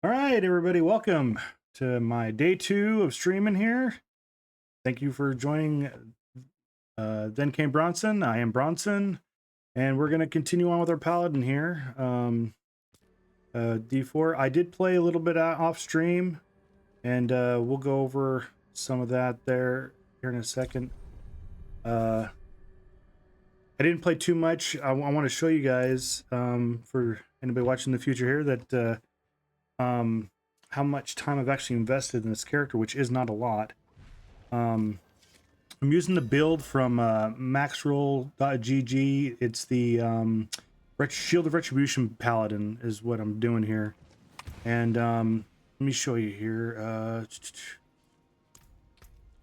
All right, everybody, welcome to my day 2 of streaming here. Thank you for joining. Then came Bronson. I am Bronson, and we're going to continue on with our Paladin here. D4. I did play a little bit off stream, and we'll go over some of that there here in a second. I didn't play too much. I want to show you guys, for anybody watching in the future here, that how much time I've actually invested in this character, which is not a lot. I'm using the build from maxroll.gg. It's the Shield of Retribution Paladin is what I'm doing here. And let me show you here.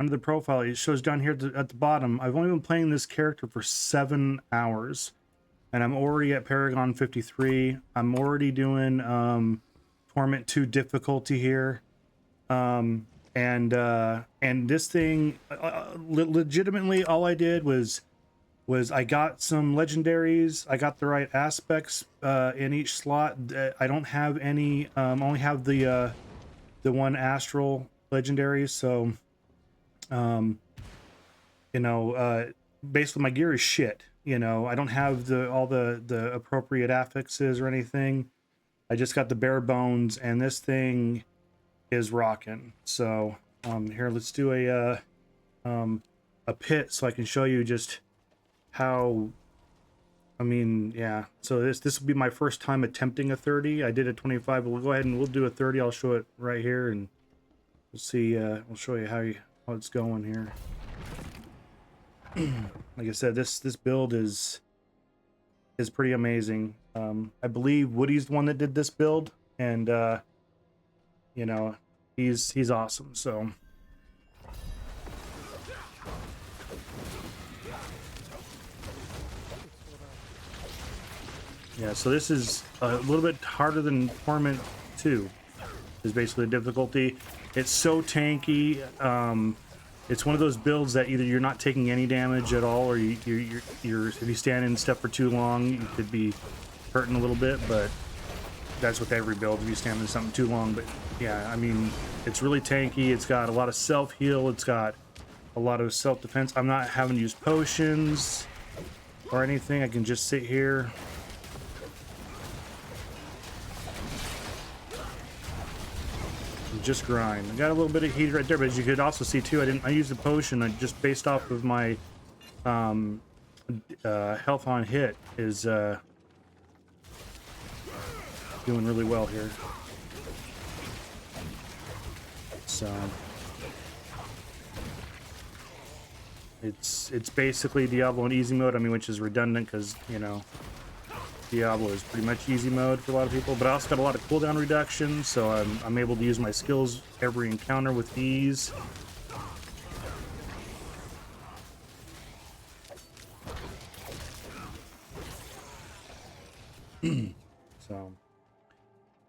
Under the profile, it shows down here at the bottom, I've only been playing this character for 7 hours. And I'm already at Paragon 53. I'm already doing Torment 2 difficulty here. And this thing, legitimately, all I did was I got some legendaries. I got the right aspects in each slot. I don't have any. Only have the one astral legendary. So, basically my gear is shit. I don't have all the appropriate affixes or anything. I just got the bare bones, and this thing is rocking. So here, let's do a pit so I can show you just how. Yeah, so this will be my first time attempting a 30. I did a 25, but we'll go ahead and we'll do a 30. I'll show it right here, and we'll see. We'll show you how it's going here. Like I said, this build is pretty amazing. I believe Woody's the one that did this build, and he's awesome. So yeah, so this is a little bit harder than Torment 2 is basically the difficulty. It's so tanky. It's one of those builds that either you're not taking any damage at all, or you're if you stand in step for too long, you could be hurting a little bit. But that's with every build, if you stand in something too long. But yeah, it's really tanky. It's got a lot of self-heal. It's got a lot of self-defense. I'm not having to use potions or anything. I can just sit here. Just grind. I got a little bit of heat right there, but as you could also see too, I used a potion. I just based off of my health on hit is doing really well here. So it's basically Diablo in easy mode. Which is redundant because Diablo is pretty much easy mode for a lot of people, but I also got a lot of cooldown reduction, so I'm able to use my skills every encounter with ease. So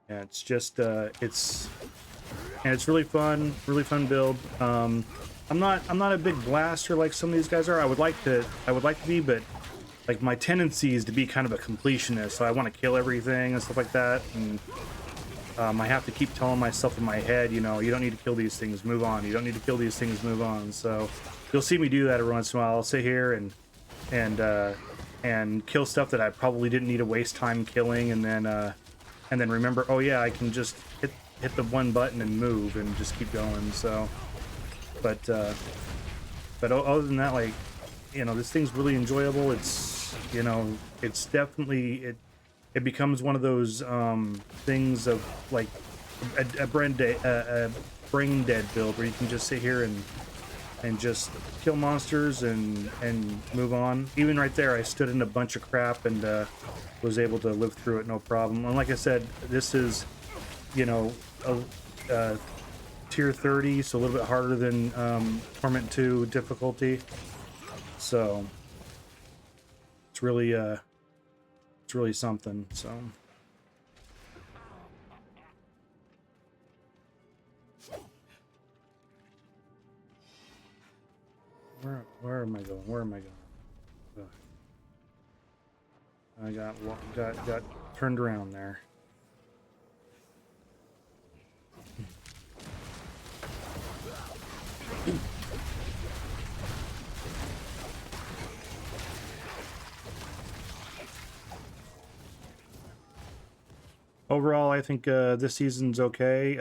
yeah, it's just it's really fun build. I'm not a big blaster like some of these guys are. I would like to be, but like my tendency is to be kind of a completionist, so I want to kill everything and stuff like that. And I have to keep telling myself in my head, you don't need to kill these things, move on. You don't need to kill these things, move on. So you'll see me do that every once in a while. I'll sit here and kill stuff that I probably didn't need to waste time killing, and then remember, oh yeah, I can just hit the one button and move and just keep going. So, but other than that, like, this thing's really enjoyable. It's definitely it becomes one of those things of like a brain dead build where you can just sit here and just kill monsters and move on. Even right there, I stood in a bunch of crap and was able to live through it no problem. And like I said, this is a tier 30, so a little bit harder than Torment 2 difficulty. So it's really something. So where am I going? I got turned around there. Overall, I think this season's okay.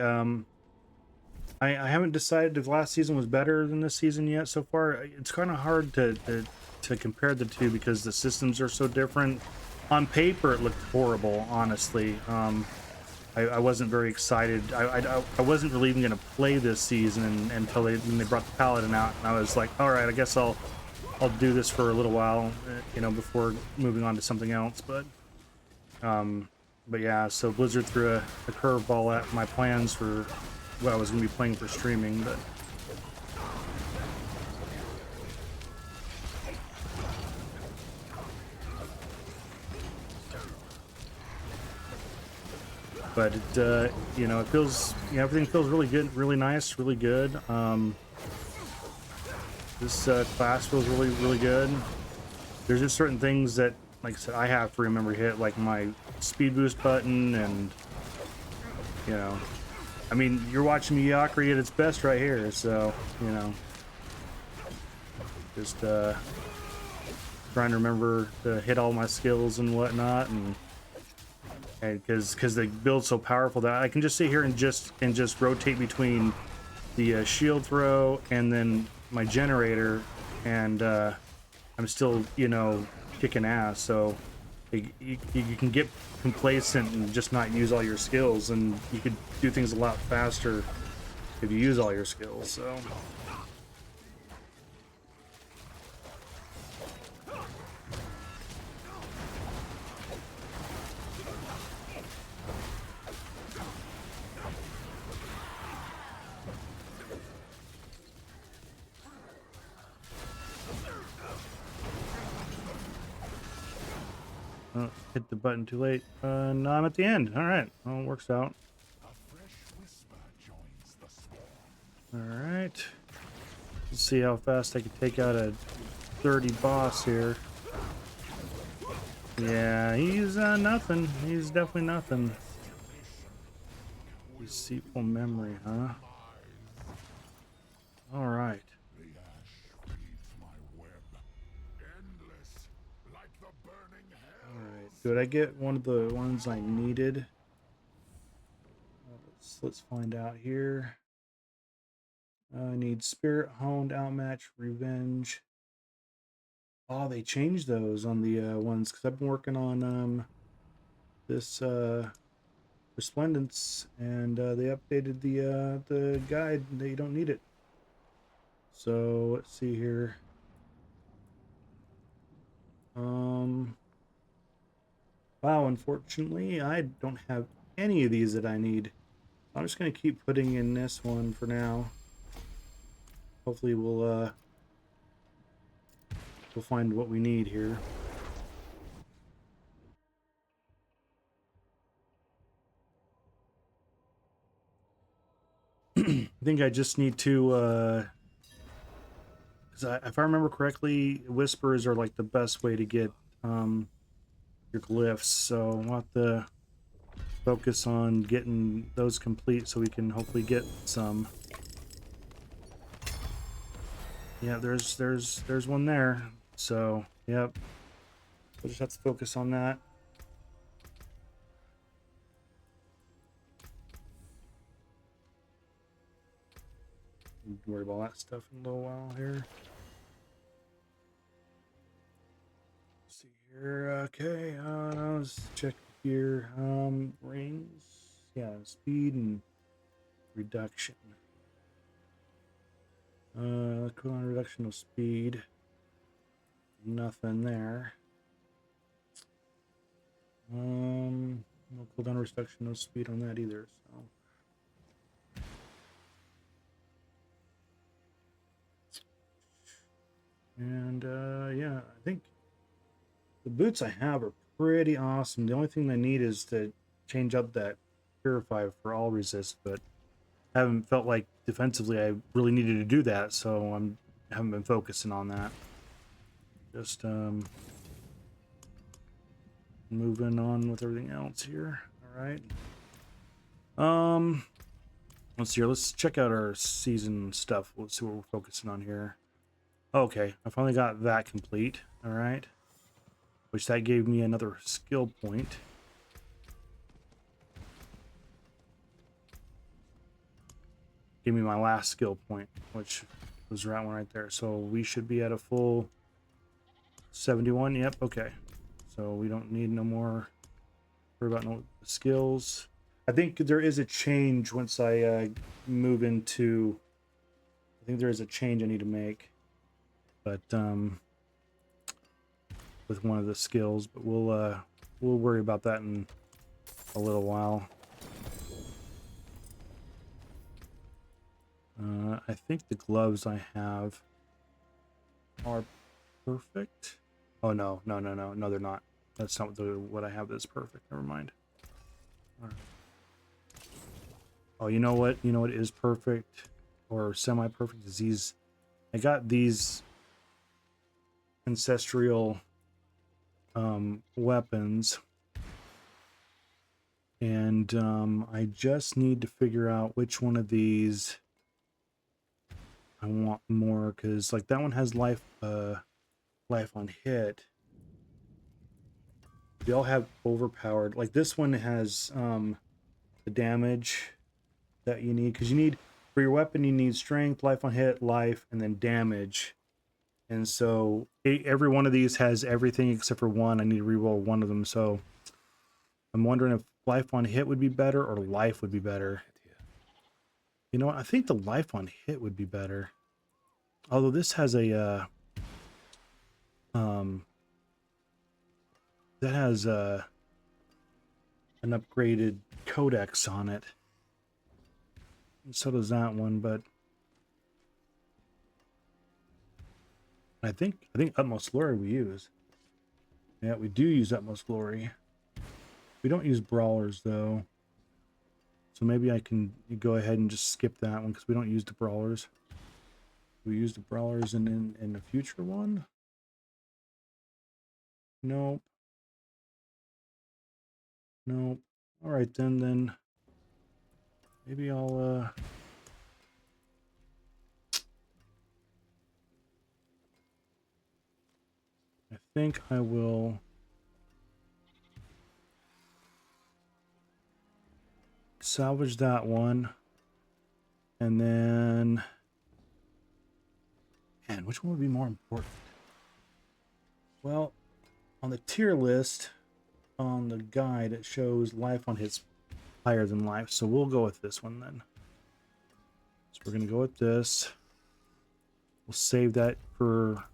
I haven't decided if last season was better than this season yet so far. It's kind of hard to compare the two because the systems are so different. On paper, it looked horrible, honestly. I wasn't very excited. I wasn't really even going to play this season until when they brought the Paladin out, and I was like, all right, I guess I'll do this for a little while, you know, before moving on to something else. Um, but yeah, so Blizzard threw a curveball at my plans for what I was going to be playing for streaming, but it you know, it feels, yeah, everything feels really good, really nice, really good. This class feels really good. There's just certain things that, like I said, I have to remember to hit, like my speed boost button, and you know, I mean, you're watching Mediocrity at its best right here, so you know, just trying to remember to hit all my skills and whatnot, and because they build so powerful that I can just sit here and just rotate between the shield throw and then my generator, and I'm still, you know, kicking ass. So you can get complacent and just not use all your skills, and you could do things a lot faster if you use all your skills. So oh, hit the button too late. No, I'm at the end. All right, well, it works out. All right, let's see how fast I can take out a 30 boss here. Yeah, he's nothing. He's definitely nothing. Deceitful memory, huh? All right. All right. Did I get one of the ones I needed? Let's find out here. I need Spirit Honed, Outmatch, Revenge. Oh, they changed those on the ones, because I've been working on this Resplendence, and they updated the guide that you don't need it. So let's see here. Um, wow, unfortunately, I don't have any of these that I need. I'm just gonna keep putting in this one for now. Hopefully we'll find what we need here. I think I just need to if I remember correctly, whispers are like the best way to get your glyphs, so I'll have to focus on getting those complete so we can hopefully get some. Yeah, there's one there. So yep, we'll just have to focus on that. Don't worry about that stuff in a little while here. Let's see here. Okay, let's check here. Rings. Yeah, speed and reduction. Cooldown reduction of speed. Nothing there. No cooldown reduction of speed on that either. So. And yeah, I think the boots I have are pretty awesome. The only thing I need is to change up that purify for all resist, but I haven't felt like defensively I really needed to do that, so haven't been focusing on that. Just moving on with everything else here. All right. Let's see here. Let's check out our season stuff. Let's see what we're focusing on here. Okay, I finally got that complete. All right. Which that gave me another skill point. give me my last skill point, which was that one right there. So we should be at a full 71. Yep. Okay. So we don't need no more. Worry about no skills. I think there is a change once I move into. I think there is a change I need to make, but with one of the skills. But we'll worry about that in a little while. I think the gloves I have are perfect. Oh no, they're not. That's not what I have that's perfect. Never mind. All right. Oh, you know what? You know what is perfect or semi-perfect is these. I got these ancestral weapons, and I just need to figure out which one of these I want more, because like that one has life on hit. They all have overpowered. Like this one has the damage that you need, because you need for your weapon you need strength, life on hit, life, and then damage. And so every one of these has everything except for one. I need to reroll one of them. So I'm wondering if life on hit would be better or life would be better. You know what? I think the life on hit would be better. Although this has a that has an upgraded codex on it. And so does that one, but I think Utmost Glory we use. Yeah, we do use Utmost Glory. We don't use Brawlers though. So maybe I can go ahead and just skip that one because we don't use the Brawlers. We use the Brawlers in the future one? Nope. Nope. Alright then maybe I'll I think I will salvage that one, and then, man, which one would be more important? Well, on the tier list on the guide it shows life on hits higher than life, so we'll go with this one then. So we're gonna go with this. We'll save that for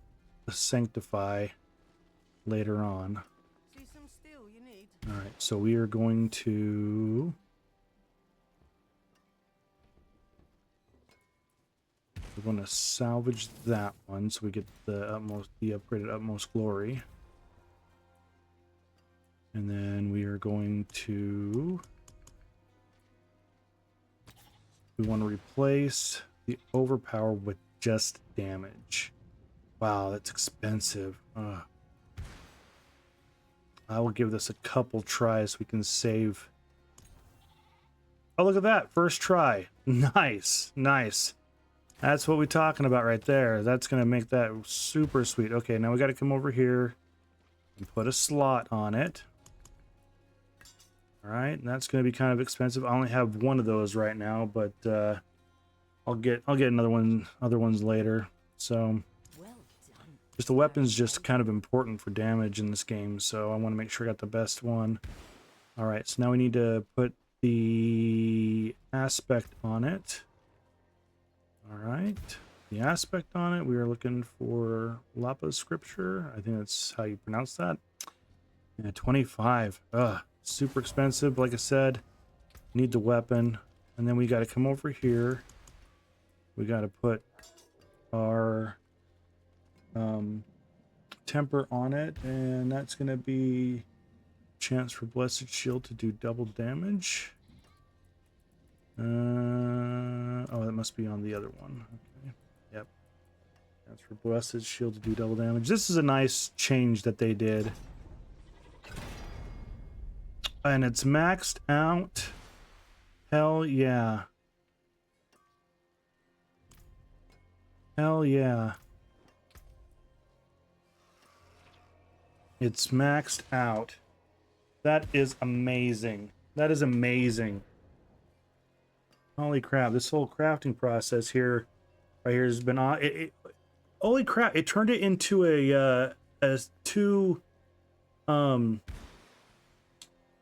the Sanctify later on. See some steel you need. All right, so we are going to salvage that one so we get the upgraded Utmost Glory. And then we are going to we want to replace the overpower with just damage. Wow, that's expensive. I will give this a couple tries so we can save. Oh, look at that. First try. Nice. Nice. That's what we're talking about right there. That's going to make that super sweet. Okay, now we got to come over here and put a slot on it. All right, and that's going to be kind of expensive. I only have one of those right now, but I'll get other ones later. So just the weapon's just kind of important for damage in this game, so I want to make sure I got the best one. All right, so now we need to put the aspect on it. All right, the aspect on it, we are looking for Lapa Scripture. I think that's how you pronounce that. Yeah, 25. Ugh, super expensive. Like I said, need the weapon. And then we got to come over here. We got to put our temper on it, and that's going to be chance for Blessed Shield to do double damage. Oh, that must be on the other one. Okay. Yep. That's for Blessed Shield to do double damage. This is a nice change that they did. And it's maxed out. Hell yeah. Hell yeah. It's maxed out. That is amazing. That is amazing. Holy crap! This whole crafting process here, right here, has been on. Holy crap! It turned it into a two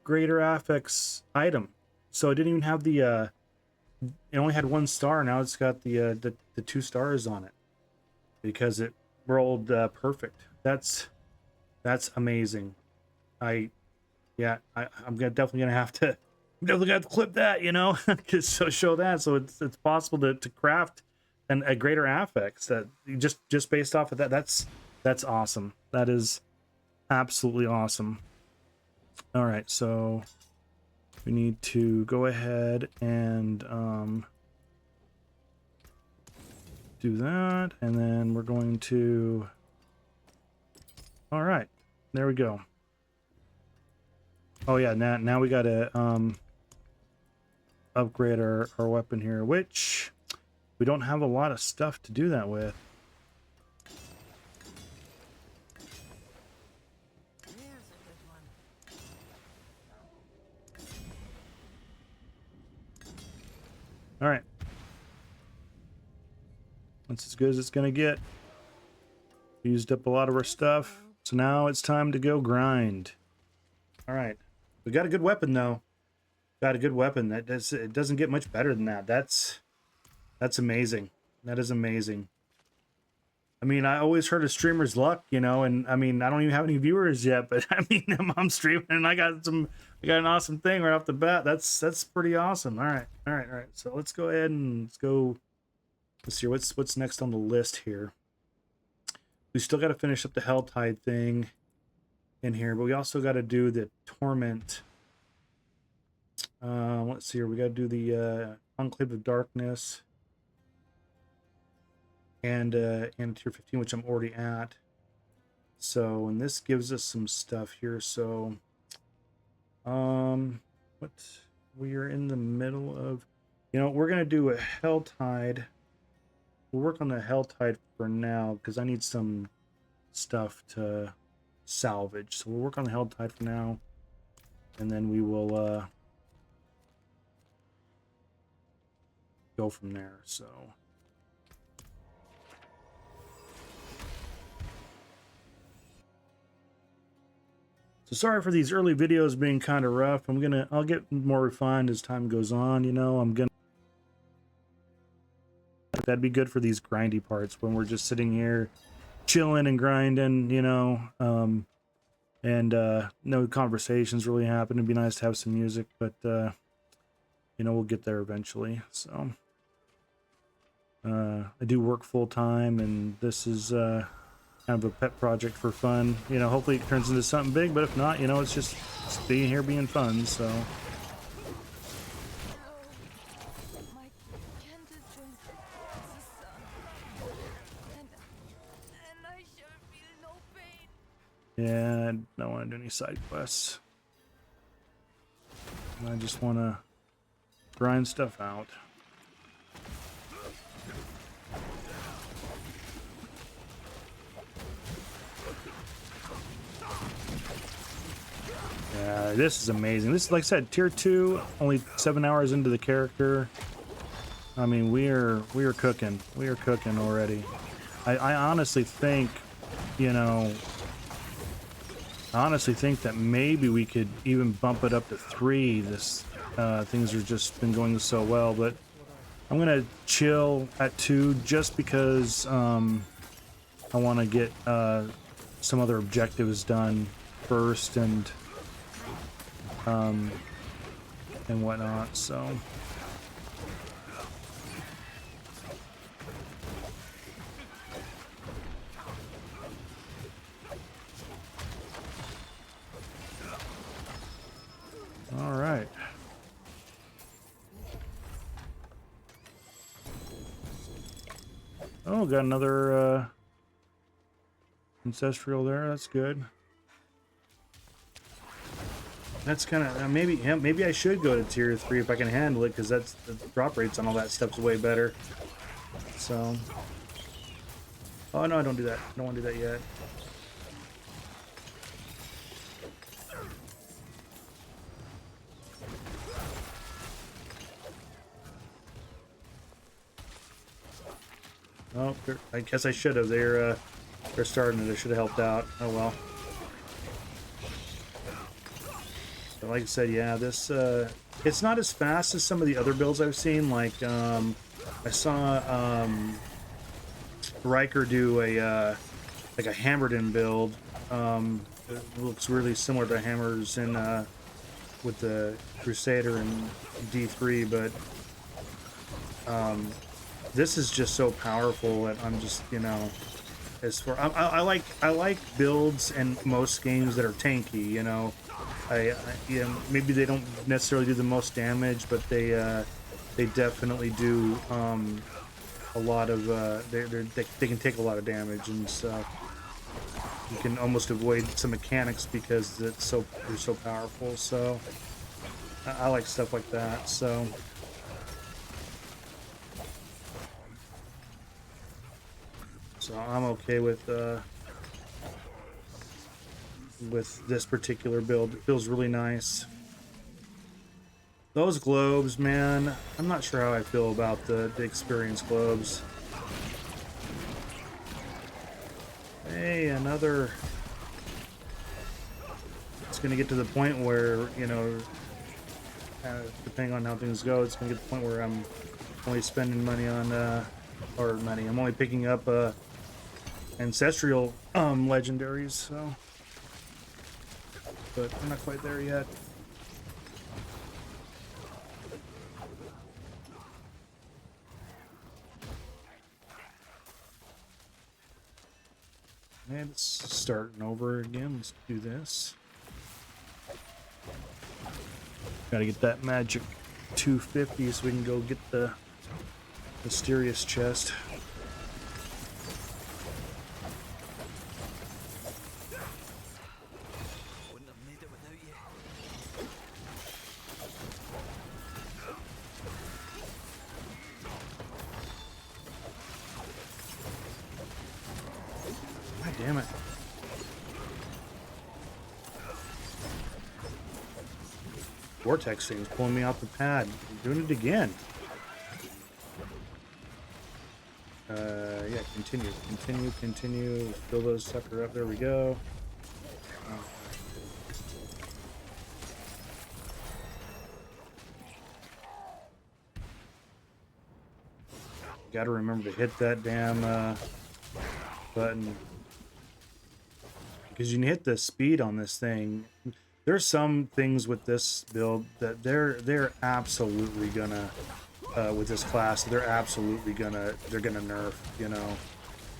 greater affix item. So it didn't even have the it only had 1 star. Now it's got the 2 stars on it because it rolled perfect. That's amazing. I'm definitely gonna have to clip that, you know, so show that. So it's possible to craft a greater affix that just based off of that. That's awesome. That is absolutely awesome. All right, so we need to go ahead and do that, and then we're going to. All right, there we go. Oh yeah, now we gotta upgrade our weapon here, which we don't have a lot of stuff to do that with. Here's a good one. All right, that's as good as it's gonna get. We used up a lot of our stuff, so now it's time to go grind. All right, we got a good weapon though. Got a good weapon. It doesn't get much better than that. That's amazing. That is amazing. I mean, I always heard of streamers' luck, you know, and I mean, I don't even have any viewers yet, but I mean, I'm streaming and I got an awesome thing right off the bat. That's pretty awesome. All right. So let's go ahead and let's see what's next on the list here. We still got to finish up the Helltide thing in here, but we also got to do the Torment. Let's see here. We got to do the Enclave of Darkness and tier 15, which I'm already at. So, and this gives us some stuff here. So, what we are in the middle of, you know, we're gonna do a Helltide. We'll work on the Helltide for now because I need some stuff to salvage. So we'll work on the Helltide for now, and then we will go from there. So sorry for these early videos being kind of rough. I'll get more refined as time goes on, you know. That'd be good for these grindy parts when we're just sitting here chilling and grinding, you know, and no conversations really happen. It'd be nice to have some music, but you know, we'll get there eventually. So I do work full time, and this is kind of a pet project for fun. You know, hopefully it turns into something big, but if not, you know, it's just being here, being fun. So My candle joint is the sun. And I sure feel no pain. yeah, I don't want to do any side quests. I just want to grind stuff out. Yeah, this is amazing. This is, like I said, tier 2, only 7 hours into the character. I mean, we are cooking. We are cooking already. I honestly think, you know, that maybe we could even bump it up to 3. This things are just been going so well, but I'm gonna chill at 2 just because I want to get some other objectives done first and whatnot. So all right. Oh, got another ancestral there. That's good. That's kind of maybe I should go to tier 3 if I can handle it, because that's the drop rates on all that stuff's way better. So, oh no, I don't do that. I don't want to do that yet. Oh, I guess I should have. They're starting it. I should have helped out. Oh well. But like I said, yeah, this it's not as fast as some of the other builds I've seen. Like I saw Riker do a like a hammered-in build. It looks really similar to hammers in with the Crusader and D3, but this is just so powerful that I'm just, you know, as for I like builds in most games that are tanky, you know. You know, maybe they don't necessarily do the most damage, but they definitely do a lot of they can take a lot of damage and stuff. You can almost avoid some mechanics because they're so powerful. So I like stuff like that. So I'm okay with this particular build. It feels really nice. Those globes, man, I'm not sure how I feel about the experience globes. Hey, another. It's gonna get to the point where, you know, depending on how things go, it's gonna get to the point where I'm only spending money on or money. I'm only picking up ancestral legendaries. So, but I'm not quite there yet. And it's starting over again. Let's do this. Gotta get that magic 250 so we can go get the mysterious chest. Wouldn't have made it without you. God damn it. Vortex thing's pulling me off the pad. I'm doing it again. Yeah, continue. Fill those sucker up. There we go. Gotta remember to hit that damn button. Because you can hit the speed on this thing. There's some things with this build that they're absolutely gonna with this class they're gonna nerf, you know.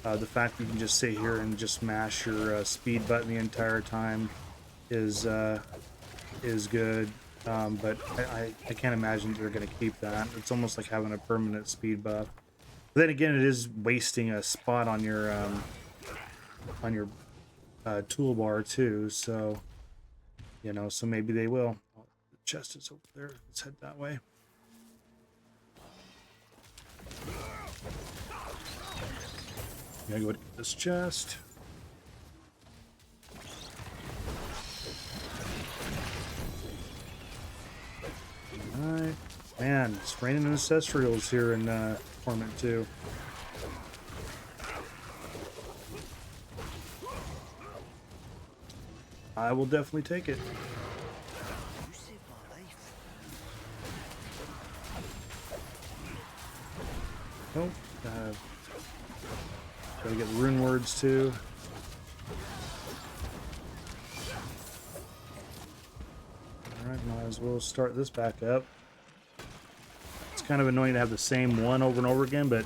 The fact that you can just sit here and just mash your speed button the entire time is good, but I can't imagine they're gonna keep that. It's almost like having a permanent speed buff. But then again, it is wasting a spot on your toolbar too, so you know, so maybe they will. Oh, the chest is over there. Let's head that way. Gotta go to this chest. Alright. Man, it's raining ancestrals here in Torment 2. I will definitely take it. You saved my life. Oh, gotta get rune words too. Alright, might as well start this back up. It's kind of annoying to have the same one over and over again, but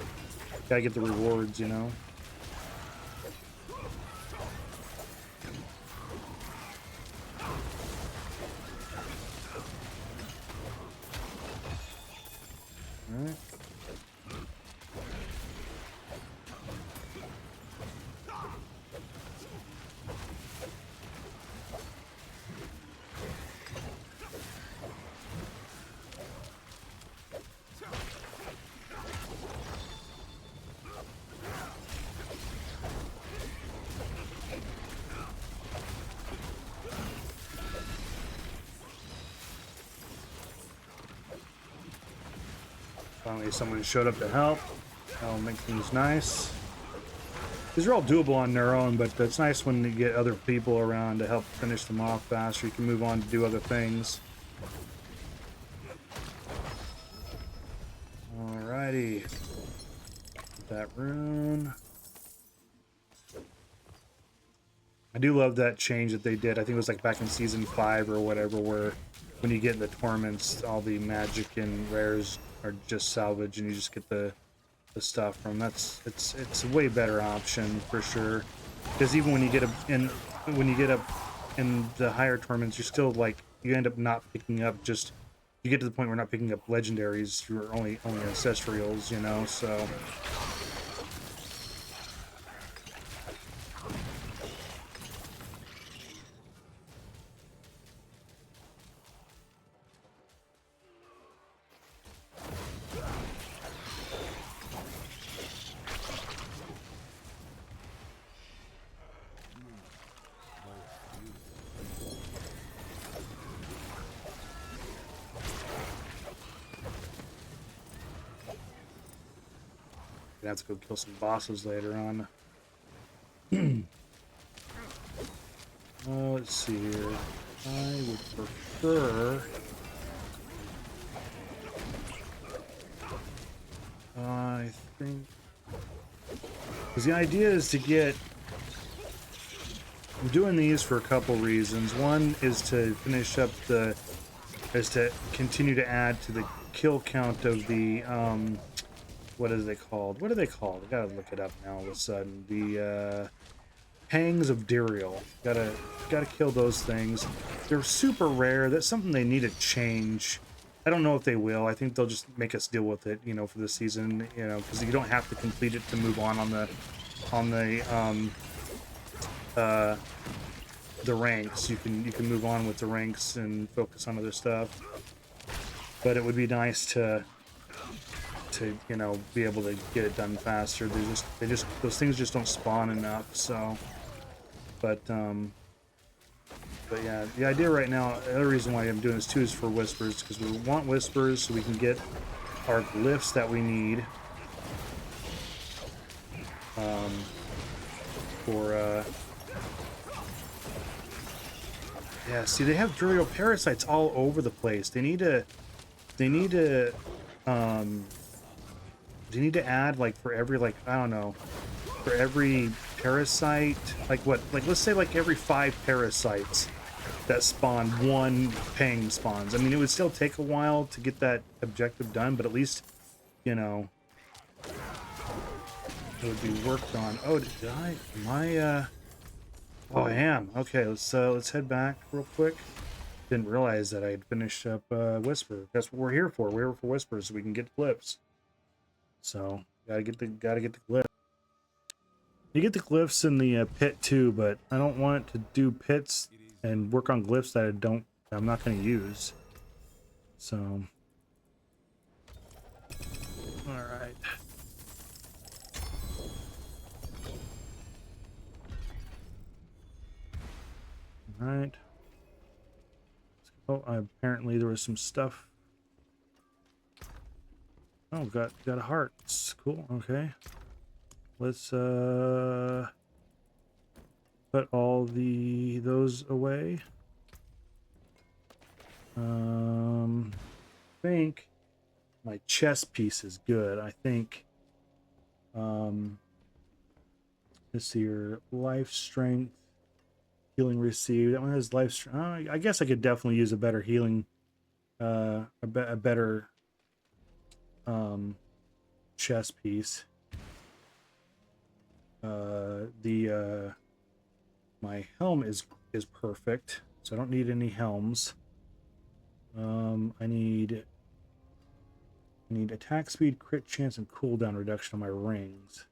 gotta get the rewards, you know. Alright. Finally, someone showed up to help. That'll make things nice. These are all doable on their own, but it's nice when you get other people around to help finish them off faster. You can move on to do other things. Alrighty. That rune. I do love that change that they did. I think it was like back in season 5 or whatever, where when you get in the tournaments, all the magic and rares are just salvage, and you just get the stuff from. It's a way better option for sure. Because even when you get up in the higher tournaments, you're still like you end up not picking up just. You get to the point where you're not picking up legendaries. You're only ancestrals, you know. So. Gonna have to go kill some bosses later on. Let's see here. I would prefer. I think. Because the idea is to get. I'm doing these for a couple reasons. One is to finish up the. Is to continue to add to the kill count of the. What is they called? What are they called? I gotta look it up now all of a sudden. The Pangs of Dirial. Gotta kill those things. They're super rare. That's something they need to change. I don't know if they will. I think they'll just make us deal with it, you know, for the season, you know, because you don't have to complete it to move on the ranks. You can move on with the ranks and focus on other stuff. But it would be nice to you know be able to get it done faster. They just those things just don't spawn enough. So, but yeah, the idea right now, the other reason why I'm doing this too is for whispers, because we want whispers so we can get our glyphs that we need for yeah. See, they have Durial parasites all over the place. They need to add, like, for every, like, I don't know, for every parasite, like what, like let's say like every 5 parasites that spawn, 1 pang spawns. I mean, it would still take a while to get that objective done, but at least, you know, it would be worked on. Oh, did I? Am I, oh, I am. Okay, let's head back real quick. Didn't realize that I had finished up Whisper. That's what we're here for. We're here for Whispers so we can get clips. So gotta get the glyph. You get the glyphs in the pit too, but I don't want to do pits and work on glyphs that I'm not going to use. So, all right. All right. Oh, apparently there was some stuff. Oh, got a heart. It's cool. Okay. Let's put all those away. I think my chest piece is good. I think let's see your life strength, healing received. That one has life strength. I guess I could definitely use a better healing, a better chest piece. My helm is perfect, so I don't need any helms. I need attack speed, crit chance, and cooldown reduction on my rings.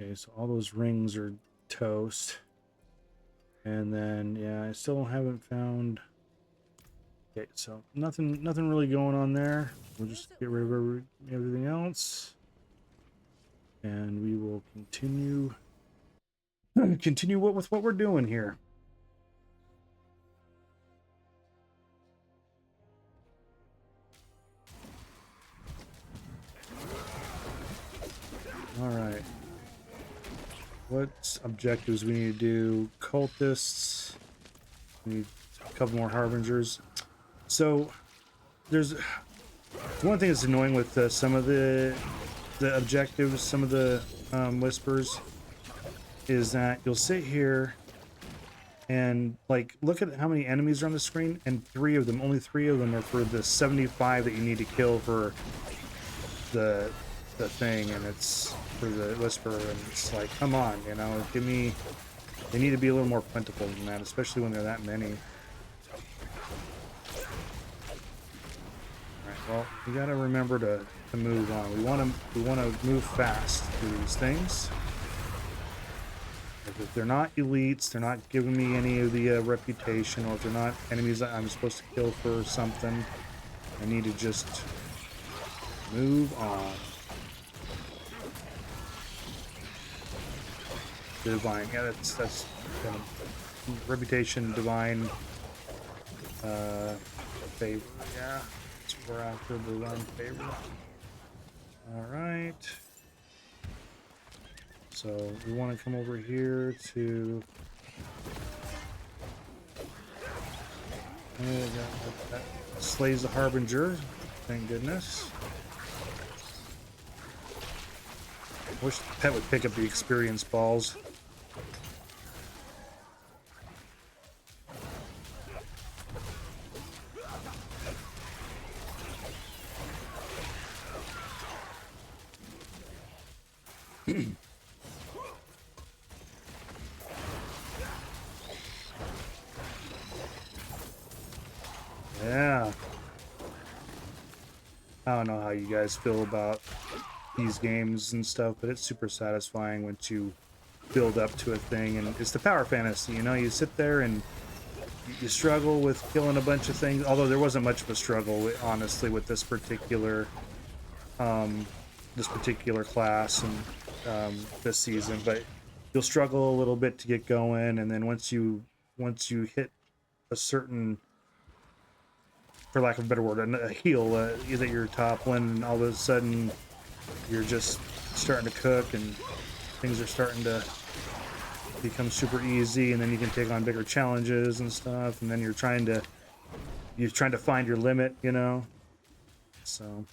Okay, so all those rings are toast. And then, yeah, I still haven't found... Okay, so nothing really going on there. We'll just get rid of everything else. And we will continue with what we're doing here. All right. What objectives we need to do? Cultists. We need a couple more harbingers. So there's one thing that's annoying with some of the objectives, some of the whispers, is that you'll sit here and like look at how many enemies are on the screen, and only three of them are for the 75 that you need to kill for the thing, and it's for the whisper, and it's like, come on, you know, give me. They need to be a little more plentiful than that, especially when they're that many. Alright, well, we gotta remember to move on. We wanna move fast through these things. If they're not elites, they're not giving me any of the reputation, or if they're not enemies that I'm supposed to kill for something, I need to just move on. Divine, yeah, that's kind of reputation, divine, favor, yeah, that's what we're after, divine favor. All right, so we want to come over here to that slays the harbinger, thank goodness. Wish the pet would pick up the experience balls. Yeah. I don't know how you guys feel about these games and stuff, but it's super satisfying once you build up to a thing, and it's the power fantasy, you know, you sit there and you struggle with killing a bunch of things, although there wasn't much of a struggle, honestly, with this particular class and this season, but you'll struggle a little bit to get going, and then once you hit a certain, for lack of a better word, a heel that you're toppling, and all of a sudden you're just starting to cook and things are starting to become super easy, and then you can take on bigger challenges and stuff, and then you're trying to find your limit, you know. So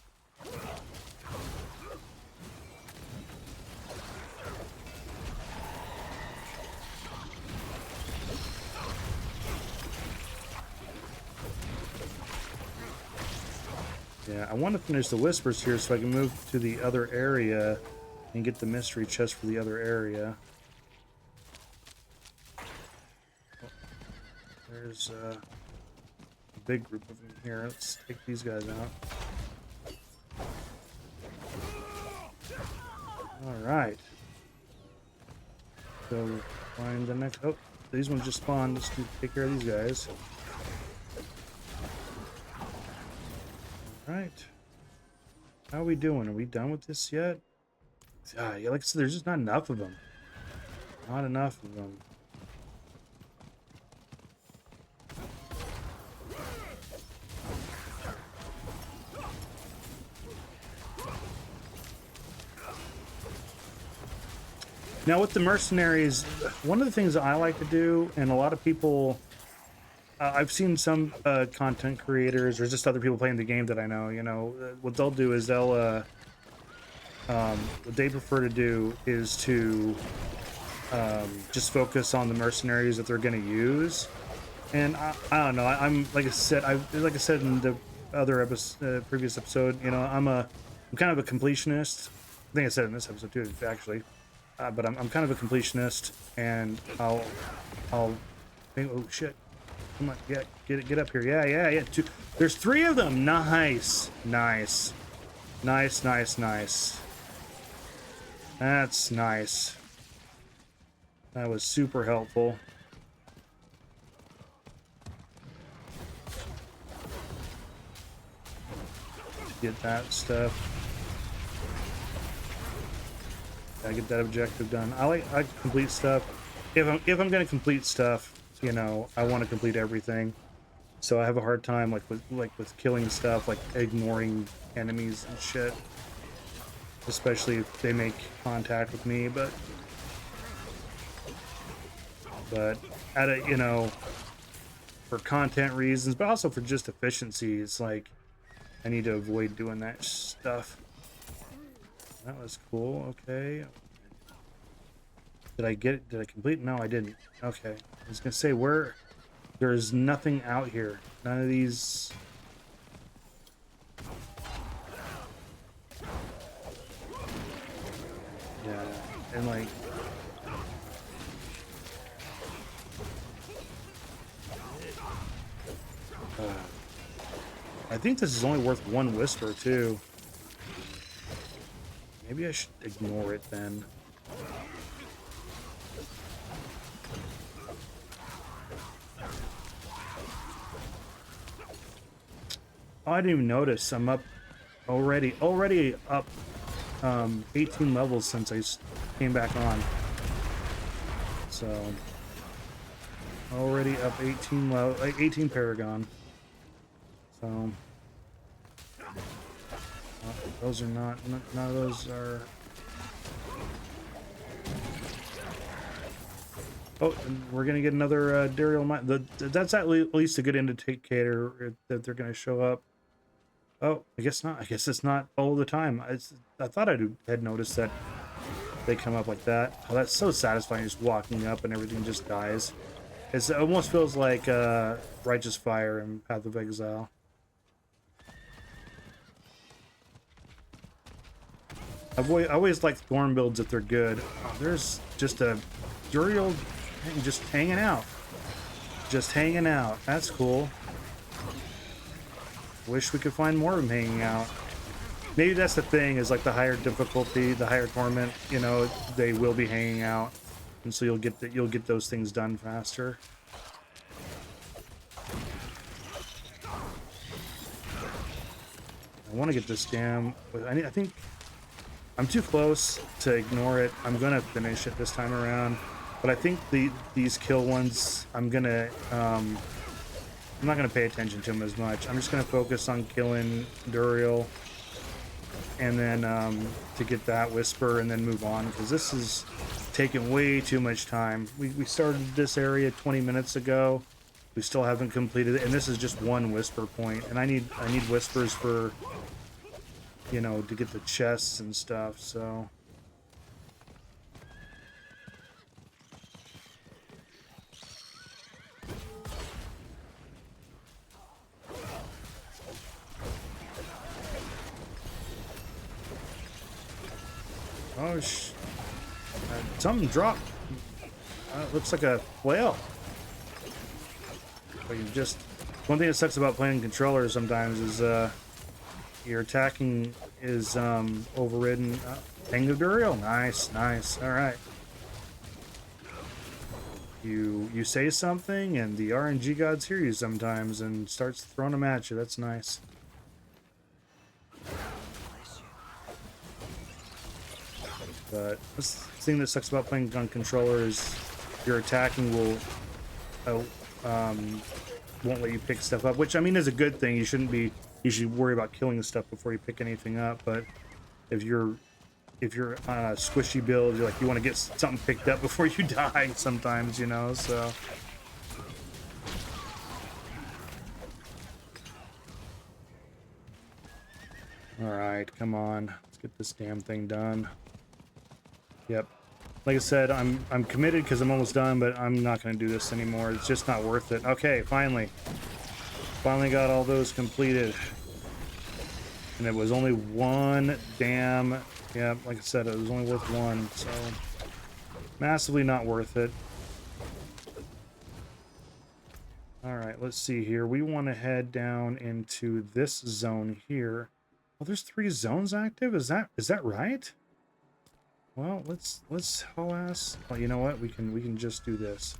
yeah, I want to finish the whispers here so I can move to the other area and get the mystery chest for the other area. There's a big group of them here. Let's take these guys out. Alright. So find the next. Oh, these ones just spawned. Let's take care of these guys. Alright. How are we doing? Are we done with this yet? Yeah, like I said, there's just not enough of them. Not enough of them. Now with the mercenaries, one of the things that I like to do, and a lot of people, I've seen some content creators or just other people playing the game that I know, you know, what they'll do is they'll, what they prefer to do is to just focus on the mercenaries that they're going to use. And I don't know, I'm like I said in the other previous episode, you know, I'm kind of a completionist. I think I said in this episode too, actually. But I'm kind of a completionist, and I'll think, oh shit, come on, get up here, yeah. There's 3 of them. Nice. That's nice. That was super helpful. Get that stuff. I get that objective done. I like complete stuff. If I'm gonna complete stuff, you know, I want to complete everything. So I have a hard time with killing stuff, like ignoring enemies and shit. especially if they make contact with me. But at a, you know, for content reasons, but also for just efficiency, it's like I need to avoid doing that stuff. That was cool. Okay. Did I get it? Did I complete? No, I didn't. Okay. I was gonna say, where there's nothing out here. None of these. Yeah, and like I think this is only worth one whisper too. Maybe I should ignore it then. Oh, I didn't even notice. I'm up already up 18 levels since I came back on. So already up 18 level, 18 Paragon. So those are not, none of those are. Oh, and we're gonna get another Duriel mine. That's at least a good indicator that they're gonna show up. Oh, I guess not. I guess it's not all the time. I thought I had noticed that they come up like that. Oh, that's so satisfying, just walking up and everything just dies. It almost feels like Righteous Fire in Path of Exile. I always like Thorn builds if they're good. Oh, there's just a Duriel just hanging out. Just hanging out. That's cool. Wish we could find more of them hanging out. Maybe that's the thing, is like the higher difficulty, the higher torment, you know, they will be hanging out. And so you'll get those things done faster. I want to get this damn. I think I'm too close to ignore it. I'm gonna finish it this time around, but I think these kill ones, I'm not gonna pay attention to them as much. I'm just gonna focus on killing Duriel, and then to get that whisper, and then move on, because this is taking way too much time. We started this area 20 minutes ago. We still haven't completed it, and this is just one whisper point, and I need whispers for, you know, to get the chests and stuff. So oh something dropped. It looks like a flail. But you just, one thing that sucks about playing controller sometimes is your attacking is overridden. Thing of Duriel. Nice. All right. You say something, and the RNG gods hear you sometimes and starts throwing them at you. That's nice. But this thing that sucks about playing on controller is your attacking will won't let you pick stuff up, which I mean is a good thing. You should worry about killing the stuff before you pick anything up. But if you're on a squishy build, you're like, you want to get something picked up before you die sometimes, you know. So all right, come on, let's get this damn thing done. Yep. Like I said, I'm committed because I'm almost done, but I'm not going to do this anymore. It's just not worth it. Okay, finally got all those completed, and it was only one damn. Yeah, like I said, it was only worth one, so massively not worth it. All right, let's see here. We want to head down into this zone here. Oh, there's 3 zones active. Is that right? Well, let's harass. Well, you know what? We can just do this.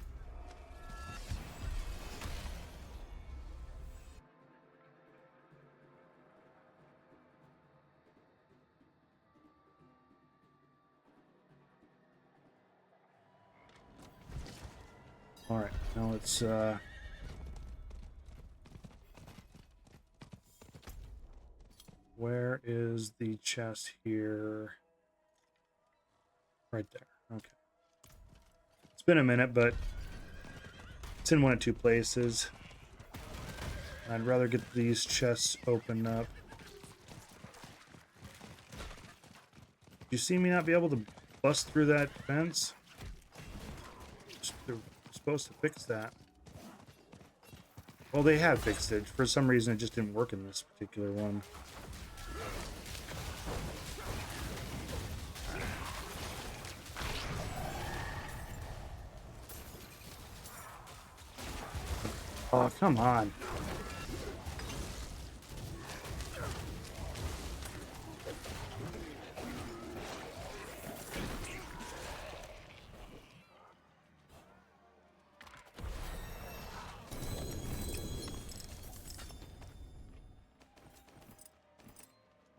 All right, now let's where is the chest here? Right there. Okay. It's been a minute, but it's in one of two places. I'd rather get these chests open up. You see me not be able to bust through that fence? They're supposed to fix that. Well, they have fixed it. For some reason, it just didn't work in this particular one. Oh, come on.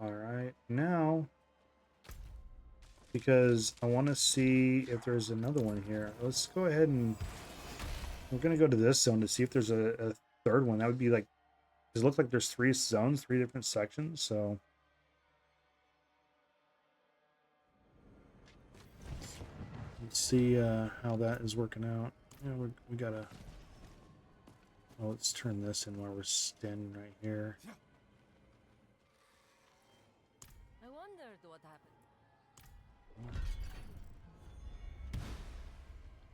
All right, now, because I want to see if there's another one here. Let's go ahead and we're going to go to this zone to see if there's a third one. That would be like, does it look like there's 3 zones, 3 different sections? So let's see how that is working out. Yeah, we gotta. Well, let's turn this in while we're standing right here. I wondered what happened.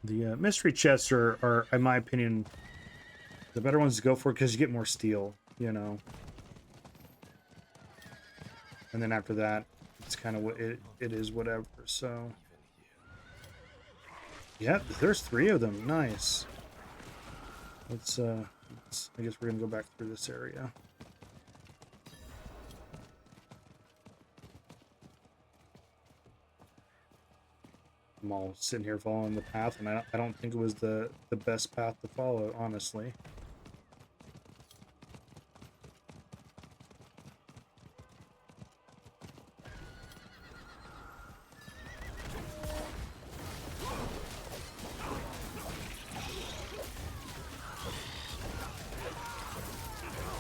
The mystery chests are, in my opinion, the better ones to go for because you get more steel, you know. And then after that, it's kind of what it is, whatever. So, yeah, there's 3 of them. Nice. Let's I guess we're gonna go back through this area. I'm all sitting here following the path, and I don't think it was the best path to follow, honestly.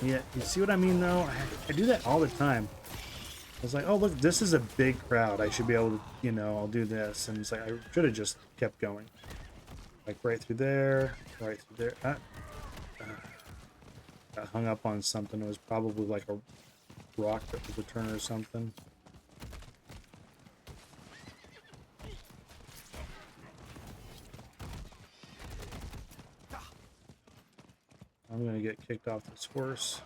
Yeah, you see what I mean, though? I do that all the time. I was like, oh, look, this is a big crowd. I should be able to, you know, I'll do this. And it's like, I should have just kept going. Like, right through there, right through there. Got hung up on something. It was probably like a rock that was a turn or something. I'm gonna get kicked off this horse.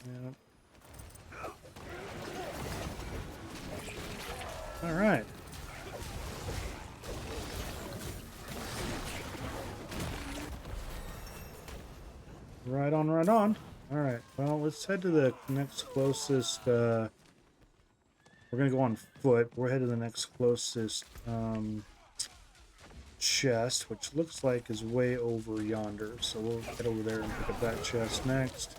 Yep. All right. Right on, right on. All right. Well, let's head to the next closest. We're gonna go on foot. We're headed to the next closest chest, which looks like is way over yonder. So we'll head over there and pick up that chest next.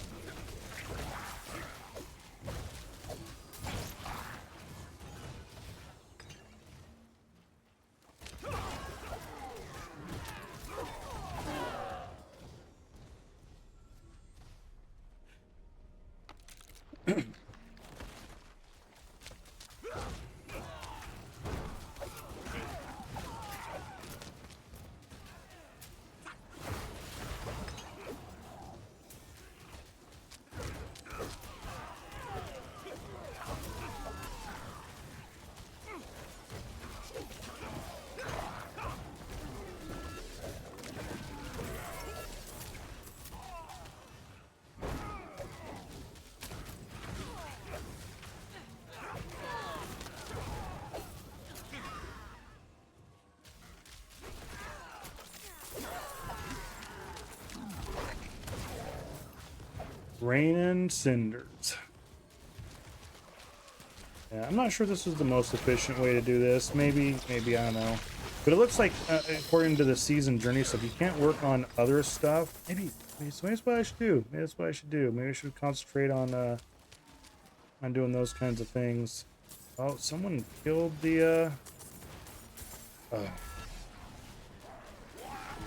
Rain and cinders. Yeah, I'm not sure this is the most efficient way to do this. Maybe, I don't know. But it looks like, according to the season journey stuff, you can't work on other stuff. Maybe that's what I should do. Maybe that's what I should do. Maybe I should concentrate on doing those kinds of things. Oh, someone killed the, oh.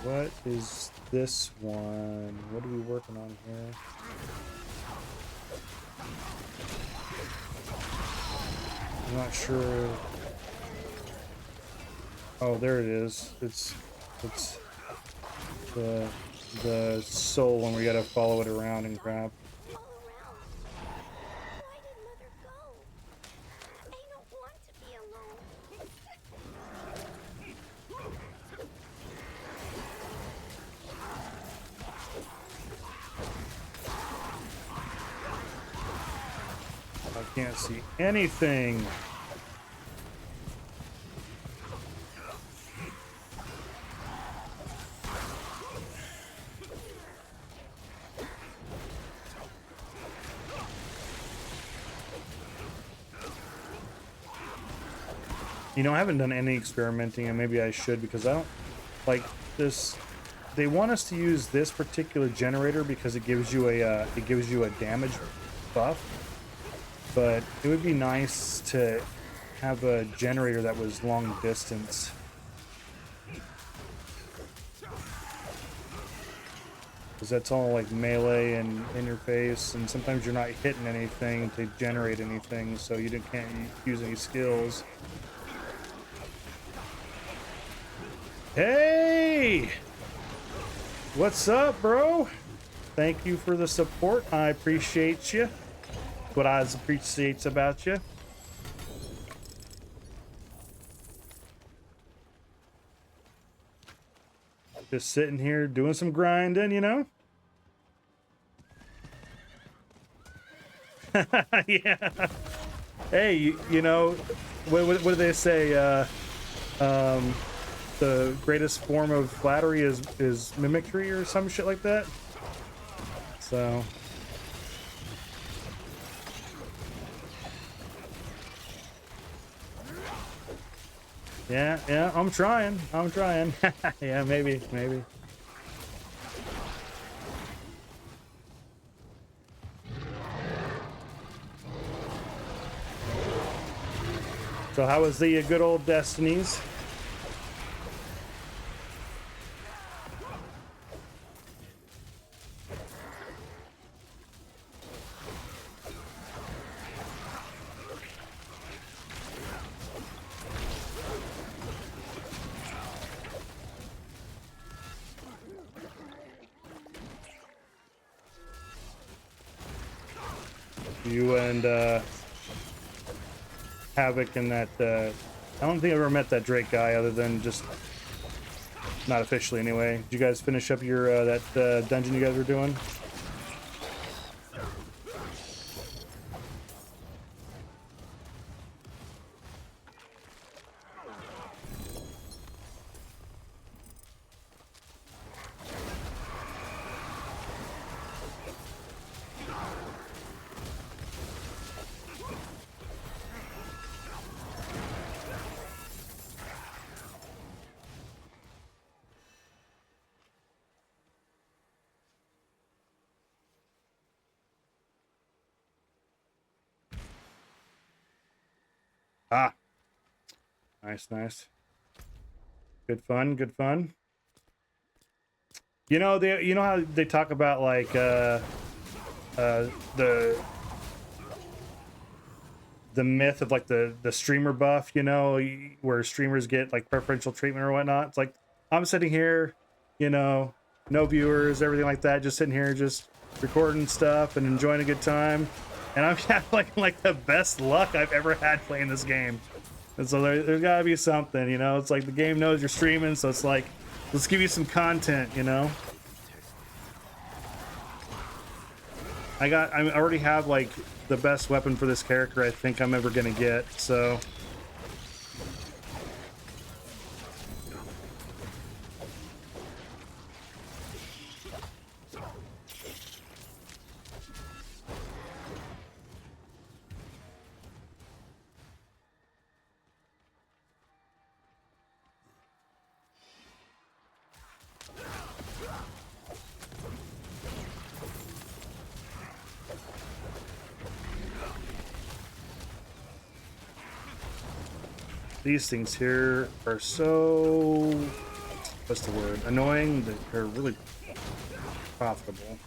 what is this one? What are we working on here? I'm not sure. Oh, there it is. It's the soul one. We gotta follow it around and grab. All around. Why did Mother go? I don't want to be alone. I can't see anything. You know, I haven't done any experimenting, and maybe I should, because I don't like this. They want us to use this particular generator because it gives you a damage buff. But it would be nice to have a generator that was long distance. Because that's all like melee and interface, and sometimes you're not hitting anything to generate anything, so you can't use any skills. Hey! What's up, bro? Thank you for the support. I appreciate you. What I appreciate about you. Just sitting here doing some grinding, you know? Yeah. Hey, you know, what do they say? The greatest form of flattery is mimicry or some shit like that. So yeah, I'm trying. Yeah, maybe. So how was the good old Destinies? You and Havoc and that I don't think I ever met that Drake guy other than just not officially anyway. Did you guys finish up your that dungeon you guys were doing? Ah, nice. Good fun. You know how they talk about like the myth of like the streamer buff, you know, where streamers get like preferential treatment or whatnot. It's like I'm sitting here, you know, no viewers, everything like that, just sitting here just recording stuff and enjoying a good time, and I'm having like the best luck I've ever had playing this game. And so there's gotta be something, you know. It's like the game knows you're streaming, so it's like, let's give you some content, you know. I already have like the best weapon for this character I think I'm ever gonna get, so these things here are so what's the word? Annoying. They're really profitable.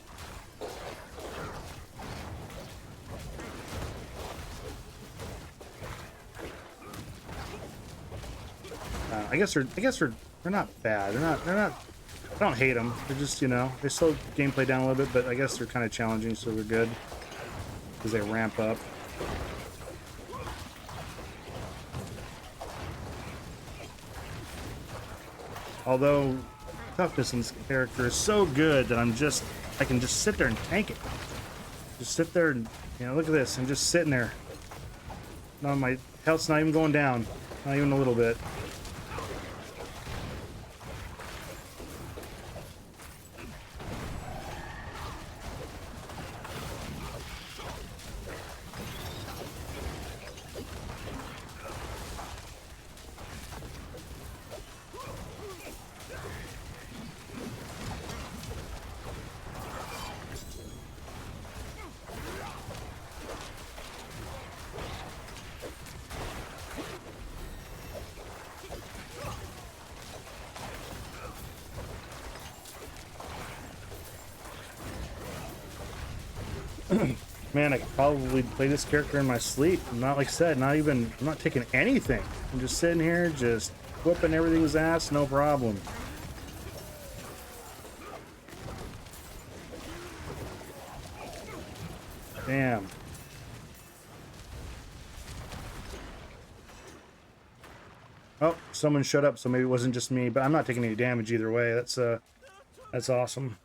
They're not bad. They're not. I don't hate them. They're just, you know, they slow gameplay down a little bit, but I guess they're kind of challenging, so they're good because they ramp up. Although toughness in this character is so good that I can just sit there and tank it. Just sit there and, you know, look at this. I'm just sitting there. No, my health's not even going down. Not even a little bit. Man, I could probably play this character in my sleep. I'm not, like I said, I'm not taking anything. I'm just sitting here, just whooping everything's ass, no problem. Damn. Oh, someone shut up, so maybe it wasn't just me, but I'm not taking any damage either way. That's awesome.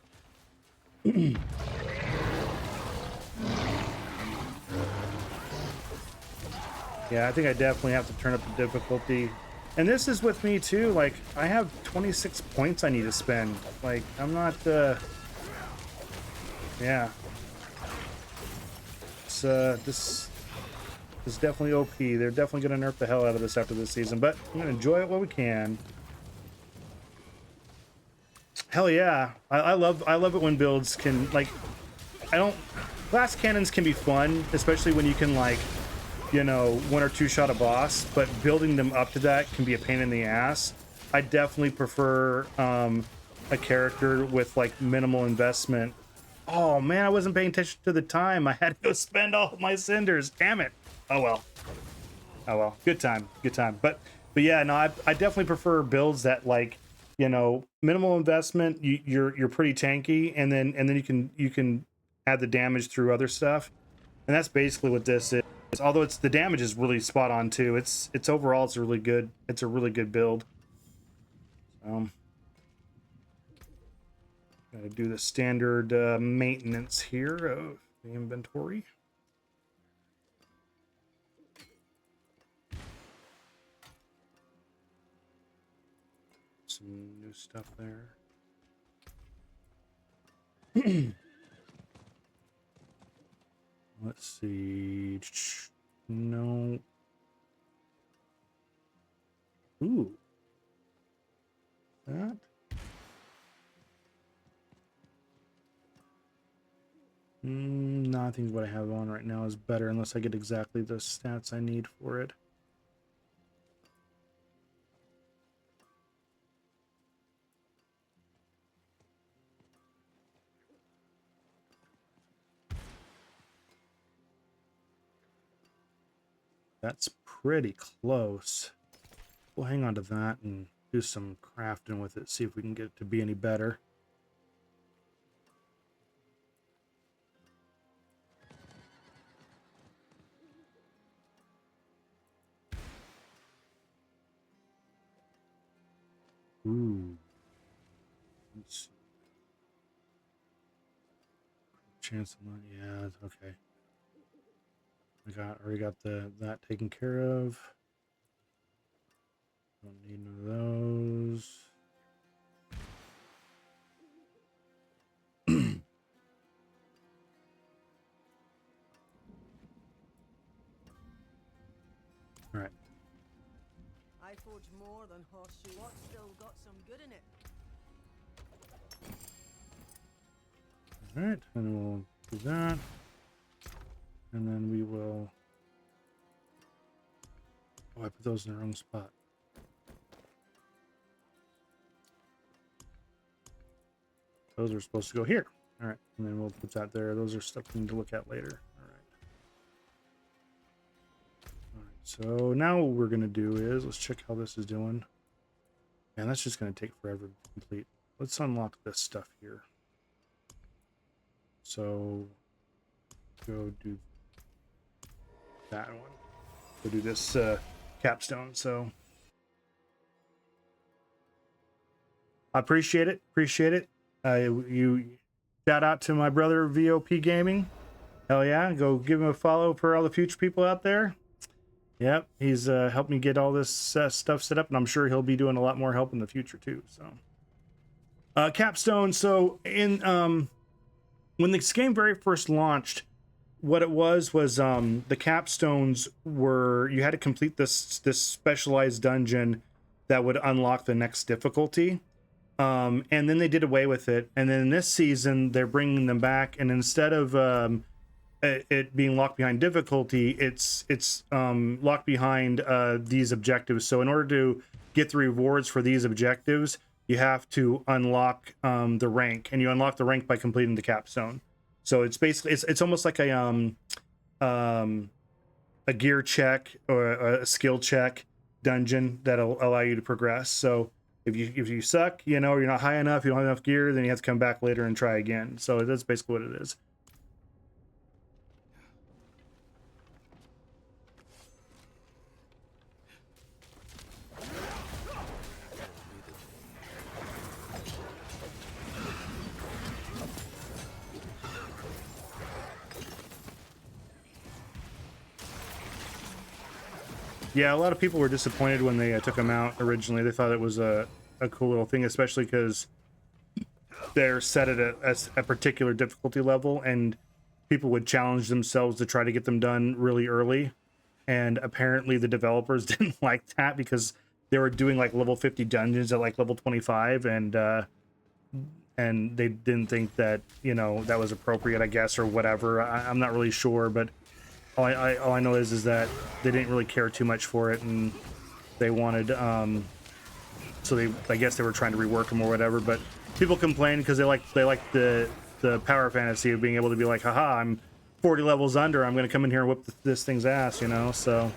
Yeah, I think I definitely have to turn up the difficulty. And this is with me too, like, I have 26 points I need to spend. Like, I'm not, yeah. It's, this is definitely OP. They're definitely gonna nerf the hell out of this after this season, but I'm gonna enjoy it while we can. Hell yeah. I love it when builds can, like, glass cannons can be fun, especially when you can, like, you know, one or two shot a boss, but building them up to that can be a pain in the ass. I definitely prefer a character with like minimal investment. Oh man, I wasn't paying attention to the time. I had to go spend all my cinders. Damn it. Oh well. Oh well. Good time. Good time. But yeah, no, I definitely prefer builds that, like, you know, minimal investment. You're pretty tanky, and then you can add the damage through other stuff, and that's basically what this is. Although the damage is really spot on too. It's overall it's a really good build. Gotta do the standard maintenance here of the inventory. Some new stuff there. Let's see. No. Ooh. That. No, I think what I have on right now is better, unless I get exactly the stats I need for it. That's pretty close. We'll hang on to that and do some crafting with it, see if we can get it to be any better. Ooh. Let's see. Chance of that, yeah, okay. Already got that taken care of. Don't need none of those. All right. I forge more than horseshoe. What's still got some good in it? All right, and we'll do that, and then we will. Oh, I put those in the wrong spot. Those are supposed to go here. All right, and then we'll put that there. Those are stuff we need to look at later. All right. All right. So now what we're gonna do is let's check how this is doing. Man, that's just gonna take forever to complete. Let's unlock this stuff here. So go do that one. Go do this capstone. So I appreciate it. Appreciate it. You shout out to my brother VOP Gaming. Hell yeah! Go give him a follow for all the future people out there. Yep, he's helped me get all this stuff set up, and I'm sure he'll be doing a lot more help in the future too. So, capstone. So in when this game very first launched, what it was the capstones were you had to complete this specialized dungeon that would unlock the next difficulty. And then they did away with it, and then this season they're bringing them back, and instead of it being locked behind difficulty, it's locked behind these objectives. So in order to get the rewards for these objectives, you have to unlock the rank, and you unlock the rank by completing the capstone. So it's basically it's almost like a gear check or a skill check dungeon that'll allow you to progress. So if you suck, you know, or you're not high enough, you don't have enough gear, then you have to come back later and try again. So that's basically what it is. Yeah, a lot of people were disappointed when they took them out originally. They thought it was a cool little thing, especially because they're set at a particular difficulty level, and people would challenge themselves to try to get them done really early. And apparently the developers didn't like that because they were doing like level 50 dungeons at like level 25, and they didn't think that, you know, that was appropriate, I guess, or whatever. I'm not really sure, but all I know is that they didn't really care too much for it, and they wanted so I guess they were trying to rework them or whatever. But people complain because they like the power fantasy of being able to be like, haha, I'm 40 levels under, I'm gonna come in here and whip this thing's ass, you know. So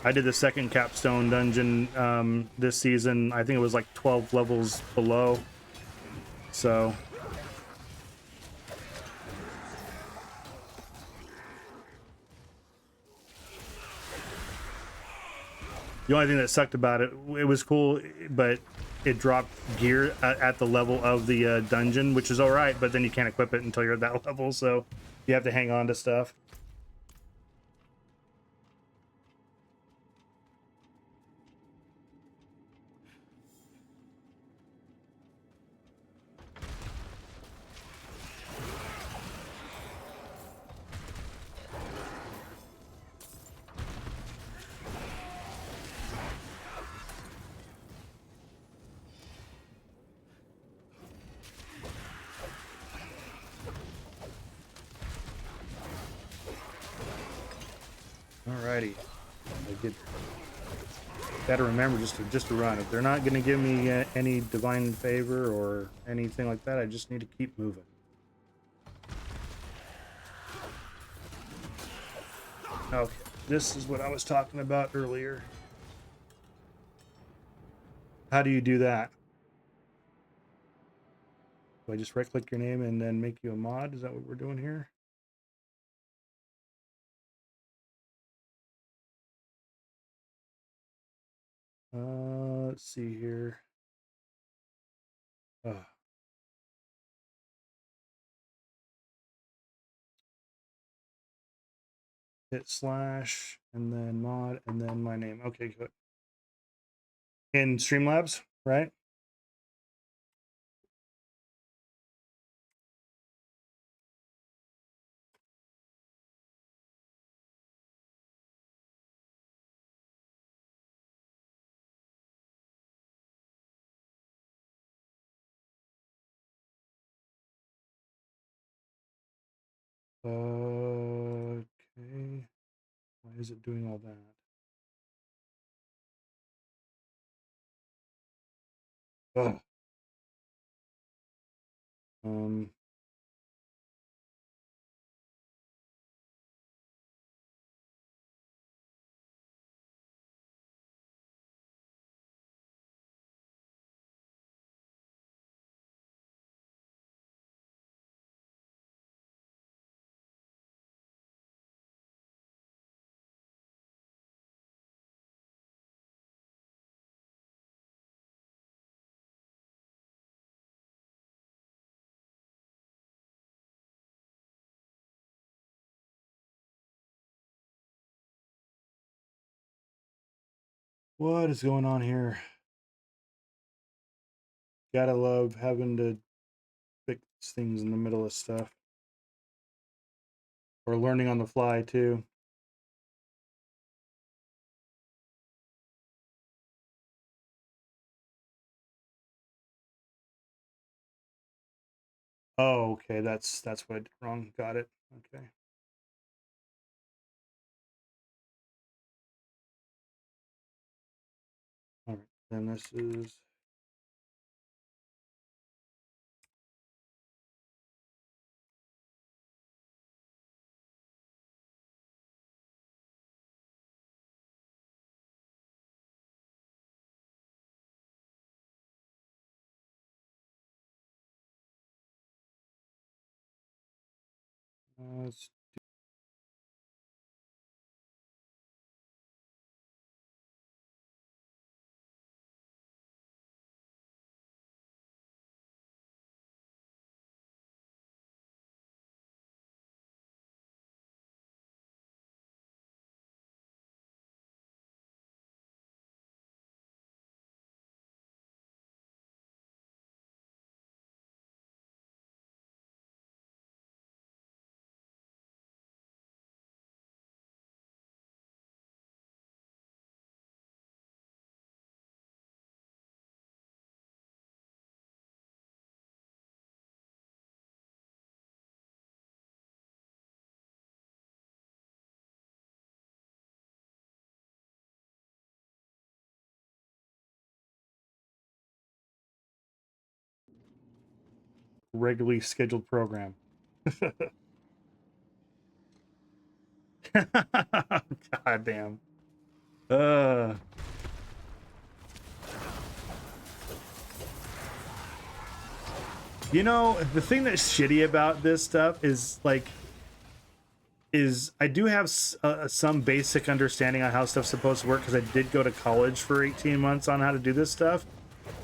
I did the second capstone dungeon this season. I think it was like 12 levels below. So the only thing that sucked about it, it was cool, but it dropped gear at the level of the dungeon, which is all right, but then you can't equip it until you're at that level, so you have to hang on to stuff. Alrighty, gotta remember just to run. If they're not gonna give me any divine favor or anything like that, I just need to keep moving. Okay, this is what I was talking about earlier. How do you do that? Do I just right click your name and then make you a mod? Is that what we're doing here? Let's see here. Hit slash and then mod and then my name. Okay, good. In Streamlabs, right? Okay. Why is it doing all that? Ugh. Um. What is going on here? Gotta love having to fix things in the middle of stuff. Or learning on the fly, too. Oh, okay. That's what I did wrong. Got it. Okay. All right. Then this is... let's... regularly scheduled program. God damn. You know, the thing that's shitty about this stuff is like I do have some basic understanding on how stuff's supposed to work because I did go to college for 18 months on how to do this stuff,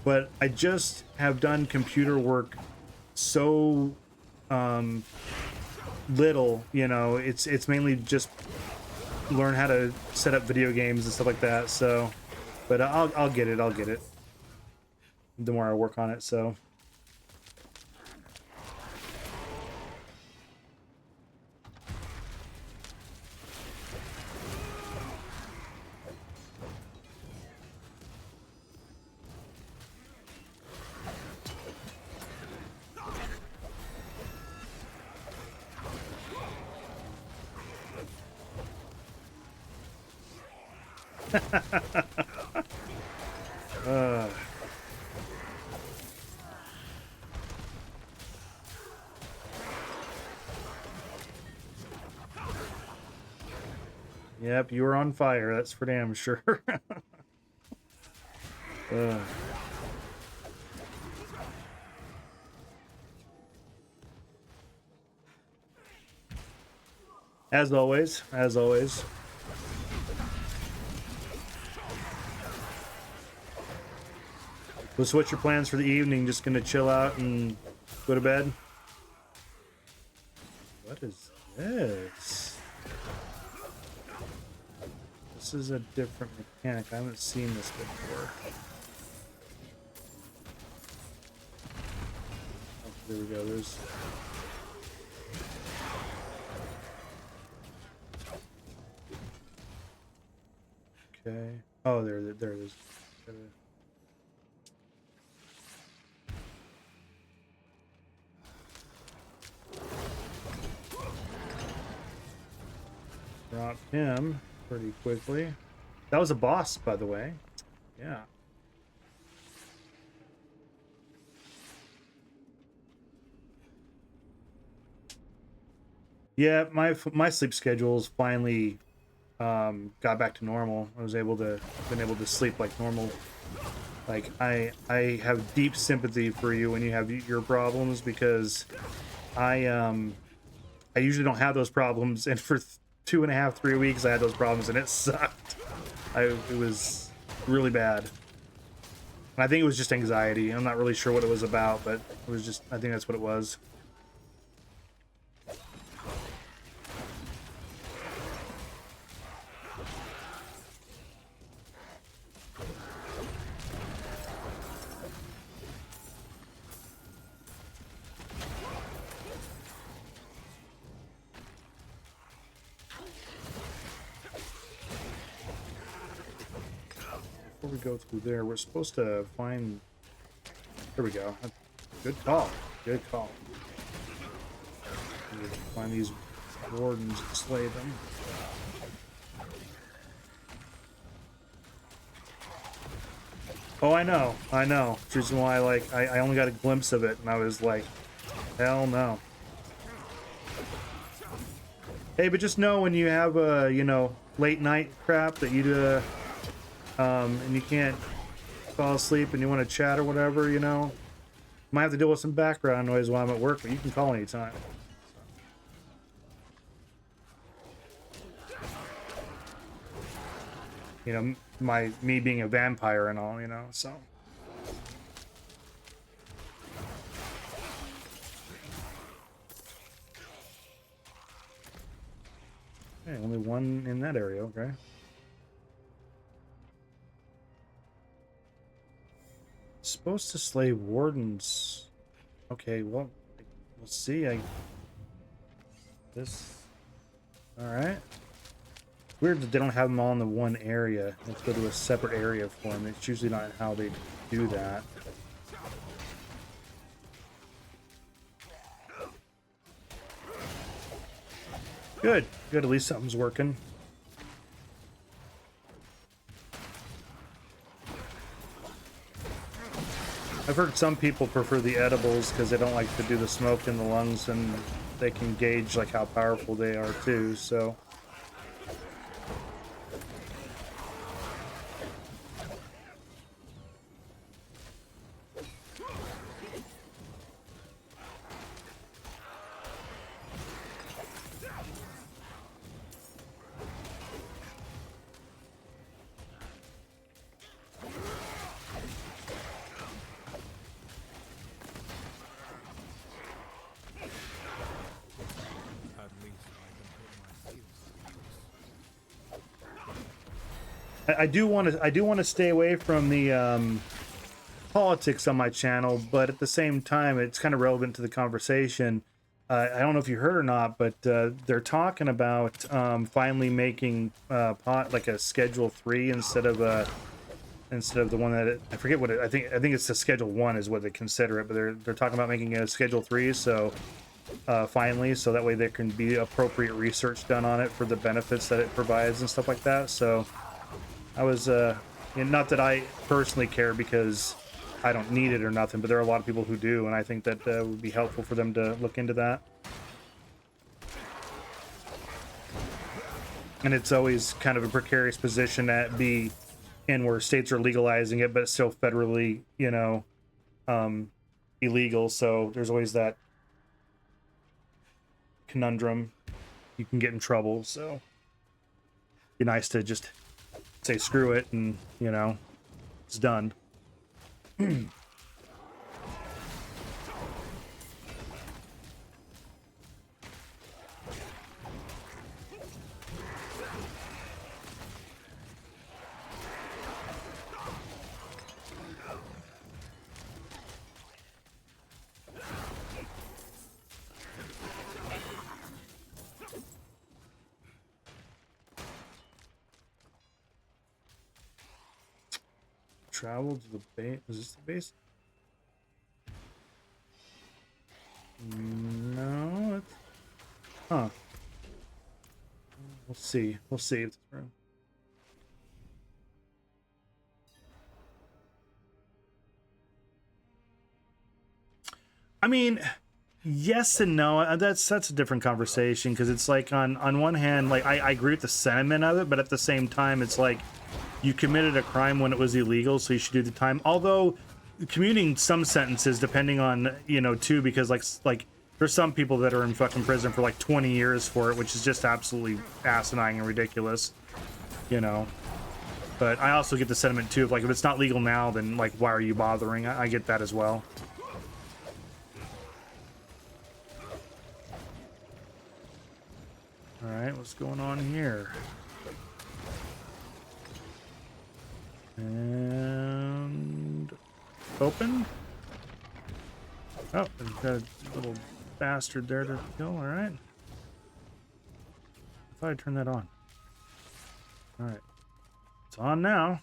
but I just have done computer work so little, you know. It's mainly just learn how to set up video games and stuff like that. So, but I'll get it. I'll get it the more I work on it. So. Yep, you were on fire. That's for damn sure. As always, as always. So what's your plans for the evening? Just gonna chill out and go to bed? What is this? This is a different mechanic. I haven't seen this before. Oh, there we go. There's... Okay. Oh, there it is. Drop him pretty quickly. That was a boss, by the way. Yeah. Yeah, my sleep schedule's finally got back to normal. I was been able to sleep like normal. Like I have deep sympathy for you when you have your problems, because I usually don't have those problems, and for 2.5, 3 weeks I had those problems, and it sucked. It was really bad. And I think it was just anxiety. I'm not really sure what it was about, but it was just, I think that's what it was. Before we go through there, we're supposed to find... There we go. Good call. Good call. We need to find these wardens and slay them. Oh, I know. I know. Which is why, like, I only got a glimpse of it, and I was like, hell no. Hey, but just know when you have you know, late night crap that you do, and you can't fall asleep and you want to chat or whatever, you know, might have to deal with some background noise while I'm at work, but you can call anytime. You know, me being a vampire and all, you know, so. Okay, only one in that area, okay. Supposed to slay wardens. Okay, well, we'll see. All right. Weird that they don't have them all in the one area. Let's go to a separate area for them. It's usually not how they do that. Good. Good. At least something's working. I've heard some people prefer the edibles because they don't like to do the smoke in the lungs, and they can gauge like how powerful they are too, so. I do want to stay away from the politics on my channel, but at the same time, it's kind of relevant to the conversation. I don't know if you heard or not, but they're talking about finally making pot like a Schedule 3 instead of the one that I forget what it. I think it's the Schedule 1 is what they consider it, but they're talking about making a Schedule 3. So finally, so that way there can be appropriate research done on it for the benefits that it provides and stuff like that. So. I was, not that I personally care because I don't need it or nothing, but there are a lot of people who do, and I think that would be helpful for them to look into that. And it's always kind of a precarious position to be in where states are legalizing it, but it's still federally, you know, illegal. So there's always that conundrum. You can get in trouble, so it'd be nice to just say screw it and, you know, it's done. Travel to the base. Is this the base? No. It's... Huh. We'll see. We'll see if it's room. I mean, Yes and no. That's a different conversation, because it's like on one hand, like I agree with the sentiment of it, but at the same time, it's like you committed a crime when it was illegal, so you should do the time. Although commuting some sentences, depending on, you know, too, because like there's some people that are in fucking prison for like 20 years for it, which is just absolutely asinine and ridiculous, you know. But I also get the sentiment too of like, if it's not legal now, then like why are you bothering? I get that as well. All right, what's going on here? And open. Oh, there's got a little bastard there to kill. All right. I thought I turned that on. All right, it's on now.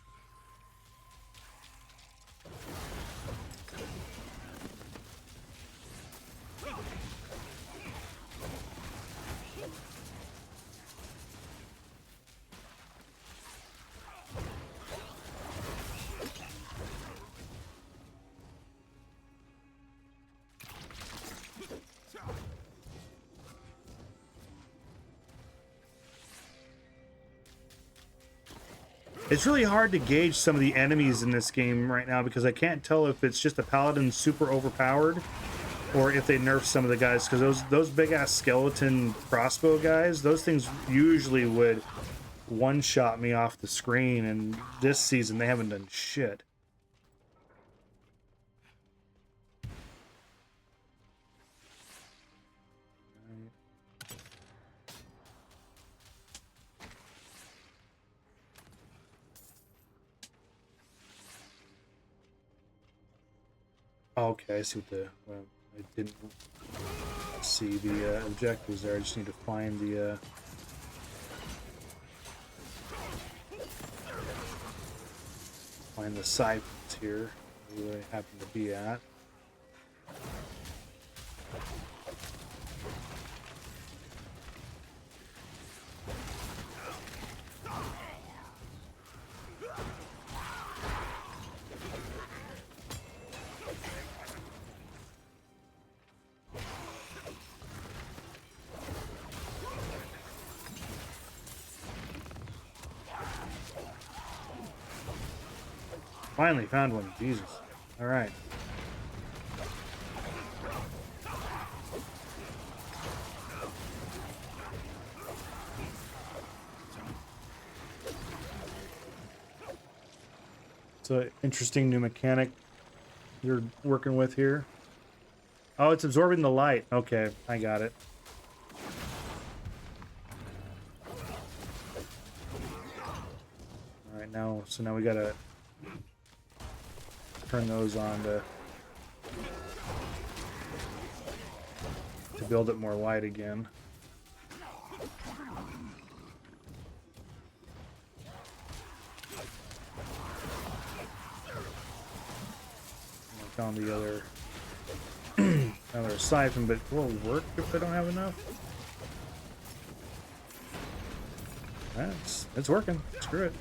It's really hard to gauge some of the enemies in this game right now, because I can't tell if it's just the Paladin super overpowered or if they nerf some of the guys, because those big ass skeleton crossbow guys, those things usually would one-shot me off the screen, and this season they haven't done shit. Okay, I see what the... Well, I didn't see the objectives there. I just need to find the... Find the siphons here, where they happen to be at. Finally found one. Jesus. All right. It's an interesting new mechanic you're working with here. Oh, it's absorbing the light. Okay, I got it. All right, now, so now we gotta turn those on to build it more light again. I found the other another siphon, but it will work if I don't have enough. It's working. Screw it.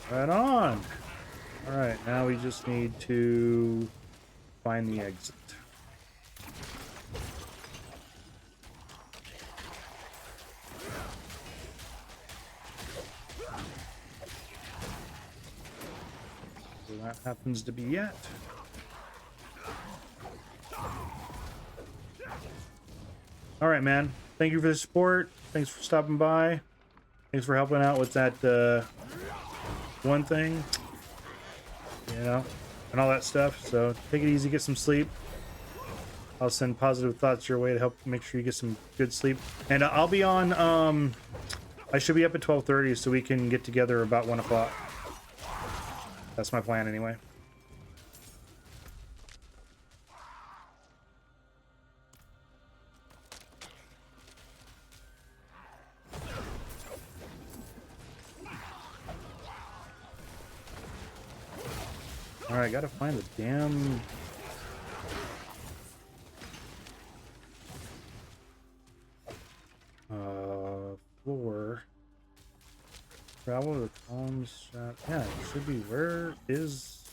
Right on. All right, now we just need to find the exit. So that happens to be it. All right, man. Thank you for the support. Thanks for stopping by. Thanks for helping out with that one thing, you know, and all that stuff. So take it easy, get some sleep. I'll send positive thoughts your way to help make sure you get some good sleep. And I'll be on, I should be up at 12:30 so we can get together about 1 o'clock. That's my plan anyway. Alright, gotta find the damn... floor. Travel to the columns. Yeah, it should be. Where is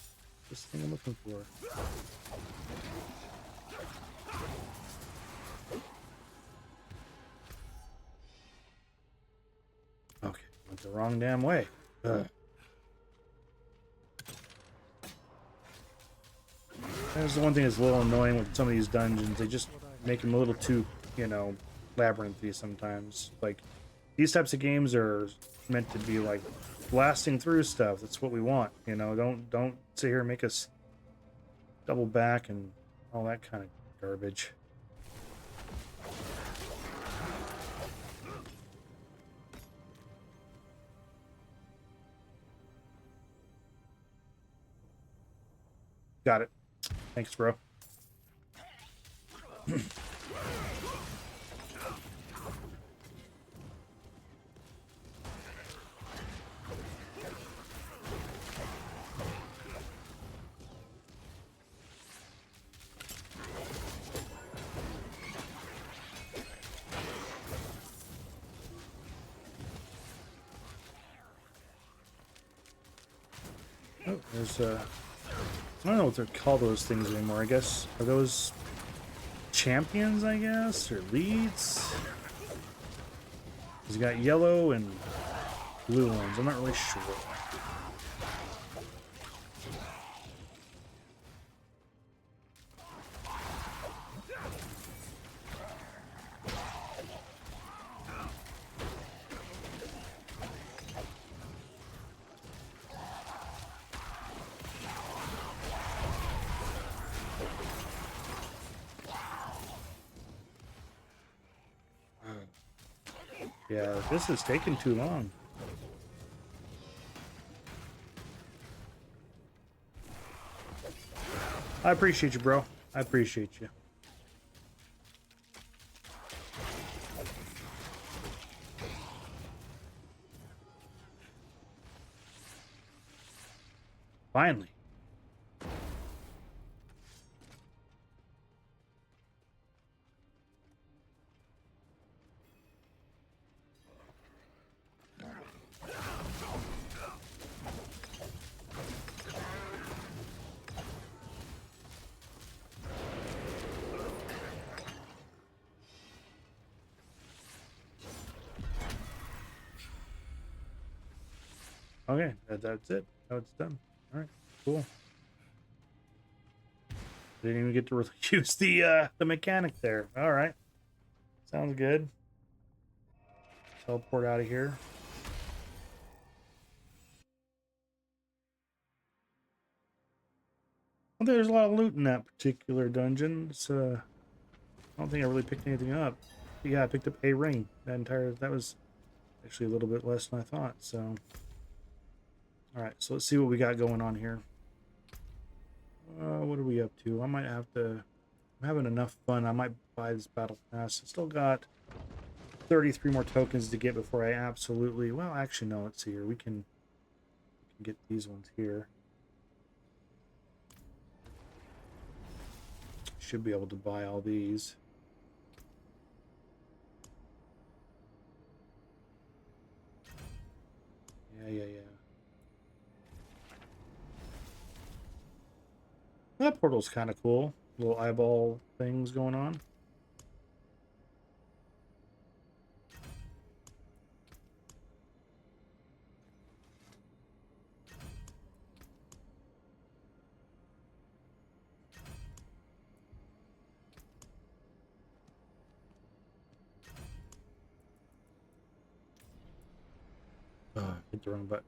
this thing I'm looking for? Okay, went the wrong damn way. Ugh. That's the one thing that's a little annoying with some of these dungeons. They just make them a little too, you know, labyrinthy sometimes. Like, these types of games are meant to be like blasting through stuff. That's what we want, you know. Don't sit here and make us double back and all that kind of garbage. Got it. Thanks, bro. Oh, there's I don't know what they're called, those things anymore. I guess, are those champions, I guess, or leads? He's got yellow and blue ones. I'm not really sure. Yeah, this is taking too long. I appreciate you, bro. I appreciate you. Finally. Okay, that's it. Now it's done. All right, cool. Didn't even get to really use the mechanic there. All right, sounds good. Teleport out of here. I don't think there's a lot of loot in that particular dungeon. I don't think I really picked anything up. Yeah, I picked up a ring. That was actually a little bit less than I thought. So, all right. So let's see what we got going on here. What are we up to? I might have to. I'm having enough fun. I might buy this battle pass. I still got 33 more tokens to get before I absolutely. Well, actually, no. Let's see here. We can get these ones here. Should be able to buy all these. Yeah. That portal's kind of cool. Little eyeball things going on. Hit the wrong button.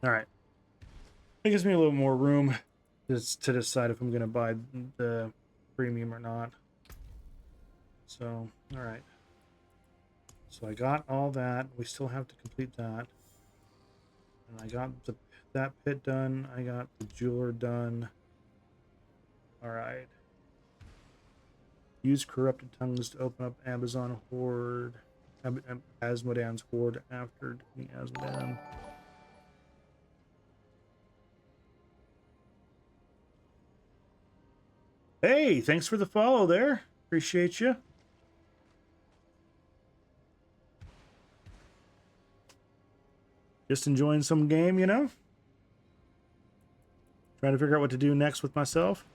All right. That gives me a little more room just to decide if I'm going to buy the premium or not. So, all right. So I got all that. We still have to complete that. And I got that pit done. I got the jeweler done. All right. Use corrupted tongues to open up Amazon Horde. Asmodan's Horde after defeating Asmodan. Hey, thanks for the follow there. Appreciate you. Just enjoying some game, you know? Trying to figure out what to do next with myself.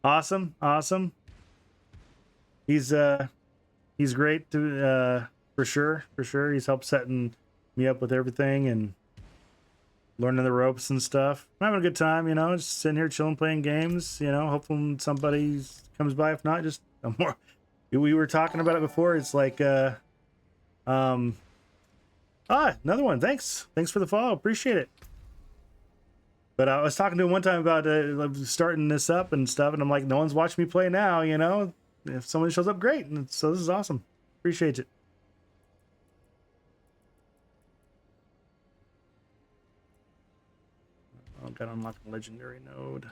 Awesome, awesome. He's great to for sure, for sure. He's helped setting me up with everything and learning the ropes and stuff. I'm having a good time, you know, just sitting here chilling, playing games, you know, hopefully somebody comes by. If not, just more. We were talking about it before. It's like another one. Thanks for the follow. Appreciate it. But I was talking to him one time about starting this up and stuff, and I'm like, no one's watching me play now, you know. If someone shows up, great. And so this is awesome. Appreciate it. Oh, gotta unlock a legendary node.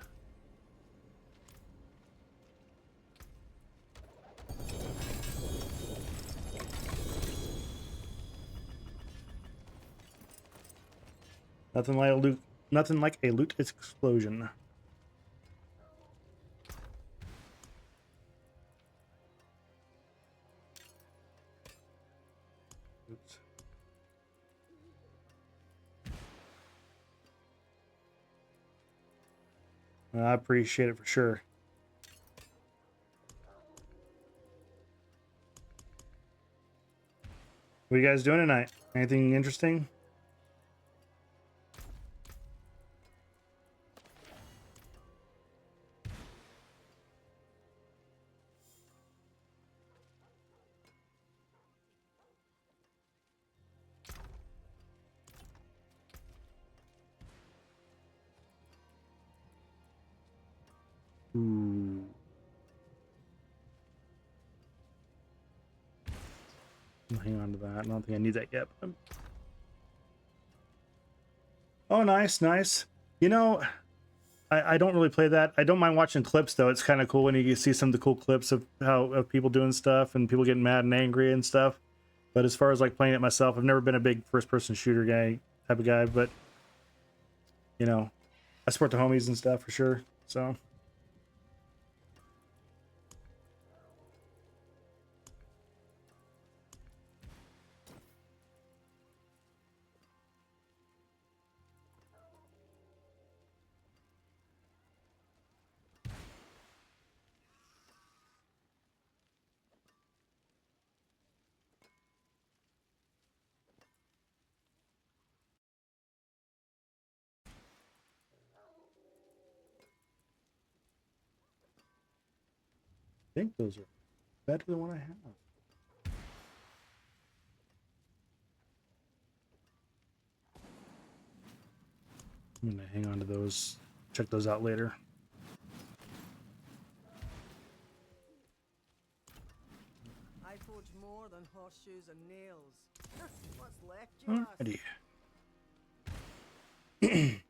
Nothing like a loot explosion. Oops. I appreciate it for sure. What are you guys doing tonight? Anything interesting? Ooh. I'll hang on to that. I don't think I need that yet. Oh, nice, nice. You know, I don't really play that. I don't mind watching clips though. It's kind of cool when you see some of the cool clips of people doing stuff and people getting mad and angry and stuff. But as far as like playing it myself, I've never been a big first-person shooter type of guy. But you know, I support the homies and stuff for sure. So. I think those are better than what I have. I'm gonna hang on to those, check those out later. I forge more than horseshoes and nails. What's left, you ask? Alrighty.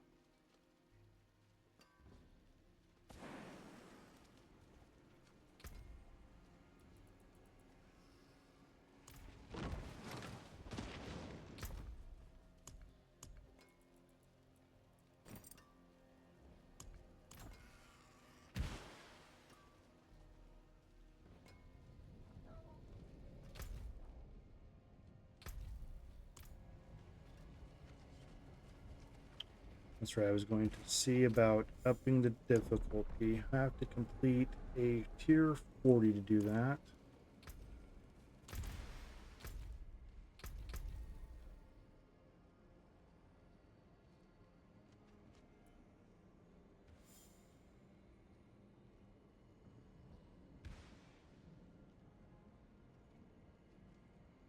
That's right, I was going to see about upping the difficulty. I have to complete a tier 40 to do that.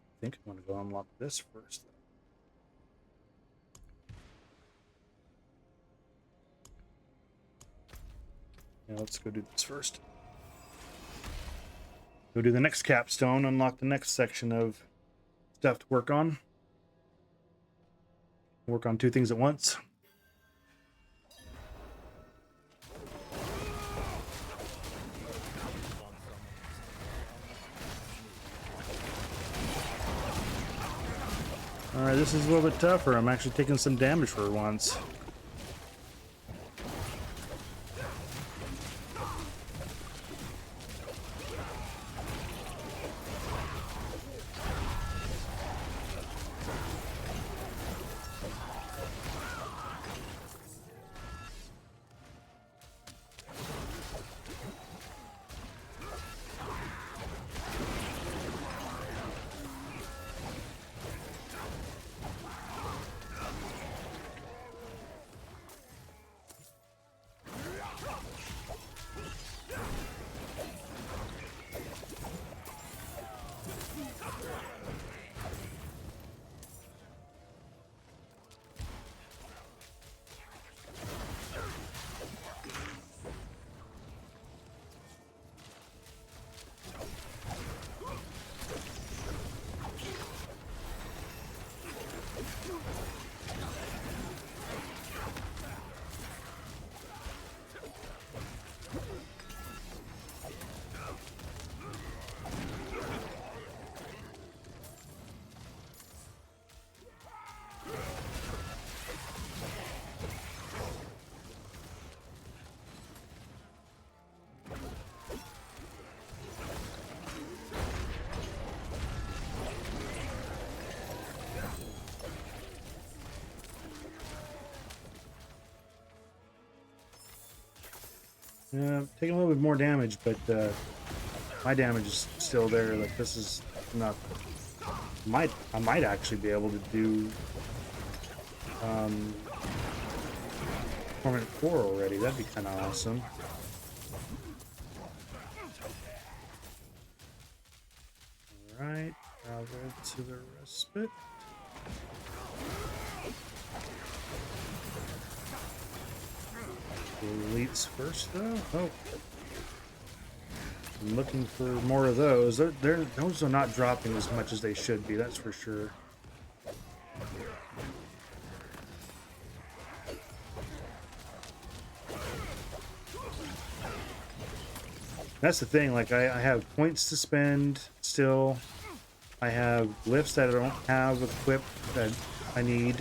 I think I'm going to go unlock this first. Yeah, let's go do this first. Go do the next capstone, unlock the next section of stuff to work on. Work on two things at once. Alright, this is a little bit tougher. I'm actually taking some damage for once. Yeah, taking a little bit more damage, but my damage is still there. Like, this is not. I might actually be able to do Torment 4 already. That'd be kind of awesome. Alright, travel to the respite. Elites first, though. Oh, I'm looking for more of those. Those are not dropping as much as they should be. That's for sure. That's the thing. Like, I have points to spend still. I have glyphs that I don't have equipped that I need.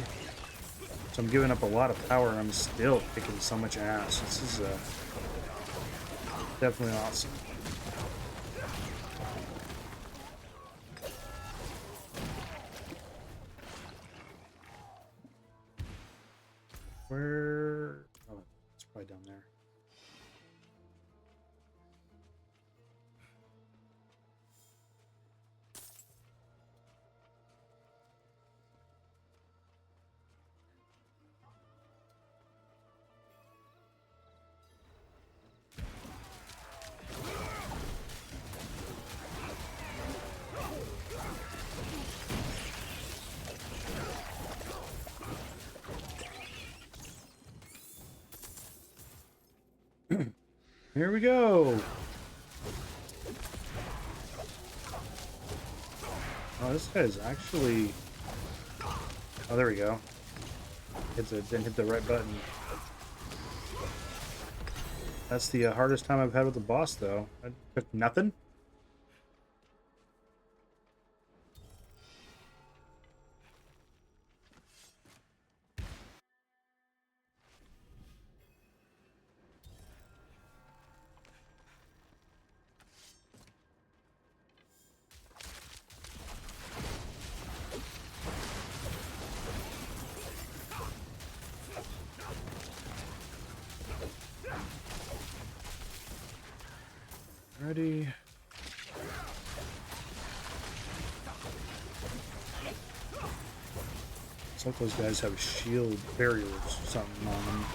So I'm giving up a lot of power, and I'm still kicking so much ass. This is definitely awesome. Where? Oh, it's probably down there. Here we go. Oh, this guy's actually. Oh, there we go. Didn't hit the right button. That's the hardest time I've had with the boss, though. I took nothing. Ready. It's like those guys have shield barriers or something on them.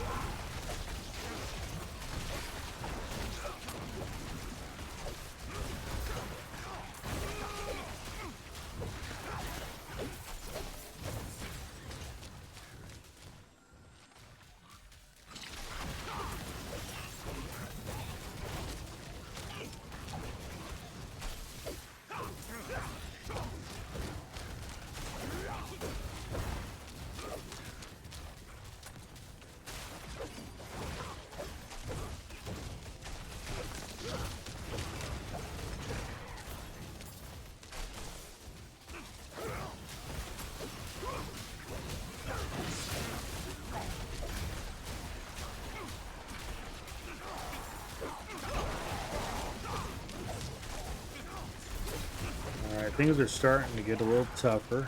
things are starting to get a little tougher.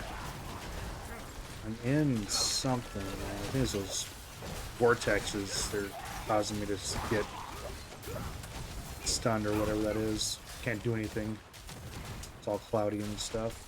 I'm in something, man. I think it's those vortexes. They're causing me to get stunned or whatever that is. Can't do anything. It's all cloudy and stuff.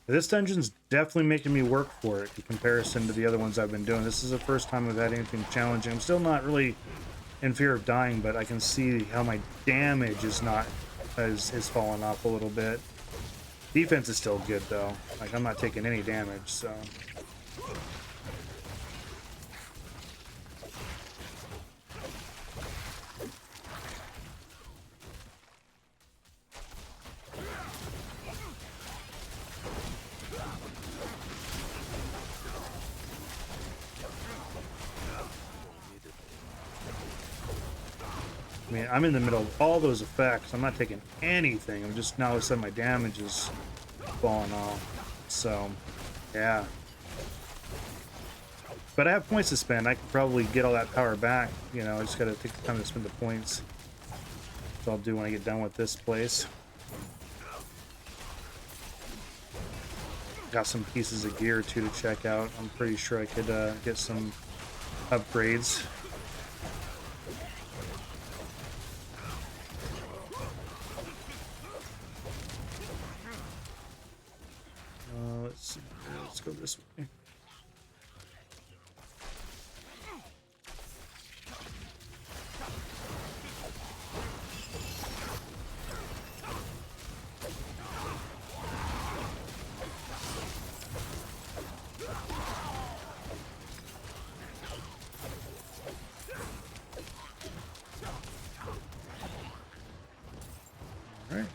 This dungeon's definitely making me work for it in comparison to the other ones I've been doing. This is the first time I've had anything challenging. I'm still not really in fear of dying, but I can see how my damage is not is falling off a little bit. Defense is still good though. Like I'm not taking any damage, so. I mean, I'm in the middle of all those effects. I'm not taking anything. I'm just now all of a sudden my damage is falling off. So, yeah. But I have points to spend. I could probably get all that power back. You know, I just gotta take the time to spend the points. That's what I'll do when I get done with this place. Got some pieces of gear too to check out. I'm pretty sure I could get some upgrades. Let's see. Let's go this way. All right.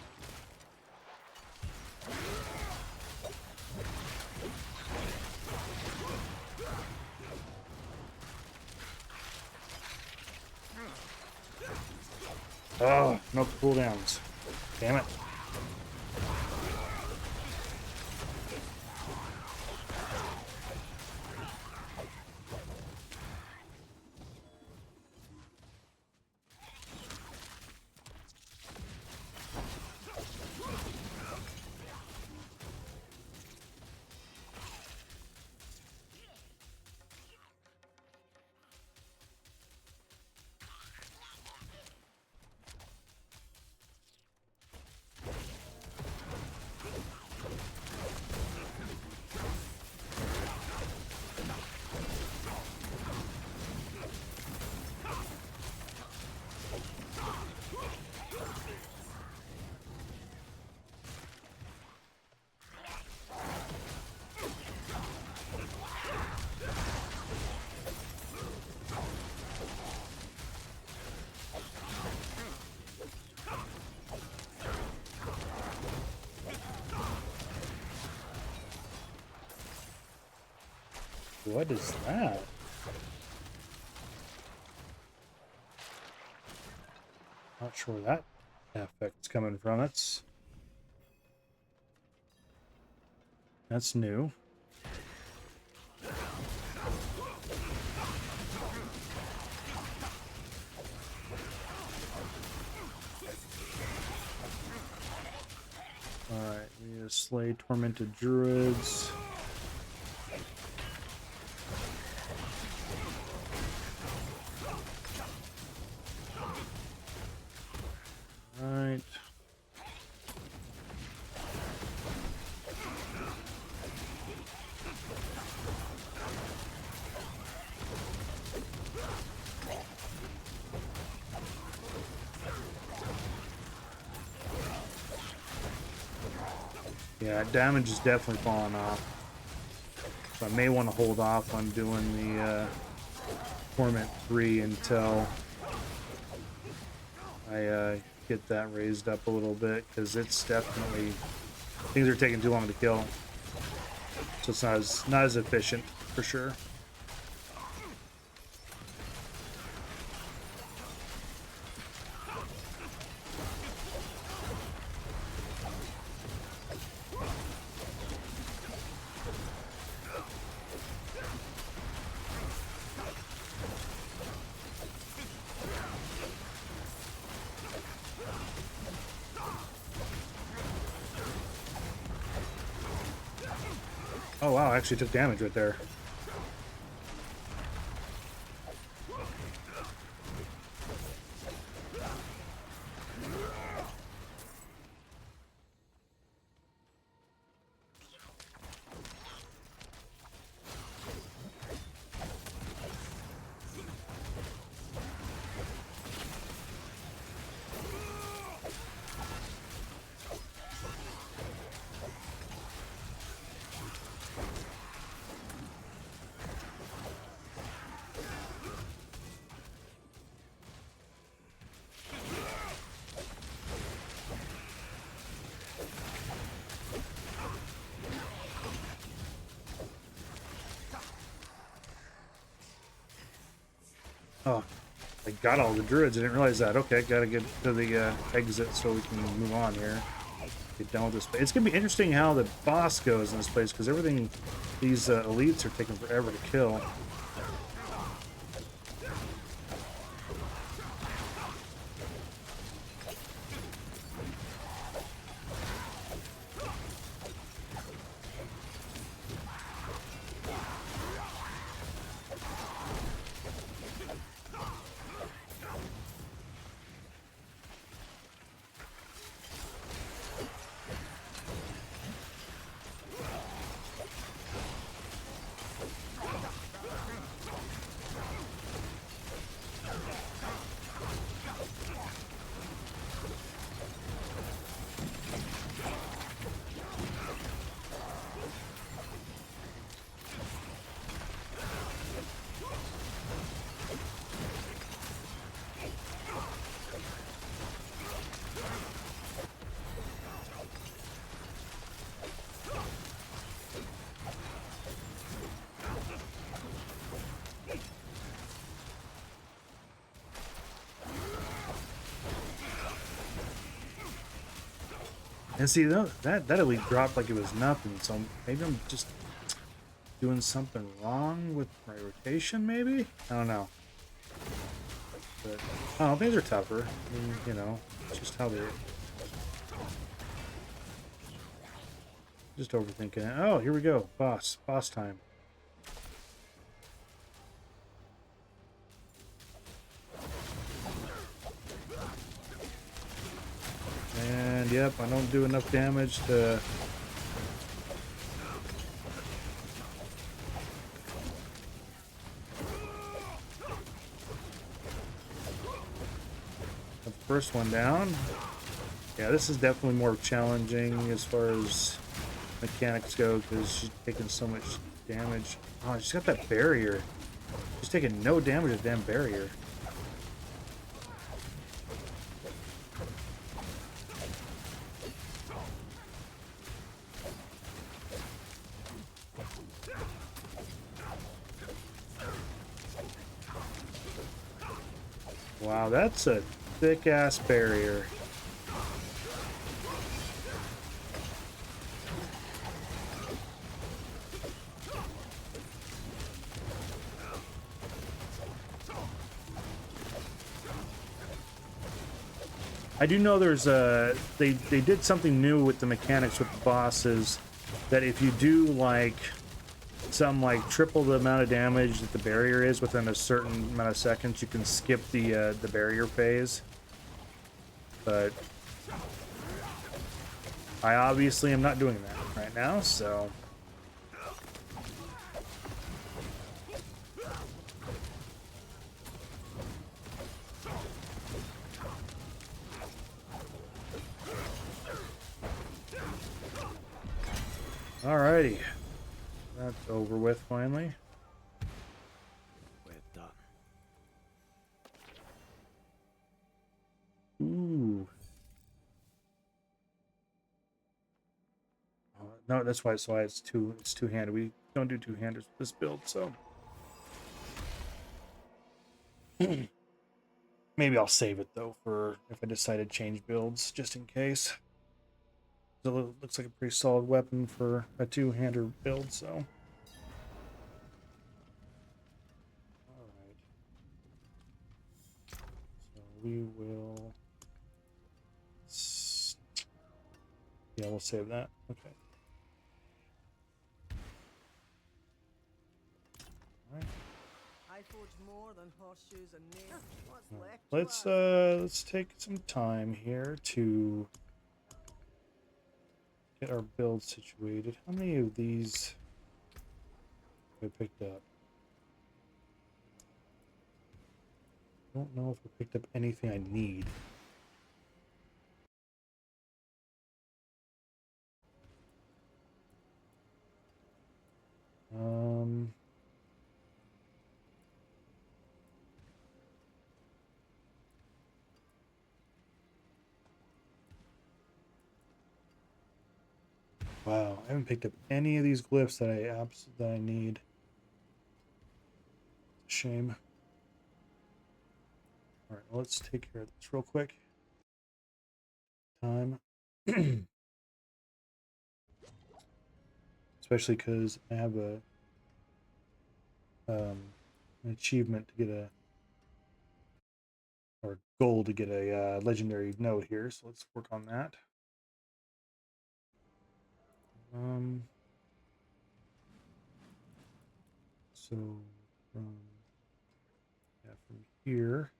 Oh, no cooldowns. Damn it. What is that? Not sure where that effect's coming from. That's new. Alright, we need to slay tormented druids. Alright. Yeah, damage is definitely falling off. So I may want to hold off on doing the Torment 3 until I get that raised up a little bit, because it's definitely, things are taking too long to kill. So it's not as efficient for sure. Oh wow, I actually took damage right there. Oh, I got all the druids. I didn't realize that. Okay, gotta get to the exit so we can move on here. Get done with this place. It's gonna be interesting how the boss goes in this place, because everything, these elites are taking forever to kill. And see, that elite dropped like it was nothing, so maybe I'm just doing something wrong with my rotation, maybe? I don't know. But, oh, things are tougher. I mean, you know, it's just how they're... Just overthinking it. Oh, here we go. Boss time. And yep, I don't do enough damage to... The first one down. Yeah, this is definitely more challenging as far as mechanics go, because she's taking so much damage. Oh, she's got that barrier. She's taking no damage with damn barrier. Wow, that's a thick-ass barrier. I do know there's a... They did something new with the mechanics with the bosses, that if you do, like, some, like, triple the amount of damage that the barrier is within a certain amount of seconds, you can skip the barrier phase. But I obviously am not doing that right now, so... Alrighty. That's over with finally. We're done. Ooh. No, that's why it's two-handed. We don't do two-handers with this build, so maybe I'll save it though for if I decide to change builds, just in case. It looks like a pretty solid weapon for a two-hander build, so. Alright. So we will... Yeah, we'll save that. Okay. Alright. I forge more than horseshoes and nails. What's left to ask? Let's take some time here to get our build situated. How many of these have I picked up? I don't know if I picked up anything I need. Wow, I haven't picked up any of these glyphs that I need. Shame. All right, let's take care of this real quick. Time. Especially because I have an achievement to get or goal to get a legendary node here. So let's work on that. So from here.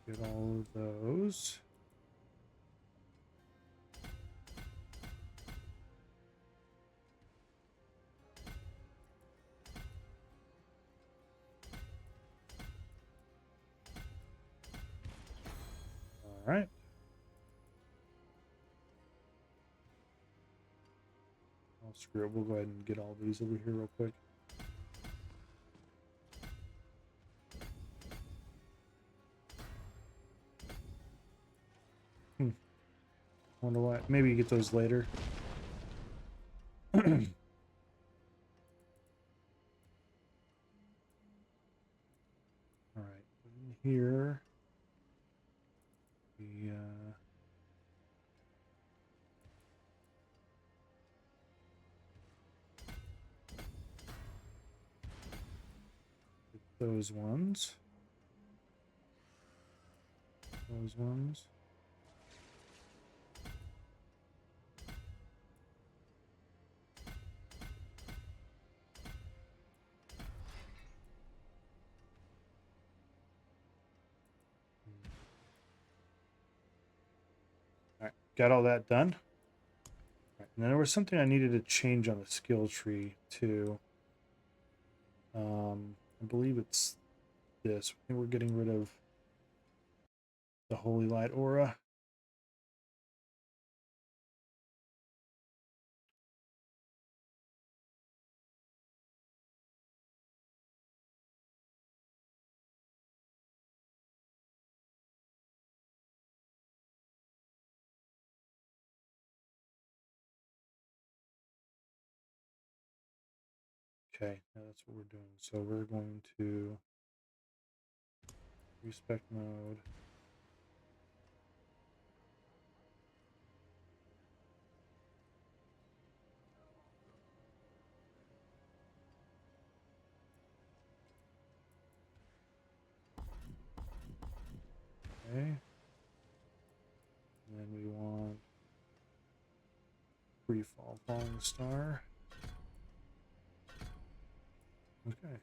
Get all of those. All right. Oh, screw it. We'll go ahead and get all these over here real quick. Wonder why. Maybe you get those later. All right. In here, we get those ones. Those ones. All right, got all that done. All right, and then there was something I needed to change on the skill tree too. I believe it's this. I think we're getting rid of the Holy Light Aura. Okay, now that's what we're doing. So we're going to respec mode. Okay. And then we want free fall falling star. Okay.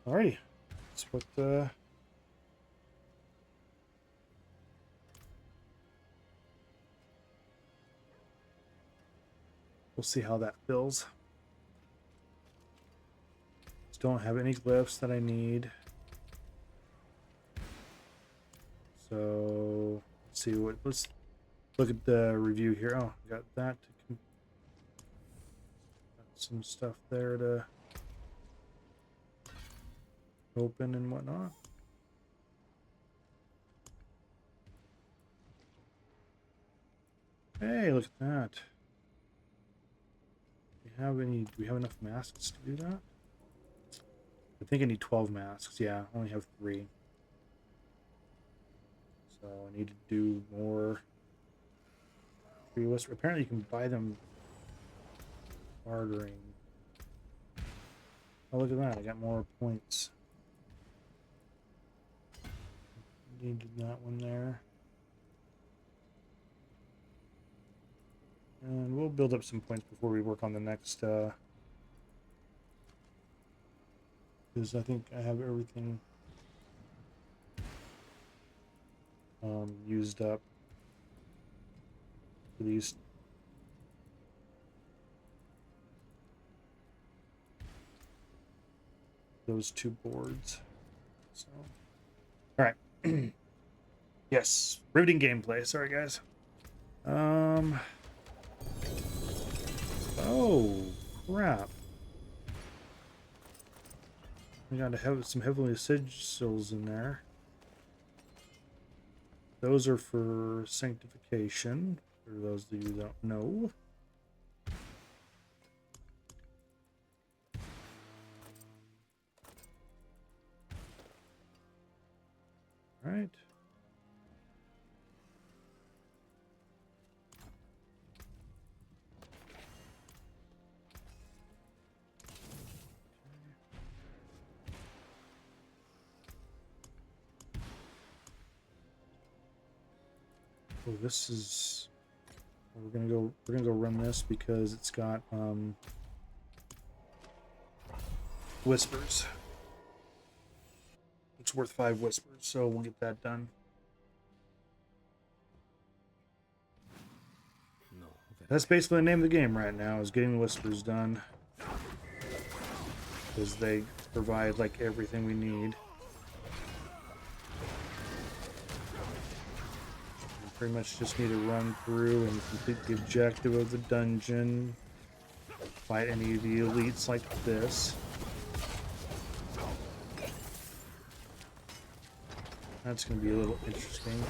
Alrighty. That's what We'll see how that feels. Just don't have any glyphs that I need. So let's see what. Let's look at the review here. Oh, got that. Got some stuff there to open and whatnot. Hey, look at that. Do we have enough masks to do that? I think I need 12 masks. Yeah, I only have 3. So I need to do more. Apparently you can buy them bartering. Oh, look at that. I got more points. Needed that one there. And we'll build up some points before we work on the next, because I think I have everything used up for those 2 boards. So, all right. Yes, riveting gameplay. Sorry, guys. Oh, crap. We got to have some heavenly sigils in there. Those are for sanctification, for those of you who don't know. All right. Oh, this is. We're gonna go run this because it's got whispers. It's worth 5 whispers, so we'll get that done. No. That's basically the name of the game right now, is getting the whispers done. Because they provide like everything we need. We pretty much just need to run through and complete the objective of the dungeon. Fight any of the elites like this. That's going to be a little interesting.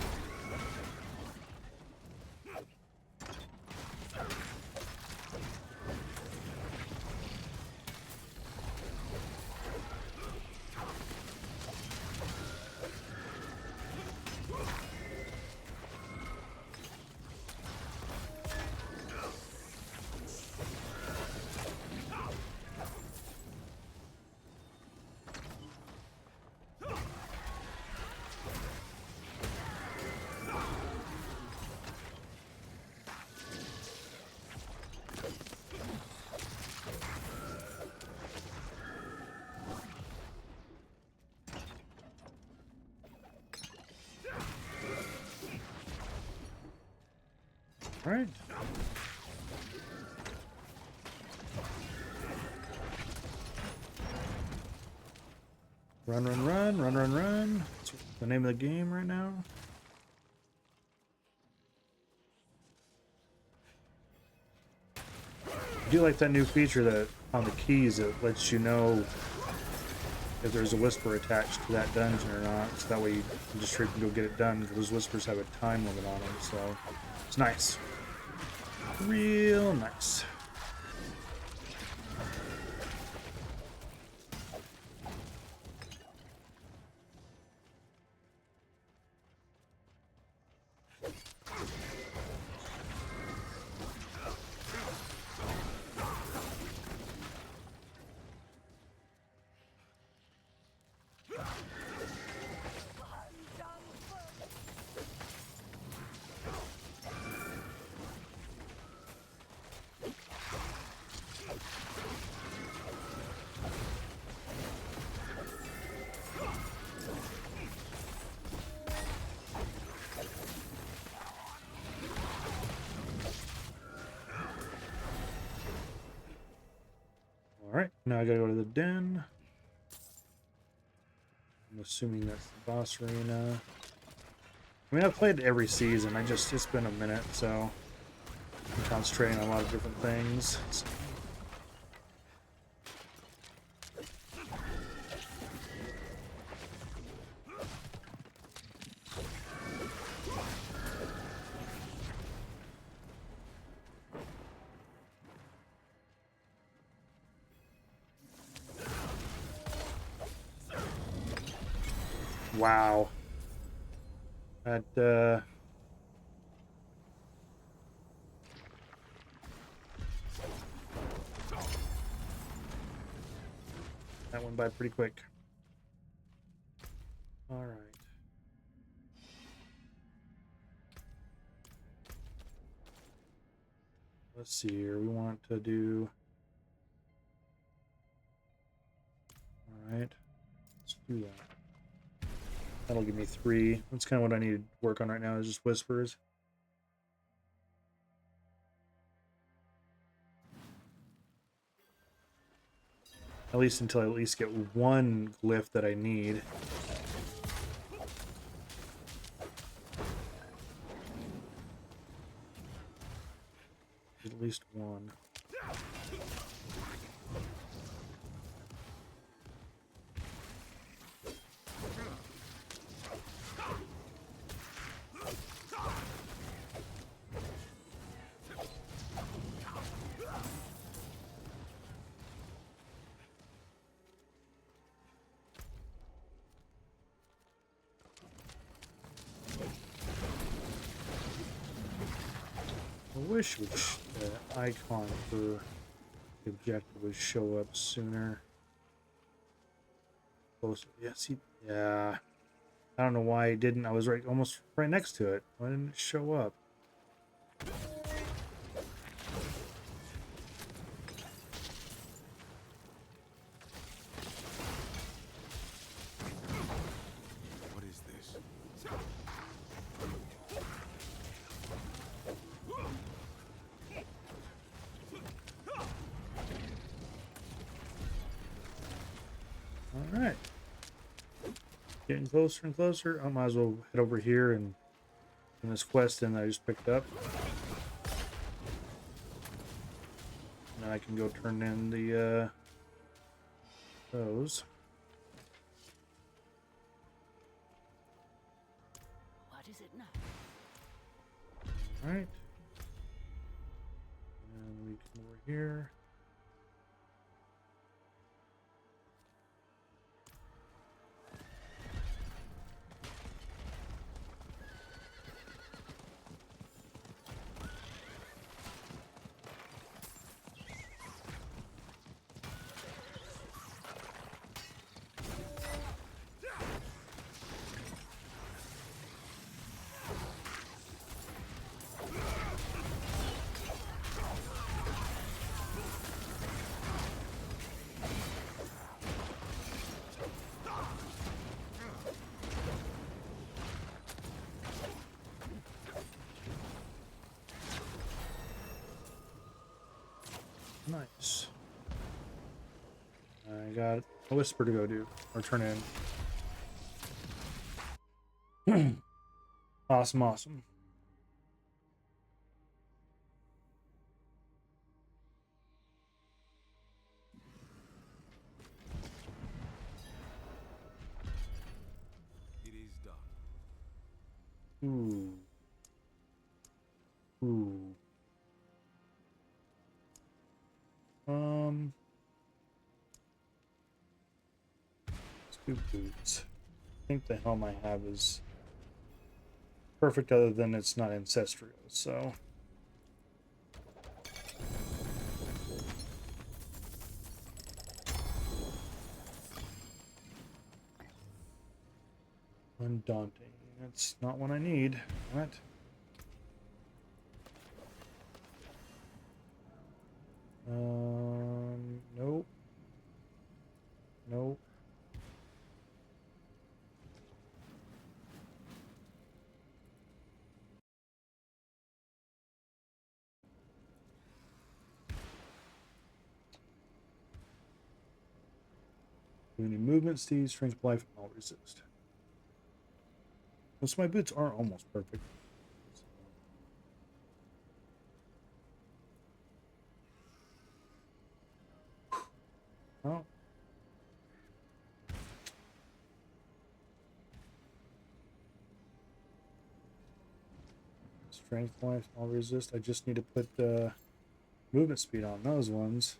All right. Run, run, run, run, run, run. That's the name of the game right now. I do like that new feature that on the keys that lets you know if there's a whisper attached to that dungeon or not. So that way you can just straight go get it done, because those whispers have a time limit on them. So it's nice. Real nice. Now I gotta go to the den. I'm assuming that's the boss arena. I mean, I've played every season. It's been a minute, so I'm concentrating on a lot of different things. So. Wow. That that went by pretty quick. All right. Let's see here. We want to do. All right. Let's do that. That'll give me 3. That's kind of what I need to work on right now, is just whispers. At least until I at least get one glyph that I need. At least one. I wish the icon for the objective would show up sooner. Closer. Yeah, see, yeah. I don't know why it didn't. I was almost right next to it. Why didn't it show up? What is this? All right. Getting closer and closer. I might as well head over here and in this quest that I just picked up. Now I can go turn in the those. What is it now? All right. And we come over here. Nice. I got a whisper to go do, or turn in. Awesome, awesome. It is done. Ooh. Ooh. Let's do boots. I think the helm I have is perfect, other than it's not ancestral, so. Undaunting. That's not what I need. What? Nope. Nope. We need movement, speed, strength, life, and all resist. So my boots are almost perfect. Oh. Strength, life, all resist. I just need to put movement speed on those ones.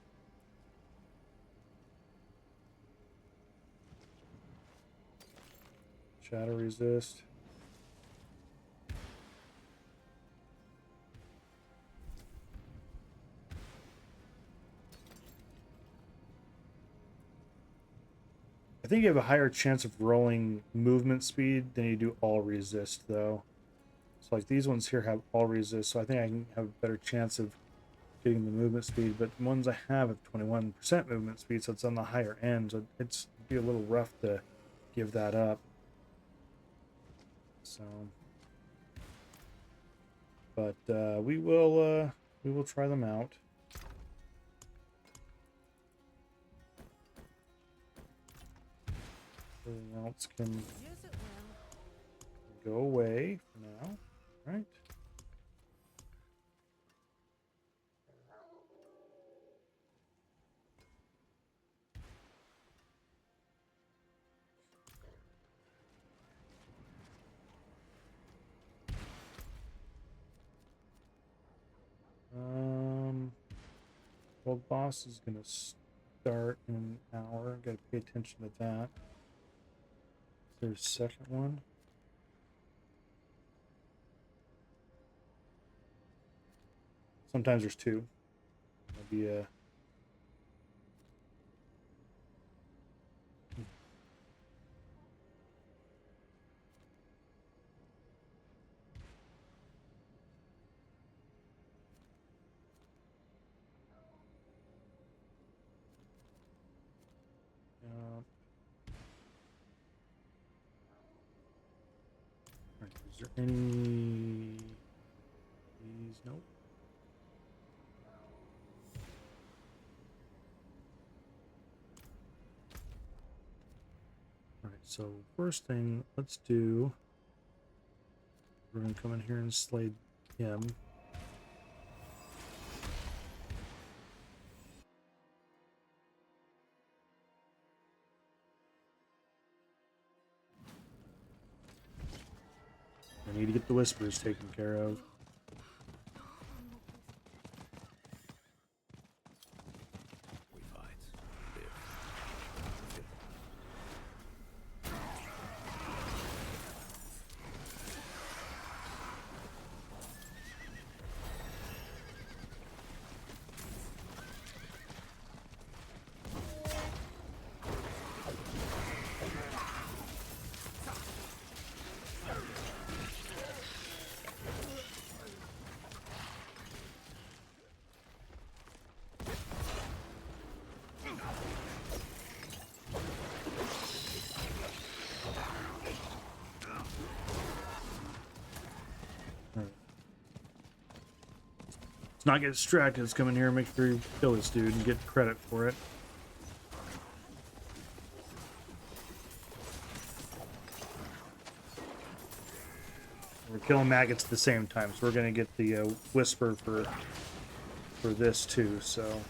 Shadow resist. I think you have a higher chance of rolling movement speed than you do all resist, though. So like these ones here have all resist, so I think I can have a better chance of getting the movement speed. But the ones I have 21% movement speed, so it's on the higher end. So it'd be a little rough to give that up. So, but we will try them out. Everything else can Use it well. go away for now, right? World boss is gonna start in an hour. Gotta pay attention to that. Is there a second one? Sometimes there's two. Maybe a right, is there any these? Nope. Alright, so first thing, let's do, we're gonna come in here and slay him. I need to get the whispers taken care of. We fight. Live. Let's not get distracted. Let's come in here and make sure you kill this dude and get credit for it. We're killing maggots at the same time, so we're gonna get the whisper for this too. So.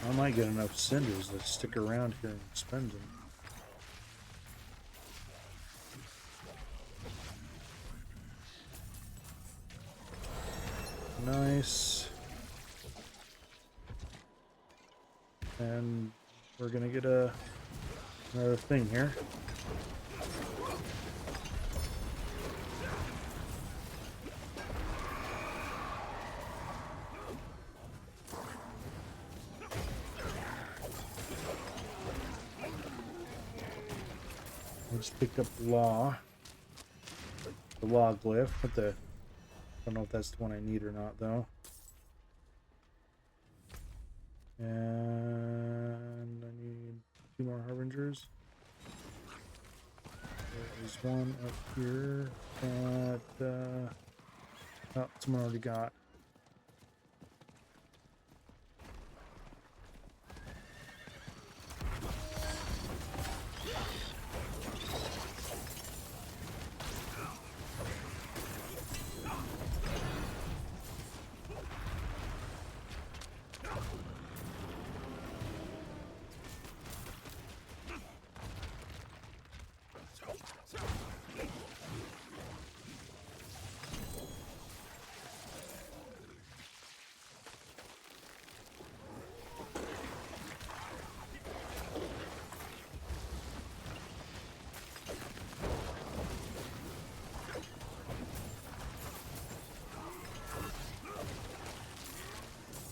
I might get enough cinders to stick around here and spend them. Nice. And we're gonna get another thing here. I just picked up Law. the log glyph. What the? I don't know if that's the one I need or not, though. And I need 2 more harbingers. There's one up here that oh, someone already got.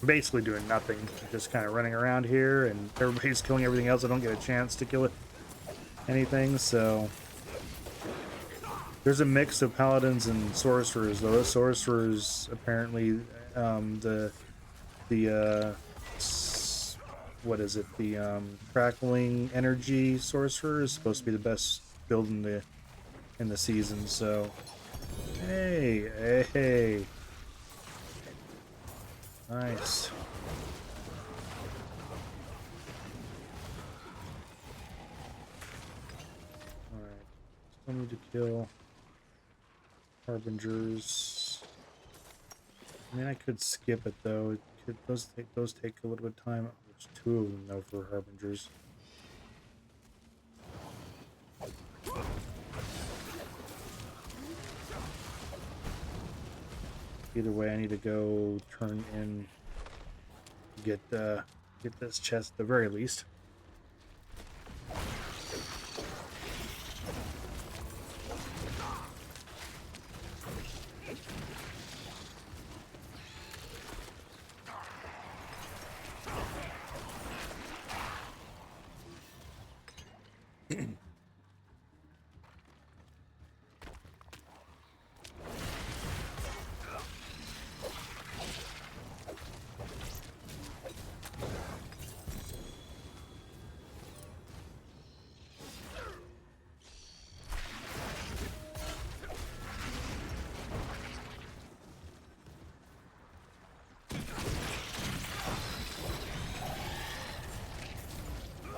Basically doing nothing, just kind of running around here, and everybody's killing everything else. I don't get a chance to kill anything, so there's a mix of paladins and sorcerers, though. The sorcerers apparently what is it, the crackling energy sorcerer is supposed to be the best build in the season. So hey, nice. Alright. Still need to kill harbingers. I mean, I could skip it though. Those take a little bit of time. There's 2 of them though for harbingers. Either way, I need to go turn in, get this chest at the very least.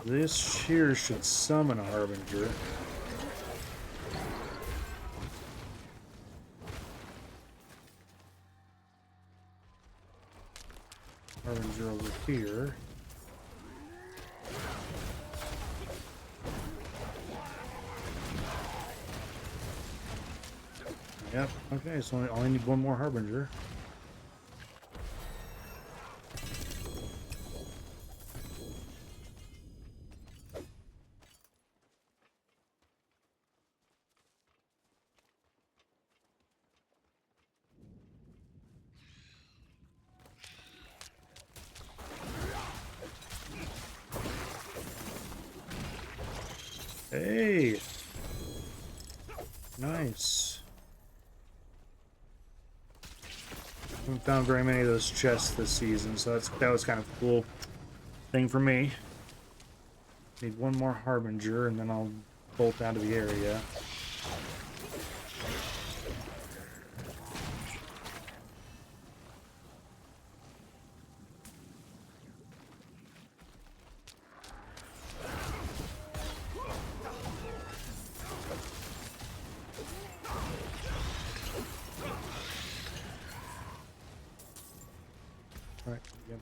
This here should summon a harbinger. Harbinger over here. Yep, okay, so I only need 1 more harbinger. Hey! Nice. Haven't found very many of those chests this season, so that was kind of a cool thing for me. Need 1 more harbinger, and then I'll bolt out of the area. Alright, yep.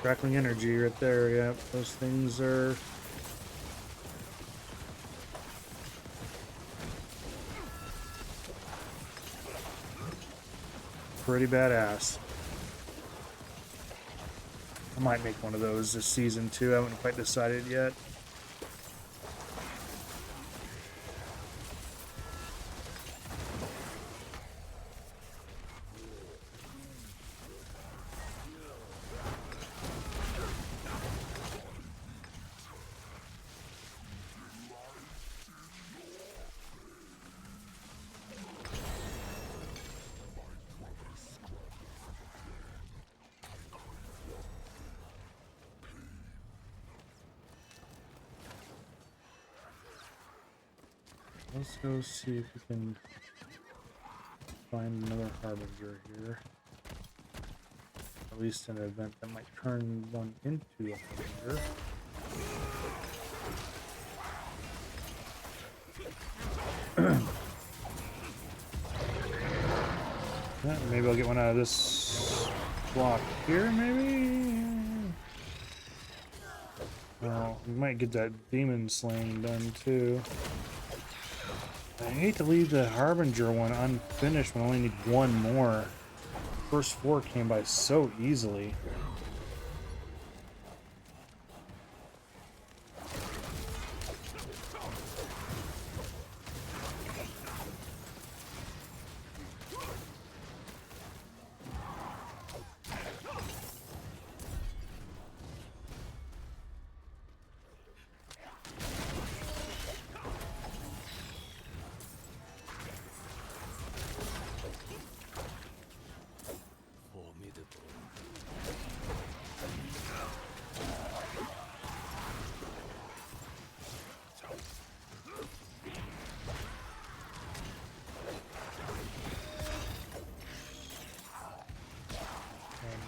Crackling energy right there, yep. Those things are pretty badass. I might make one of those this season too. I haven't quite decided yet. Let's go see if we can find another harbinger here. At least an event that might turn one into a harbinger. Yeah, maybe I'll get one out of this block here, maybe? Well, we might get that demon slaying done too. I hate to leave the Harbinger one unfinished when I only need one more. First 4 came by so easily.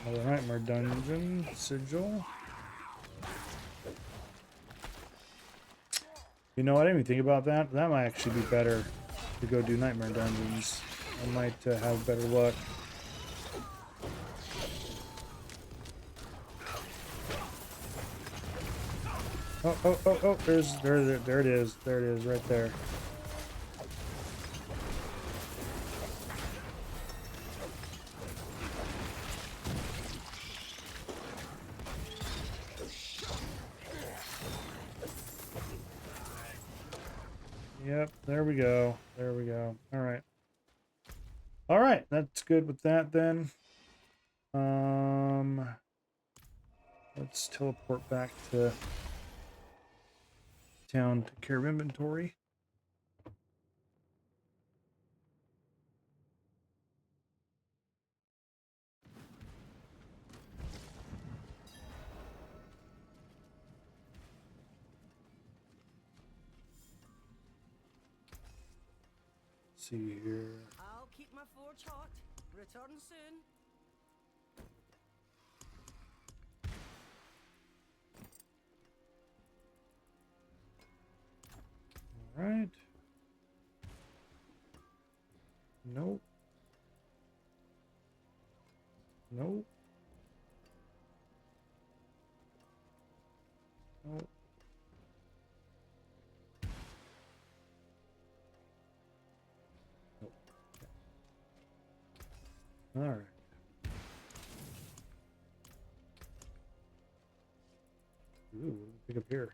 Another Nightmare Dungeon sigil. You know what? I didn't even think about that. That might actually be better to go do Nightmare Dungeons. I might have better luck. Oh! There it is. There it is, right there. Yep, there we go. There we go. All right. All right, that's good with that then. Let's teleport back to town to care of inventory. See here. I'll keep my forge hot. Return soon. All right. Nope. Nope. Nope. Nope. Okay. All right. Ooh, pick up here.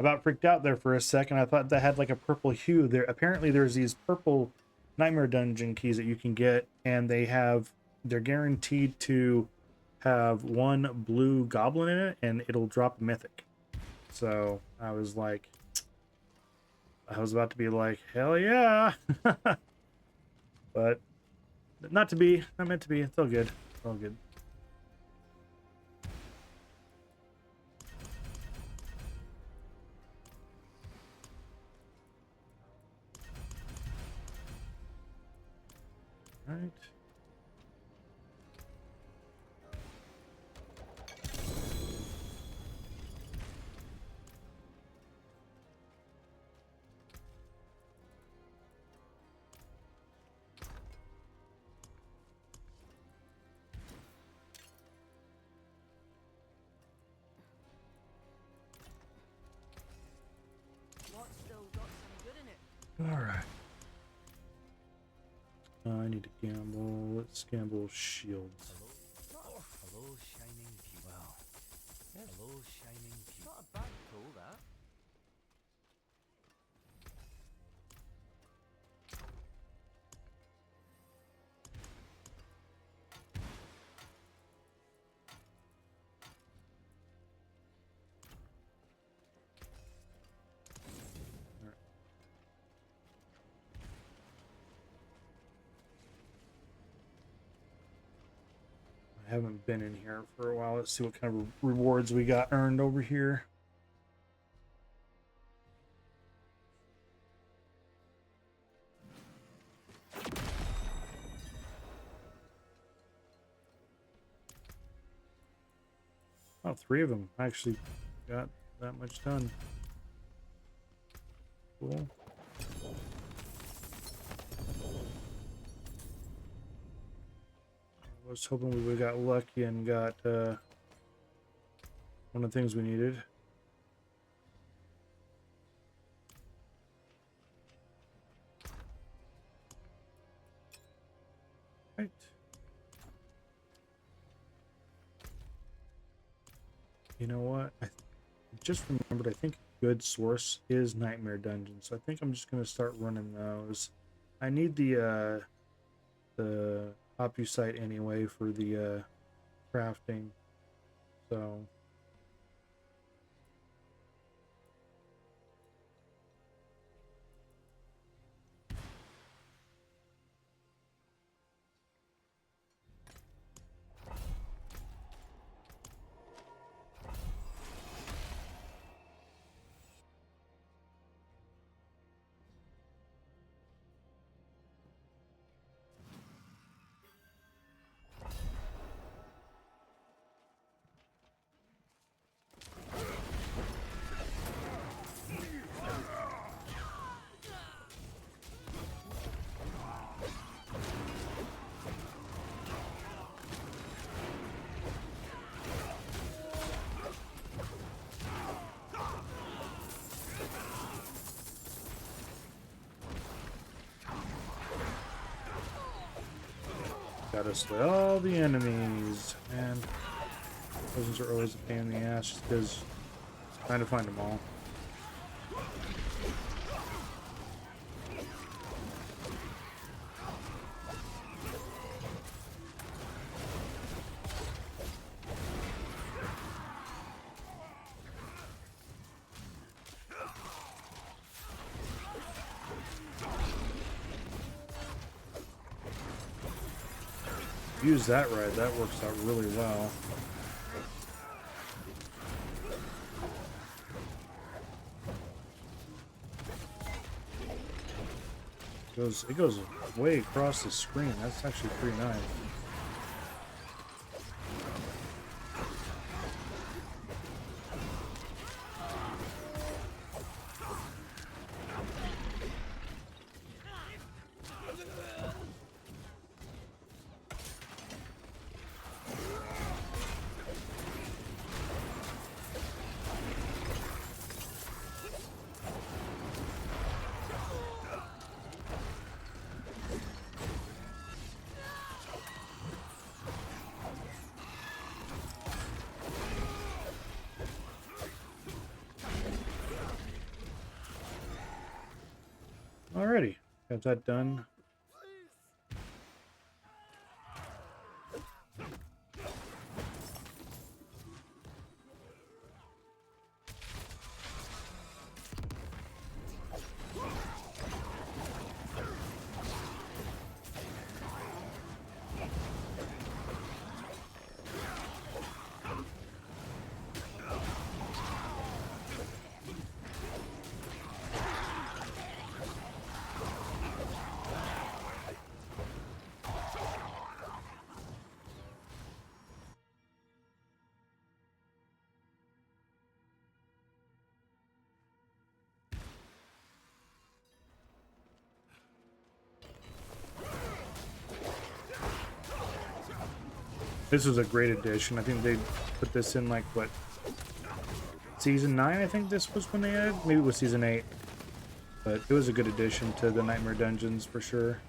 About freaked out there for a second. I thought that had like a purple hue. There apparently there's these purple Nightmare Dungeon keys that you can get, and they're guaranteed to have one blue goblin in it, and it'll drop a mythic. So I was about to be like, hell yeah. But not meant to be. It's all good. It's all good. Right. What's still got some good in it? All right. I need to gamble. Let's gamble shields. Hello, shining pew. Well, hello, shining pew. Not a bad pull, that. I haven't been in here for a while. Let's see what kind of rewards we got earned over here. Oh, 3 of them actually got that much done. Cool. I was hoping we would have got lucky and got one of the things we needed. Right. You know what? I just remembered, I think a good source is Nightmare Dungeon, so I think I'm just going to start running those. I need the Opusite anyway for the crafting, so... Gotta slay all the enemies, and those are always a pain in the ass just because trying to find them all. Use that right, that works out really well. It goes way across the screen. That's actually pretty nice. Alrighty, got that done. This was a great addition. I think they put this in like what, season 9? I think this was when they added. Maybe it was season 8. But it was a good addition to the Nightmare Dungeons for sure.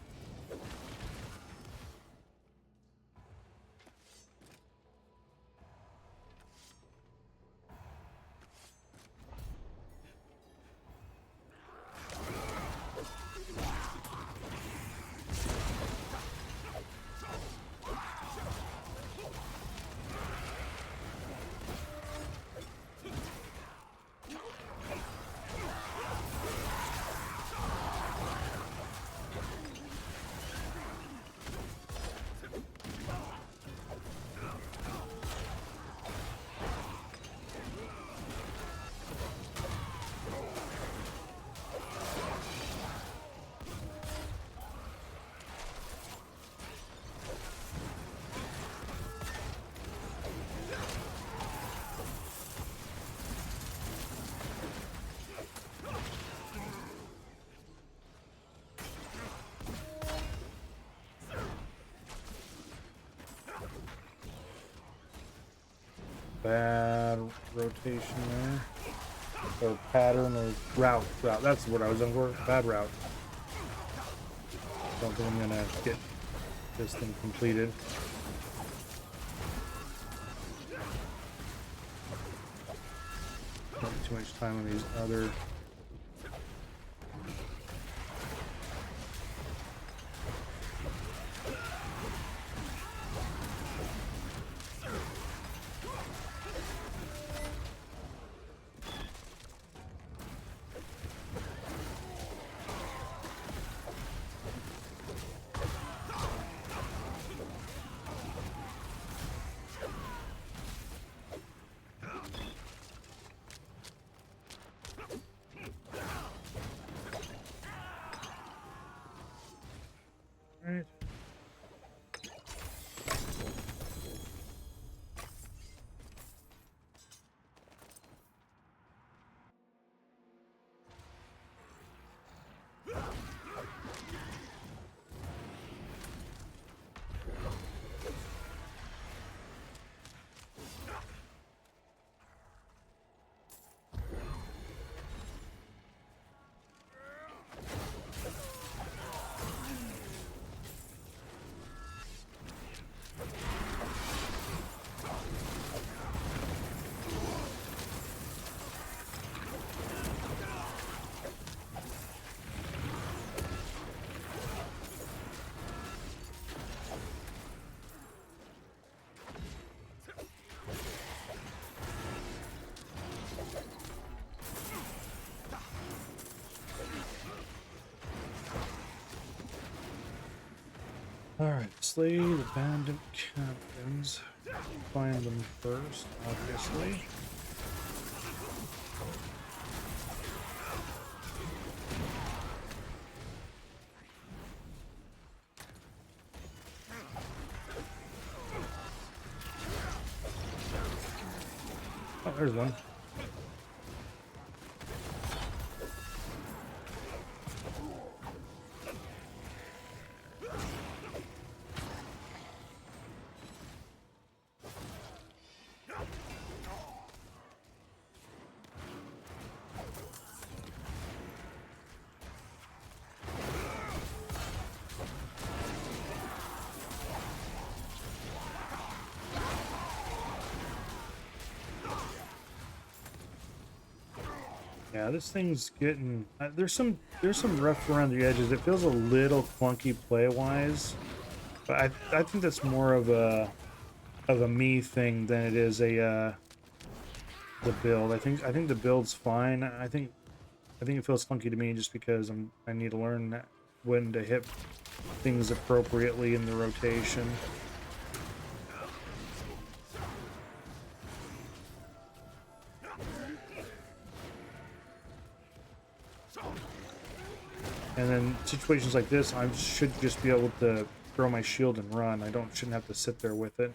bad rotation there. Or pattern or route. Route. That's what I was looking for. Bad route. Don't think I'm gonna get this thing completed. Not too much time on these other. Right. Alright, slay the bandit captains. Find them first, obviously. Oh, there's one. Yeah, this thing's getting there's some rough around the edges. It feels a little clunky play wise, but I think that's more of a me thing than it is a the build. I think the build's fine. I think it feels clunky to me just because I need to learn when to hit things appropriately in the rotation. And then situations like this, I should just be able to throw my shield and run. I shouldn't have to sit there with it.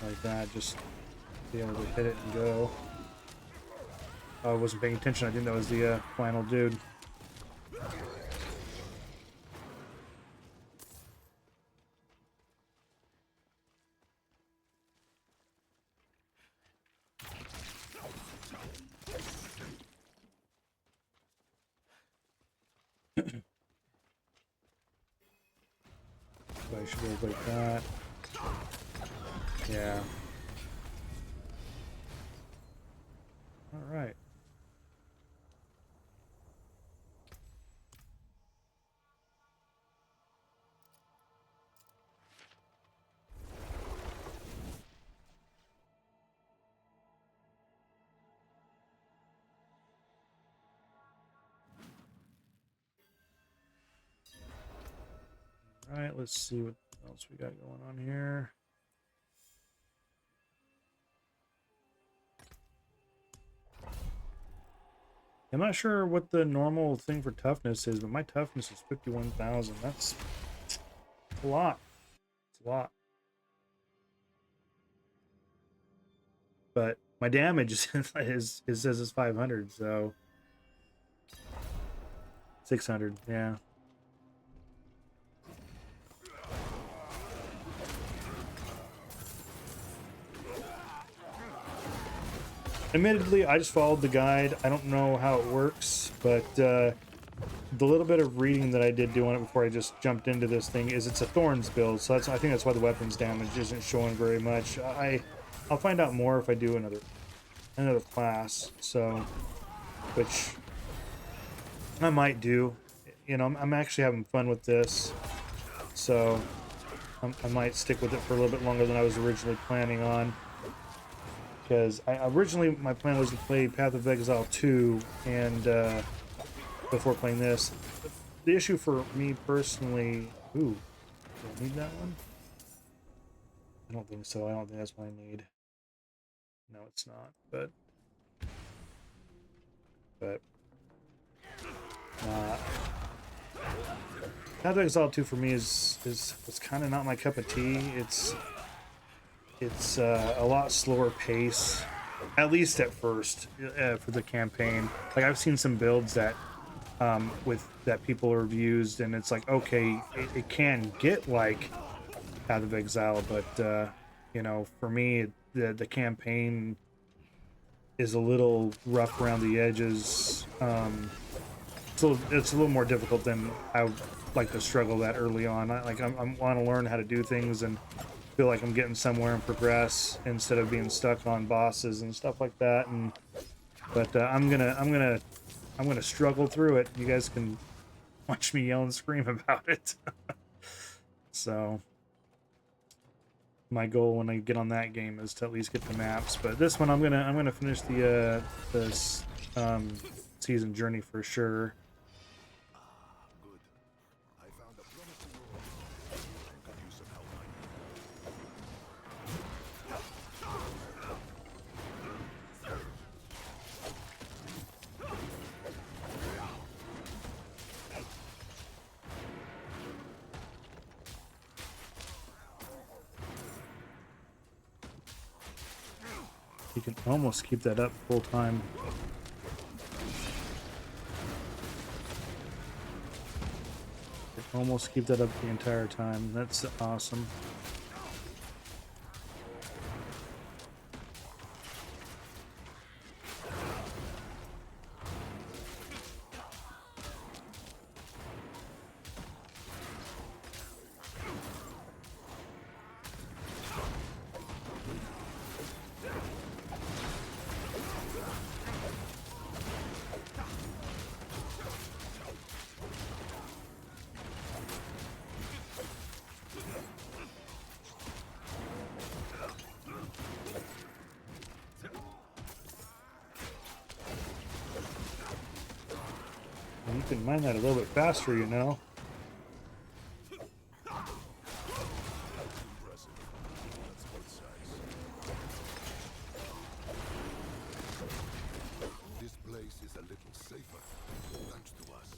Like that, just be able to hit it and go. I wasn't paying attention. I think that was the final dude. So I should be able to like that. Yeah. All right. All right, let's see what else we got going on here. I'm not sure what the normal thing for toughness is, but my toughness is 51,000. That's a lot. It's a lot. but my damage says it's 500, so 600, yeah. Admittedly, I just followed the guide. I don't know how it works, but the little bit of reading that I did doing it before I just jumped into this thing is it's a Thorns build, so I think that's why the weapons damage isn't showing very much. I'll find out more if I do another class, so which I might do. You know, I'm actually having fun with this, so I might stick with it for a little bit longer than I was originally planning on. Because originally my plan was to play Path of Exile 2 and before playing this. The issue for me personally, ooh, do I need that one? I don't think so. I don't think that's what I need. No, it's not. But Path of Exile 2 for me is kind of not my cup of tea. It's a lot slower pace, at least at first, for the campaign. Like I've seen some builds that that people have used, and it's like, okay, it can get like Path of Exile, but you know, for me, the campaign is a little rough around the edges. It's a little more difficult than I would like to struggle that early on. I want to learn how to do things and feel like I'm getting somewhere and progress instead of being stuck on bosses and stuff like that. But I'm gonna struggle through it. You guys can watch me yell and scream about it. So my goal when I get on that game is to at least get the maps. But this one I'm gonna finish the season journey for sure. Good. I found a promising role. I could use some help. You can almost keep that up full time. You can almost keep that up the entire time. That's awesome. You can mine that a little bit faster, you know. Impressive. That's good size. This place is a little safer, thanks to us.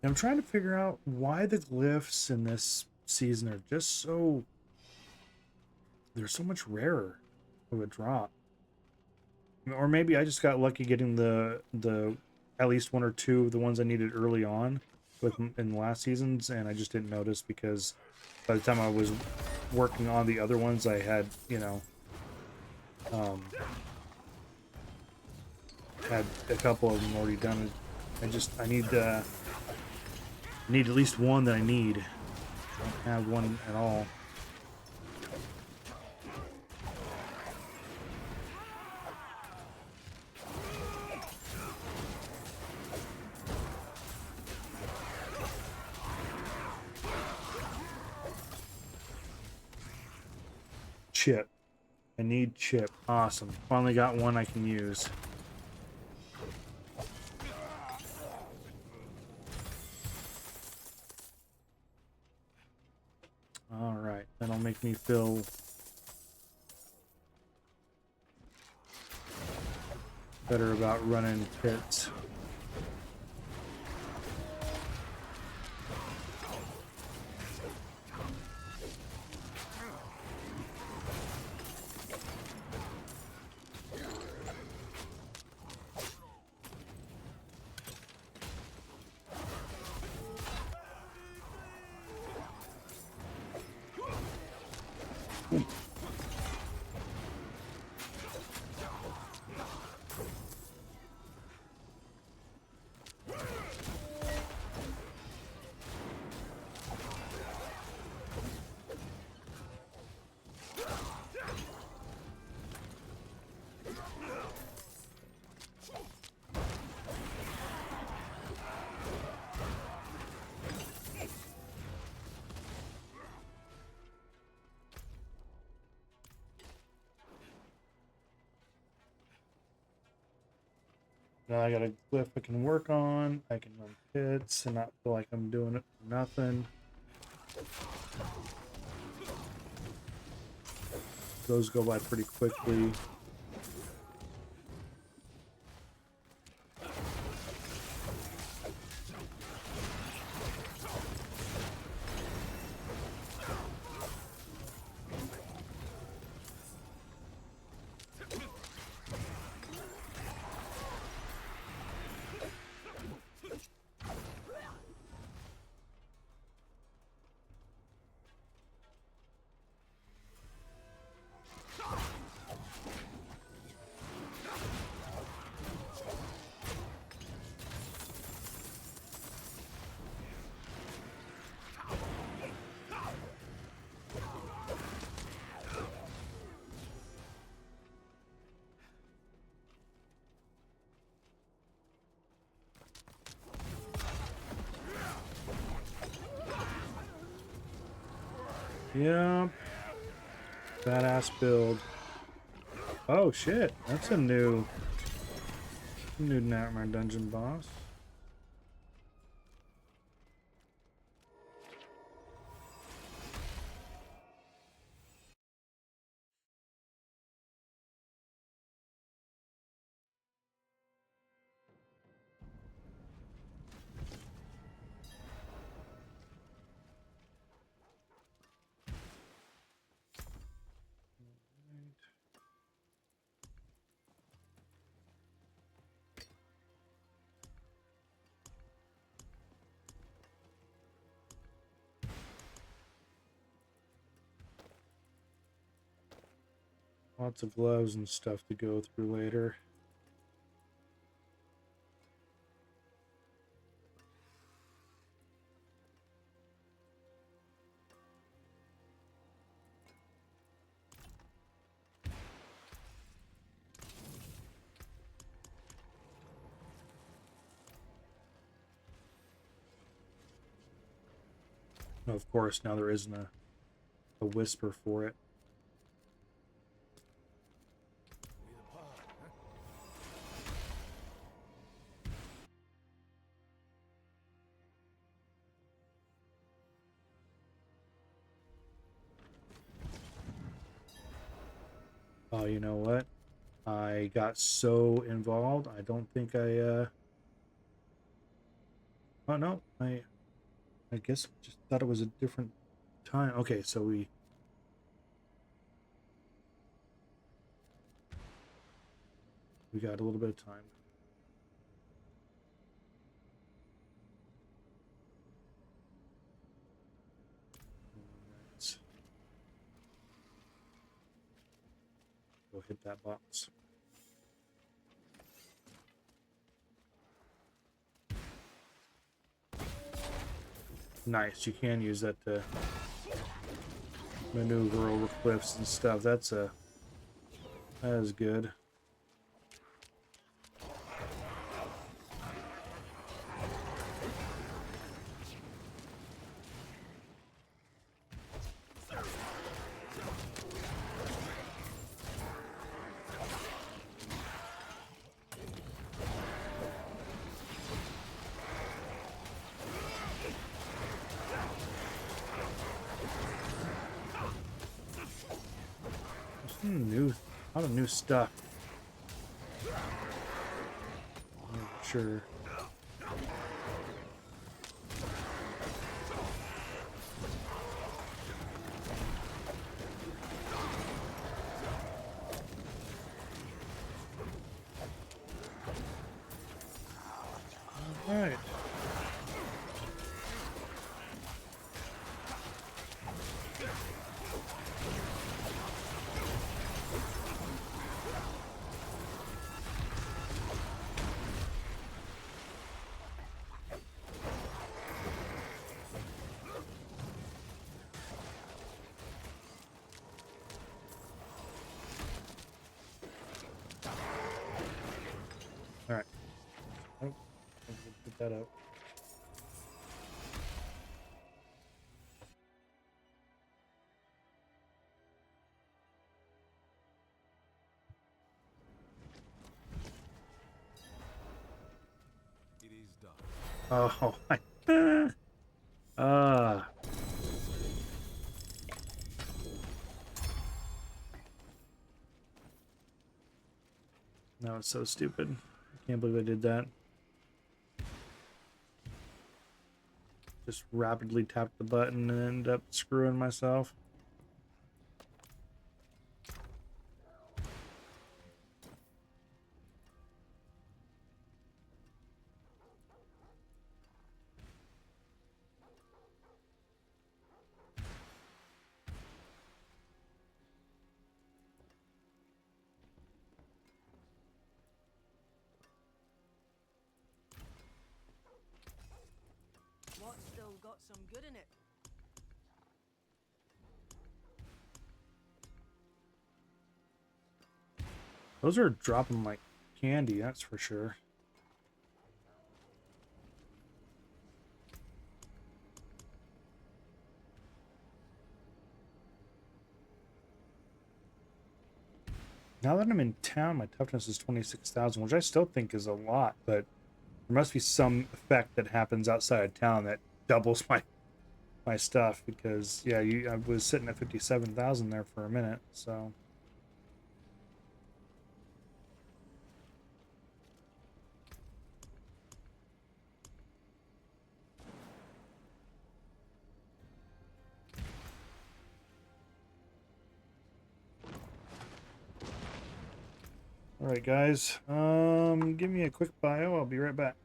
I'm trying to figure out why the glyphs in this season are just so... They're so much rarer of a drop. Or maybe I just got lucky getting the at least one or two of the ones I needed early on in the last seasons, and I just didn't notice because by the time I was working on the other ones, I had, you know, had a couple of them already done. I need at least one that I need. I don't have one at all. Chip. I need chip. Awesome. Finally got one I can use. Alright, that'll make me feel better about running pits. Now I got a glyph I can work on. I can run pits and not feel like I'm doing it for nothing. Those go by pretty quickly. Yep. Badass build. Oh shit, that's a new Nightmare Dungeon boss. Lots of gloves and stuff to go through later. Of course, now there isn't a whisper for it. Oh, you know what? I got so involved. I don't think I oh no, I guess I just thought it was a different time. Okay, so we got a little bit of time. Let's go hit that box. Nice, you can use that to maneuver over cliffs and stuff. That is good. A lot of new stuff. Sure. All right. that up. It is done. Oh, my. Ah. That was so stupid. I can't believe I did that. Just rapidly tapped the button and ended up screwing myself. What's still got some good in it? Those are dropping like candy, that's for sure. Now that I'm in town, my toughness is 26,000, which I still think is a lot, but there must be some effect that happens outside of town that doubles my stuff because yeah, I was sitting at 57,000 there for a minute, so all right, guys. Give me a quick bio. I'll be right back.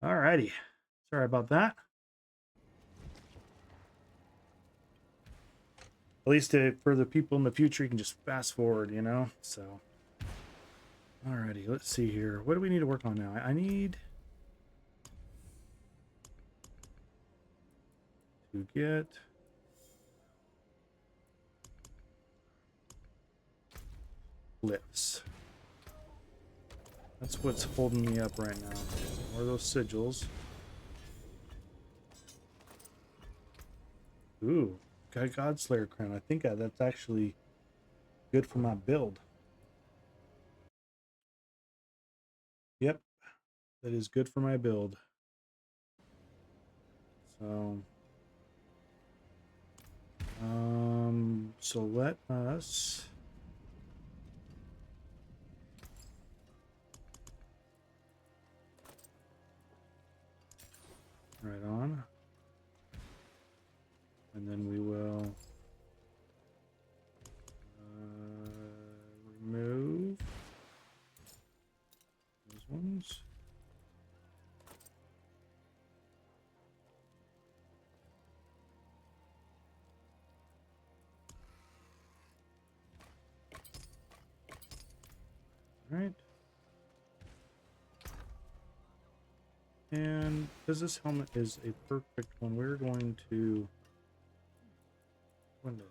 Alrighty. Sorry about that. At least for the people in the future, you can just fast forward, you know? So, alrighty, let's see here. What do we need to work on now? I need to get lifts. That's what's holding me up right now. More of those sigils. Ooh, got a Godslayer crown. I think that's actually good for my build. Yep, that is good for my build. So let us right on, and then we will remove those ones. All right. And because this helmet is a perfect one, we're going to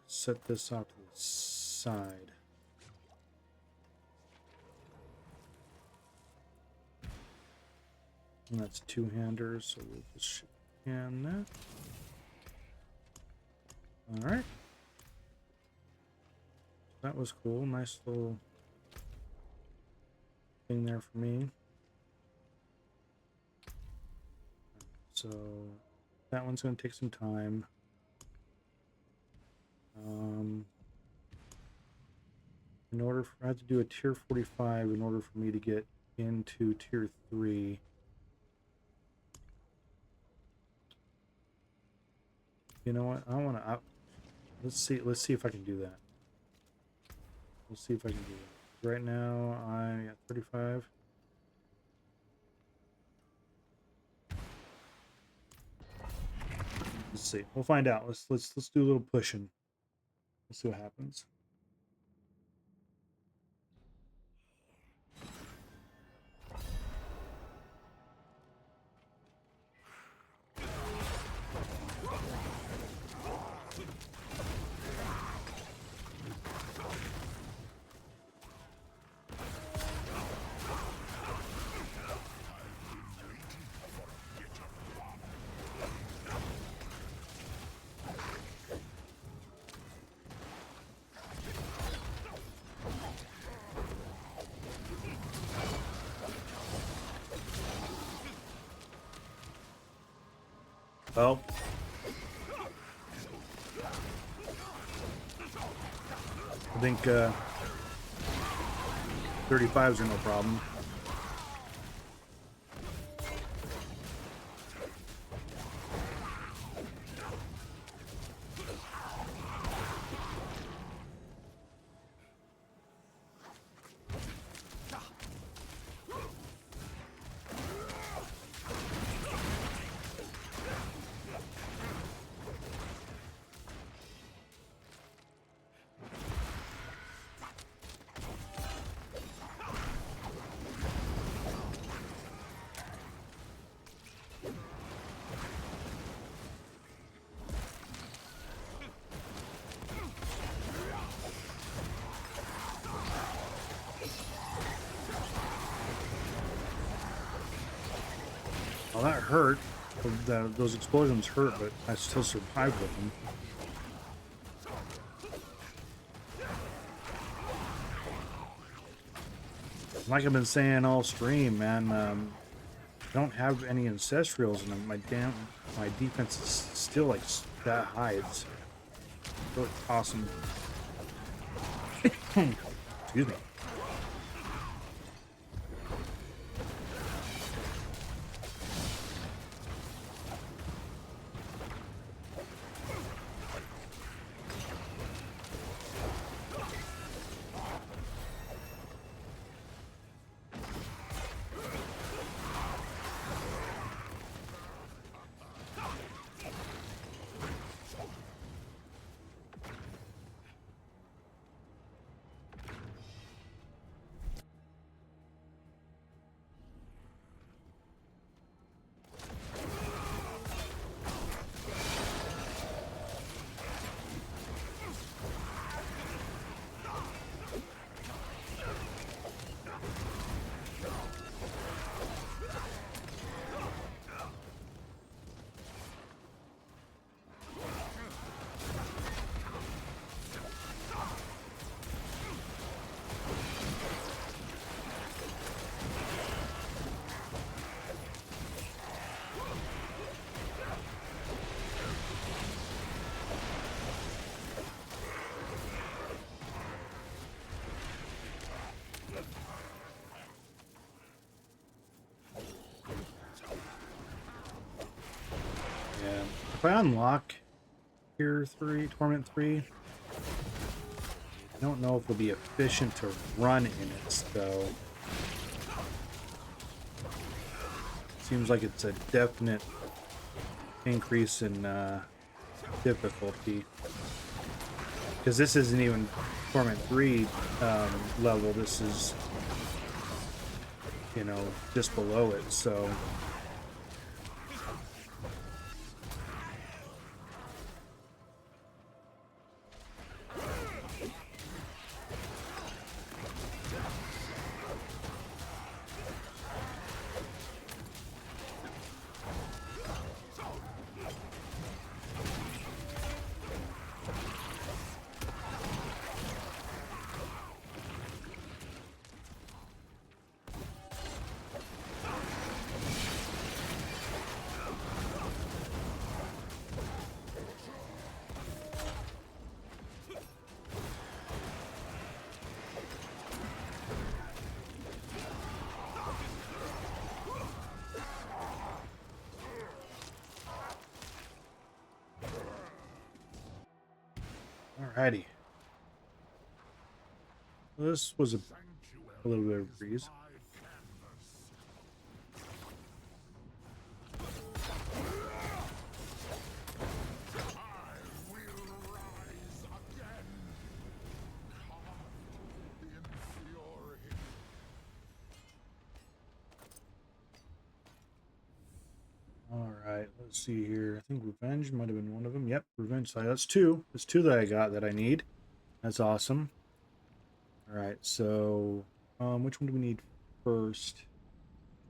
set this off to the side. And that's two-handers, so we'll just hand that. All right. That was cool. Nice little thing there for me. So that one's going to take some time. In order for I have to do a tier 45 in order for me to get into tier 3. You know what? I want to let's see if I can do that. Let's see if I can do that. Right now I got 35. Let's see. We'll find out. Let's do a little pushing. Let's see what happens. Well, I think 35s are no problem. Well, that hurt. Those explosions hurt, but I still survived with them. Like I've been saying all stream, man, I don't have any ancestrals, and my defense is still like that high. It's really awesome. Excuse me. if I unlock Tier 3, Torment 3, I don't know if it'll be efficient to run in it, though. Seems like it's a definite increase in difficulty. Because this isn't even Torment 3 level, this is, you know, just below it, so... Alrighty. This was a little bit of a breeze. Alright, let's see here. I think Revenge might have been one of them. Yep, Revenge. That's two. That's two that I got that I need. That's awesome. Alright, so which one do we need first?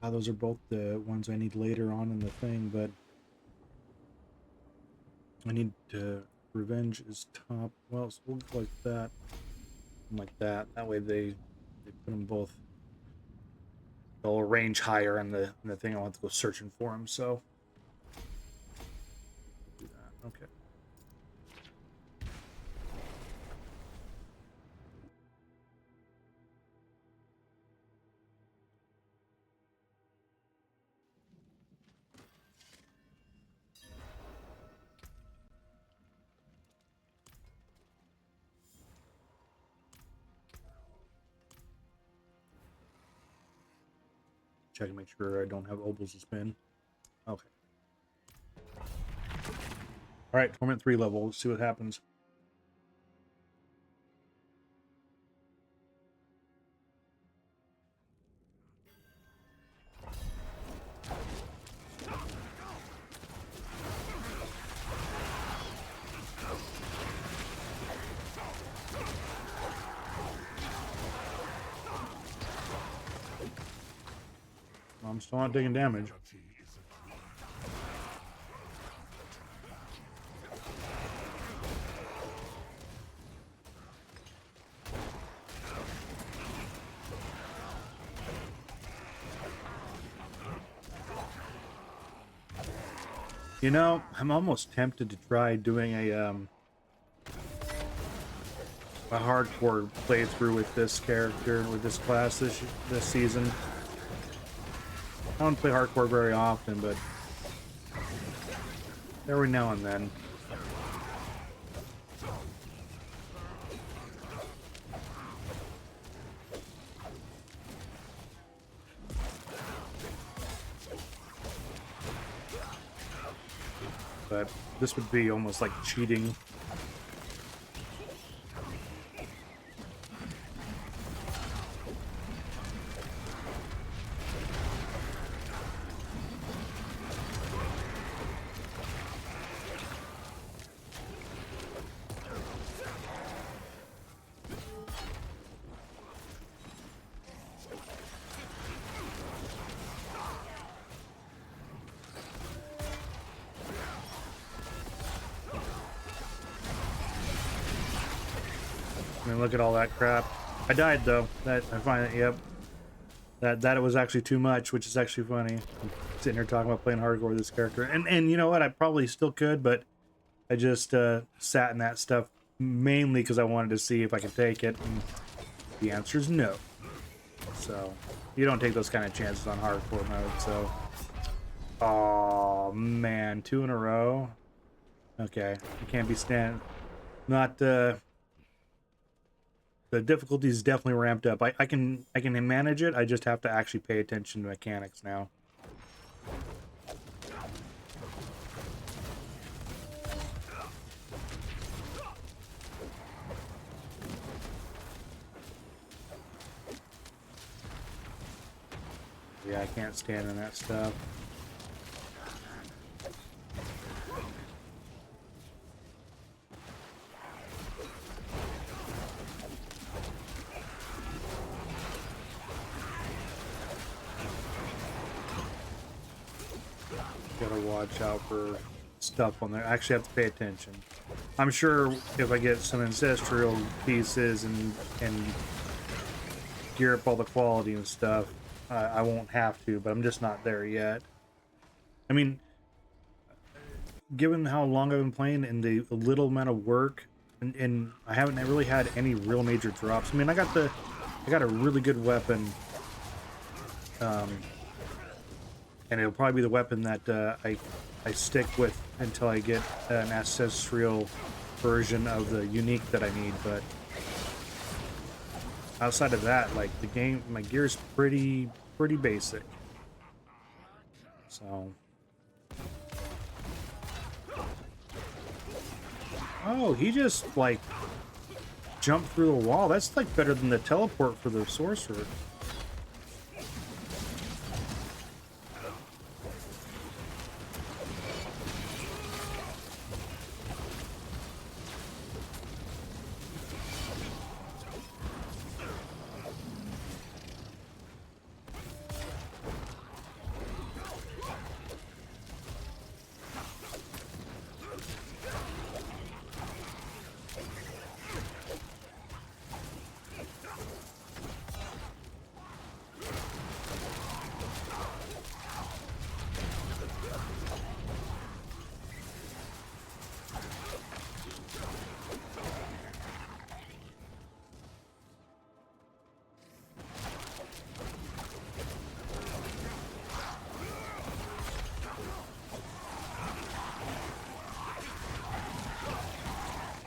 Those are both the ones I need later on in the thing, but I need Revenge is top. Well, so we'll go like that. And like that. That way they put them both. They'll range higher in the thing. I don't have to go searching for them, so do that. Okay. Check to make sure I don't have obols to spin. Okay. Alright, Torment 3 level. Let's see what happens. I'm still not taking damage. You know, I'm almost tempted to try doing a hardcore playthrough with this character, with this class this season. I don't play hardcore very often, but every now and then. But this would be almost like cheating. I mean, look at all that crap. I died though. That I find that, yep. That it was actually too much, which is actually funny. I'm sitting here talking about playing hardcore with this character, and you know what? I probably still could, but I just sat in that stuff mainly because I wanted to see if I could take it. And the answer is no. So you don't take those kind of chances on hardcore mode. So, oh man, 2 in a row. Okay, I can't be stand. Not the difficulty is definitely ramped up. I can manage it. I just have to actually pay attention to mechanics now. Yeah, I can't stand in that stuff. Gotta watch out for stuff on there. I actually have to pay attention. I'm sure if I get some ancestral pieces and gear up all the quality and stuff, I won't have to, but I'm just not there yet. I mean, given how long I've been playing and the little amount of work, and I haven't really had any real major drops. I mean, I got a really good weapon, and it'll probably be the weapon that I stick with until I get an ancestral version of the unique that I need. But outside of that, like the game, my gear's pretty basic. So. Oh, he just, like, jumped through the wall. That's, like, better than the teleport for the sorcerer.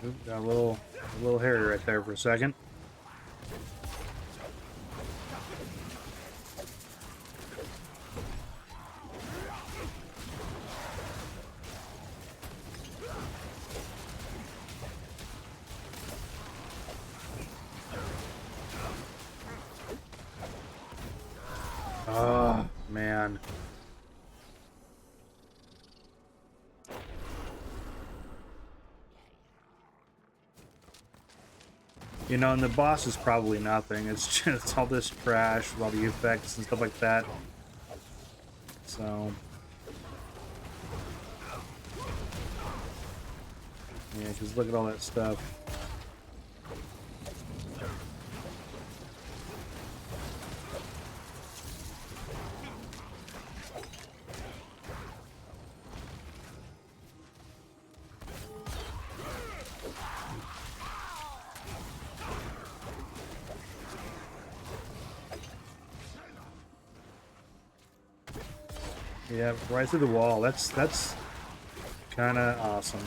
Oop, got a little hairy right there for a second. Oh, man. You know, and the boss is probably nothing. It's just all this trash with all the effects and stuff like that. So. Yeah, because look at all that stuff. Yeah, right through the wall. That's kind of awesome.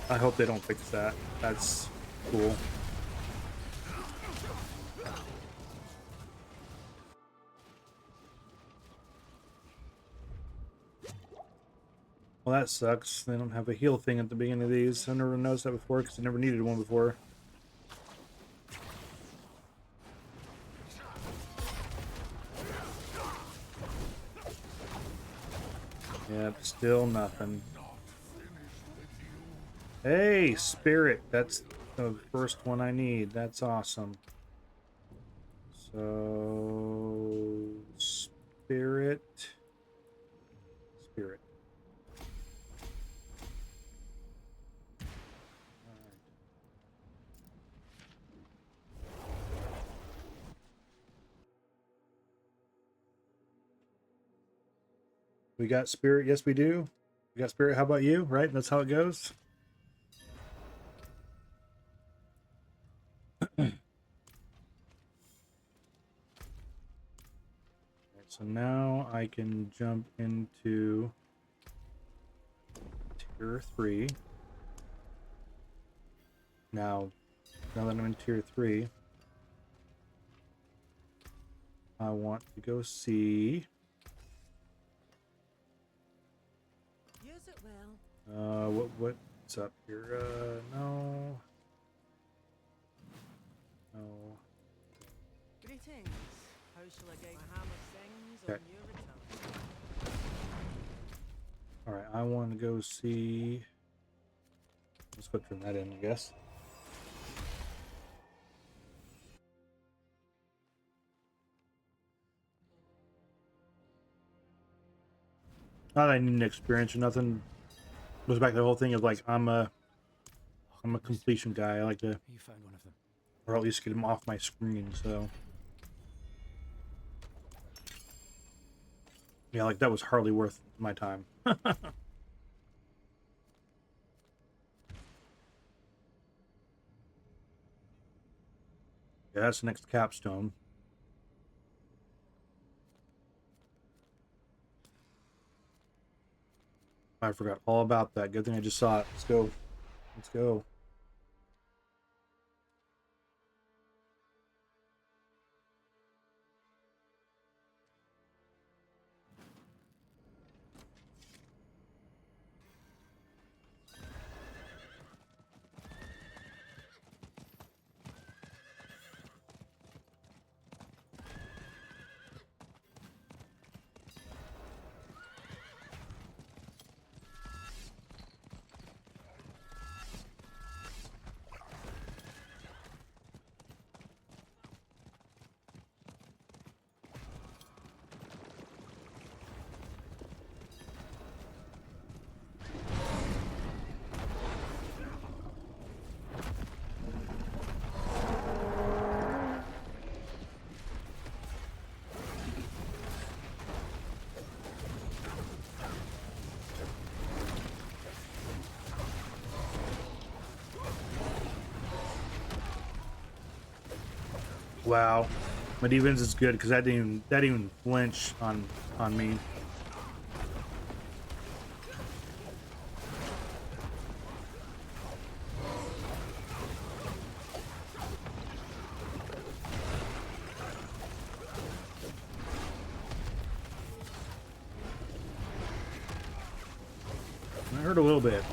I hope they don't fix that. That's cool. Well, that sucks. They don't have a heal thing at the beginning of these. I never noticed that before because I never needed one before. Yep, still nothing. Hey, Spirit. That's the first one I need. That's awesome. So, Spirit. Spirit. We got Spirit. Yes, we do. We got Spirit. How about you? Right? That's how it goes. So now I can jump into tier 3. Now that I'm in tier 3, I want to go see Use it well. what's up here? No. No. Greetings. How shall I get my hammer sings Okay. on your return? All right, I want to go see. Let's go turn that in, I guess. Not that I need an experience or nothing. Goes back to the whole thing of like I'm a completion guy. I like to, You found one of them. or at least get them off my screen. So yeah, like that was hardly worth my time. Yeah, that's the next capstone. I forgot all about that. Good thing I just saw it. Let's go. Let's go. Wow, Medivans is good because that didn't even flinch on me. I hurt a little bit.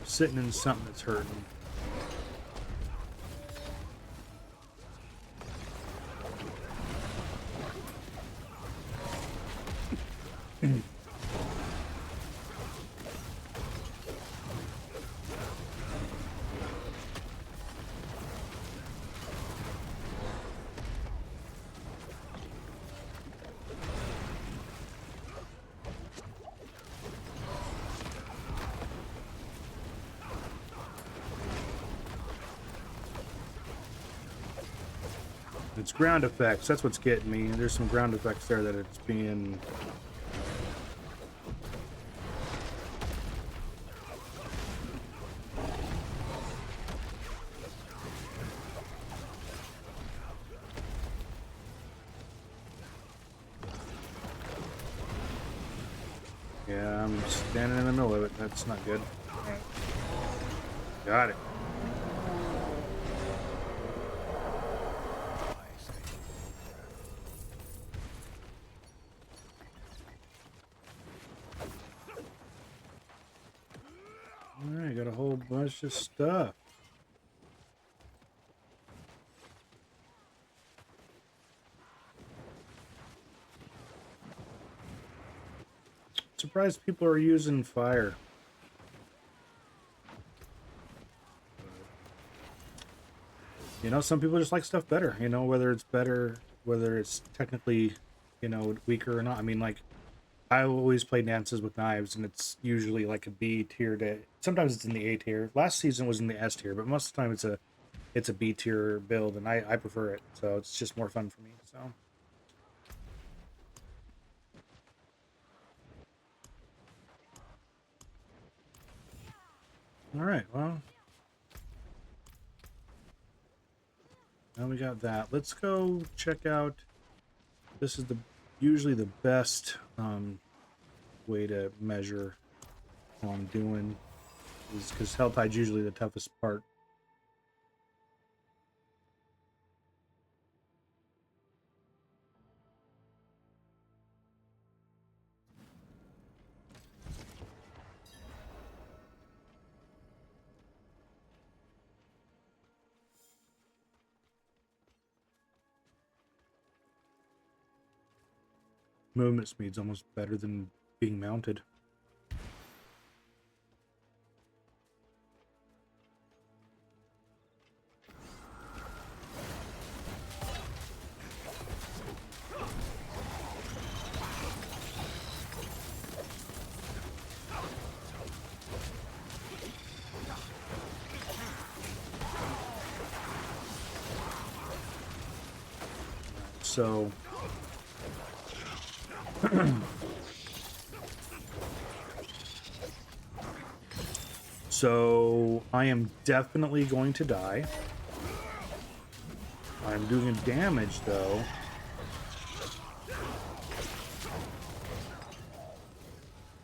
Sitting in something that's hurting. It's ground effects. That's what's getting me. There's some ground effects there that it's being. Yeah, I'm standing in the middle of it. That's not good. All right. Got it. Alright, got a whole bunch of stuff. Surprised people are using fire. You know, some people just like stuff better, you know, whether it's better, whether it's technically, you know, weaker or not. I mean, like, I always play dances with knives, and it's usually like a B tier to, sometimes it's in the A tier. Last season was in the S tier, but most of the time it's a B tier build, and I prefer it, so it's just more fun for me, so. Alright, well. Now we got that. Let's go check out, this is usually the best way to measure how I'm doing, is because health tide's usually the toughest part. Movement speed's almost better than being mounted. So so I am definitely going to die. I'm doing damage though.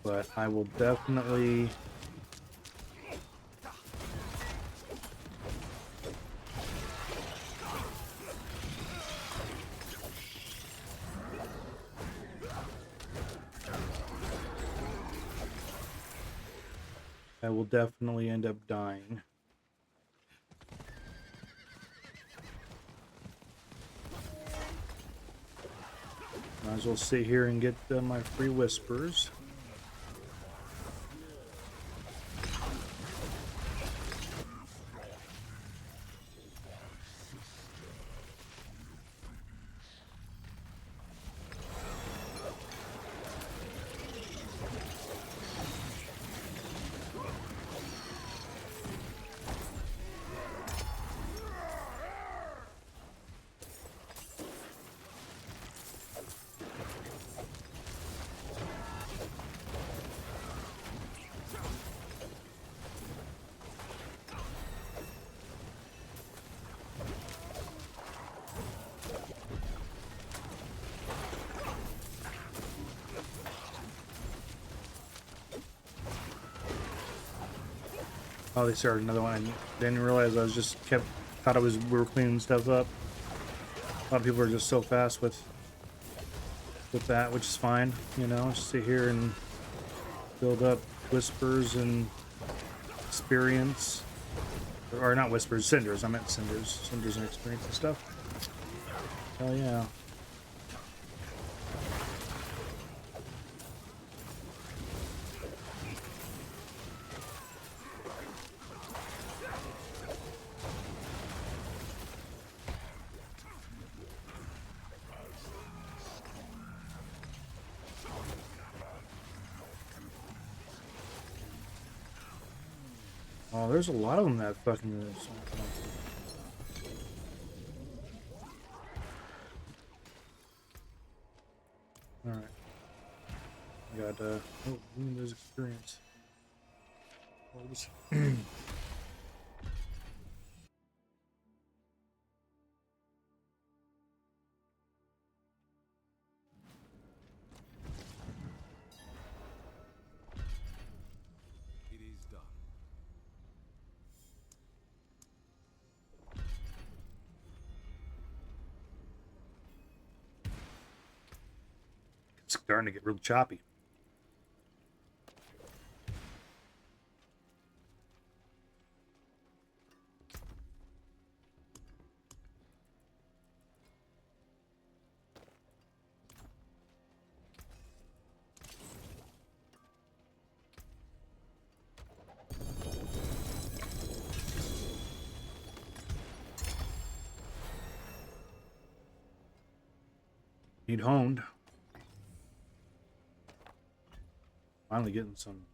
But I will definitely end up dying. Might as well sit here and get my free whispers. Oh, they started another one. I didn't realize I was just thought we were cleaning stuff up. A lot of people are just so fast with that, which is fine, you know. Just sit here and build up whispers and experience, or not whispers, cinders. I meant cinders and experience and stuff. Hell yeah. Oh, there's a lot of them that fucking. All right. I got oh, there's experience. Orbs. It is done. It's starting to get real choppy. Need honed. Finally getting somewhere.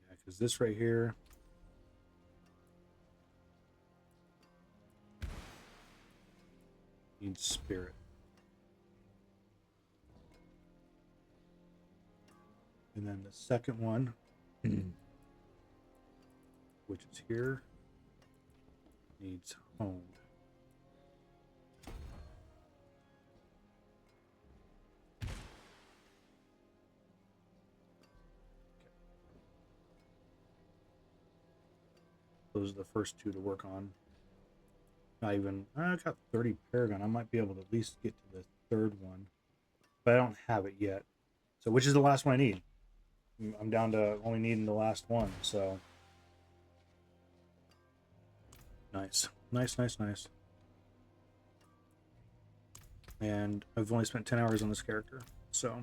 Yeah, because this right here needs spirit. And then the second one, which is here, needs honed. those are the first two to work on. Not even, I got 30 Paragon. I might be able to at least get to the third one, but I don't have it yet. So which is the last one I need? I'm down to only needing the last one, so. Nice. Nice. And I've only spent 10 hours on this character, so.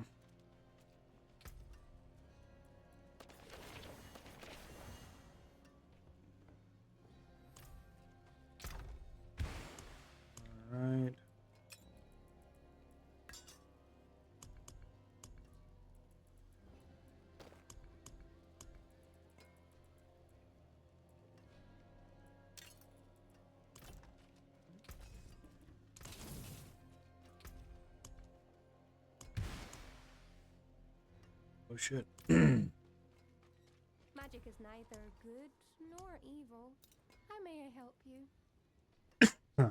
Alright. Oh shit. Magic is neither good nor evil. How may I help you? Huh.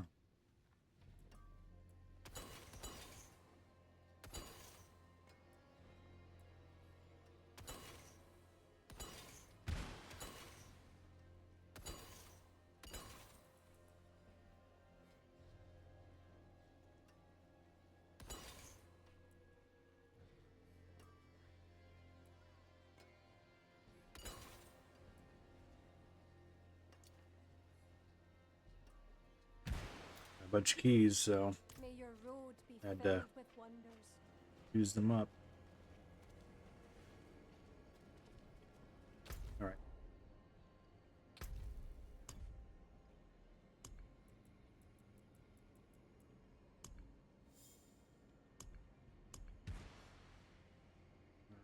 A bunch of keys, so May your road be Had, filled with wonders. use them up. All right.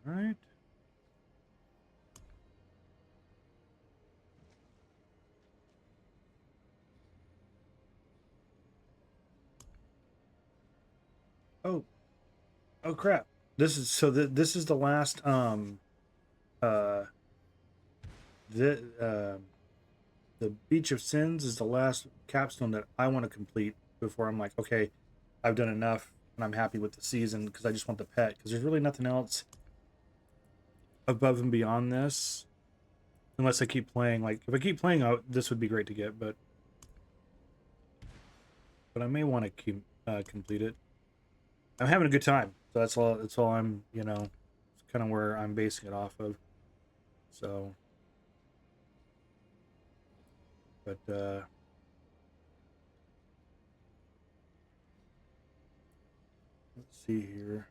All right. Oh. Oh crap. This is so this is the last uh the the Beach of Sins is the last capstone that I want to complete before I'm like, okay, I've done enough and I'm happy with the season because I just want the pet because there's really nothing else above and beyond this unless I keep playing. Like if I keep playing out, this would be great to get, but I may want to keep complete it. I'm having a good time, so that's all. That's all I'm. You know, it's kind of where I'm basing it off of. So, but let's see here.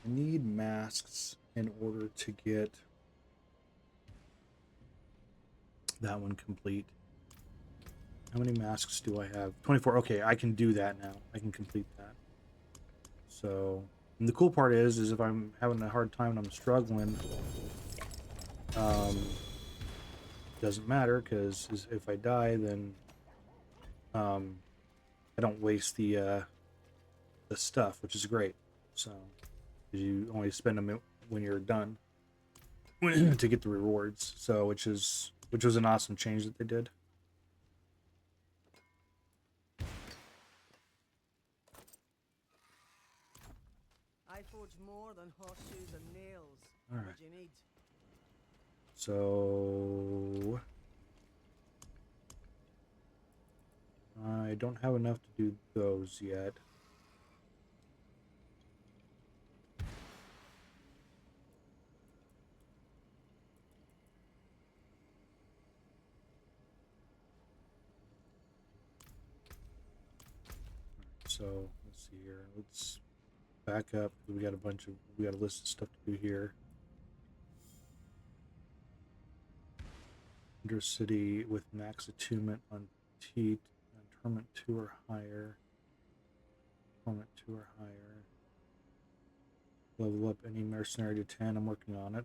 I need masks in order to get that one complete. How many masks do I have? 24. Okay, I can do that now. I can complete that. So, and the cool part is if I'm having a hard time and I'm struggling, doesn't matter because if I die, then I don't waste the stuff, which is great. So, 'cause you only spend them when you're done to get the rewards. So, which was an awesome change that they did. I forge more than horseshoes and nails. All right. What do you need? So I don't have enough to do those yet. So let's see here. Let's back up. We got a list of stuff to do here. Undercity with max attunement on Teat, and Torment 2 or higher. Torment 2 or higher. Level up any mercenary to 10. I'm working on it.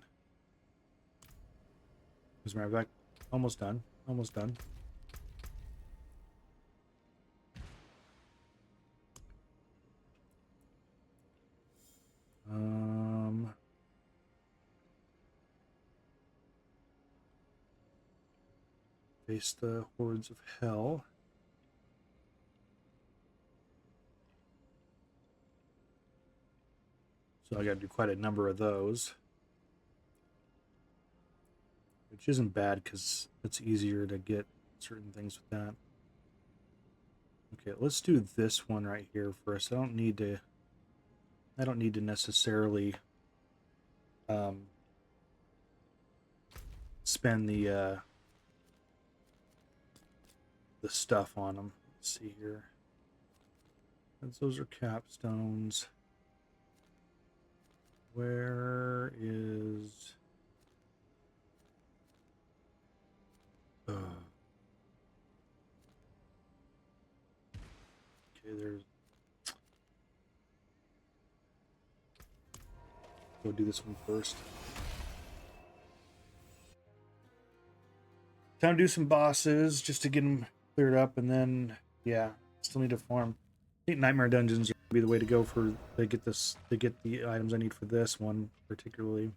As a matter of fact, almost done. Almost done. Face the hordes of hell. So I got to do quite a number of those, which isn't bad because it's easier to get certain things with that. Okay, let's do this one right here first. I don't need to necessarily spend the stuff on them. Let's see here. Since those are capstones. Where is okay, there's go do this one first. Time to do some bosses just to get them cleared up, and then yeah, still need to farm. I think Nightmare Dungeons would be the way to go to get the items I need for this one particularly.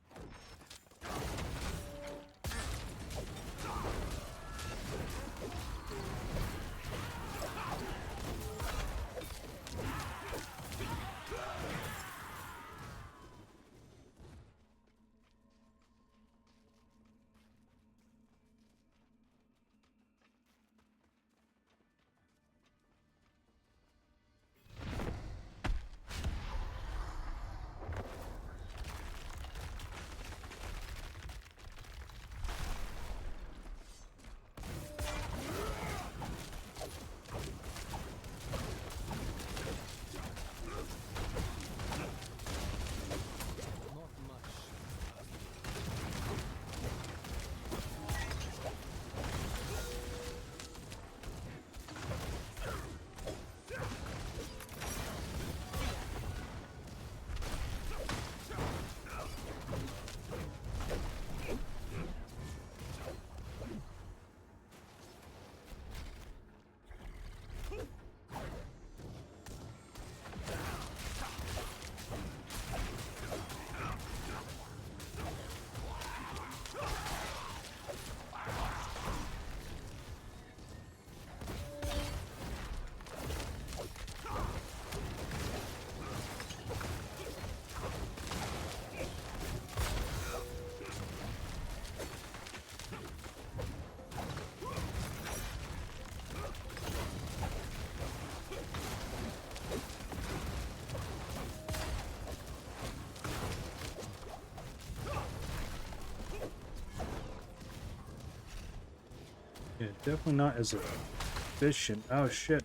Yeah, definitely not as efficient. Oh shit.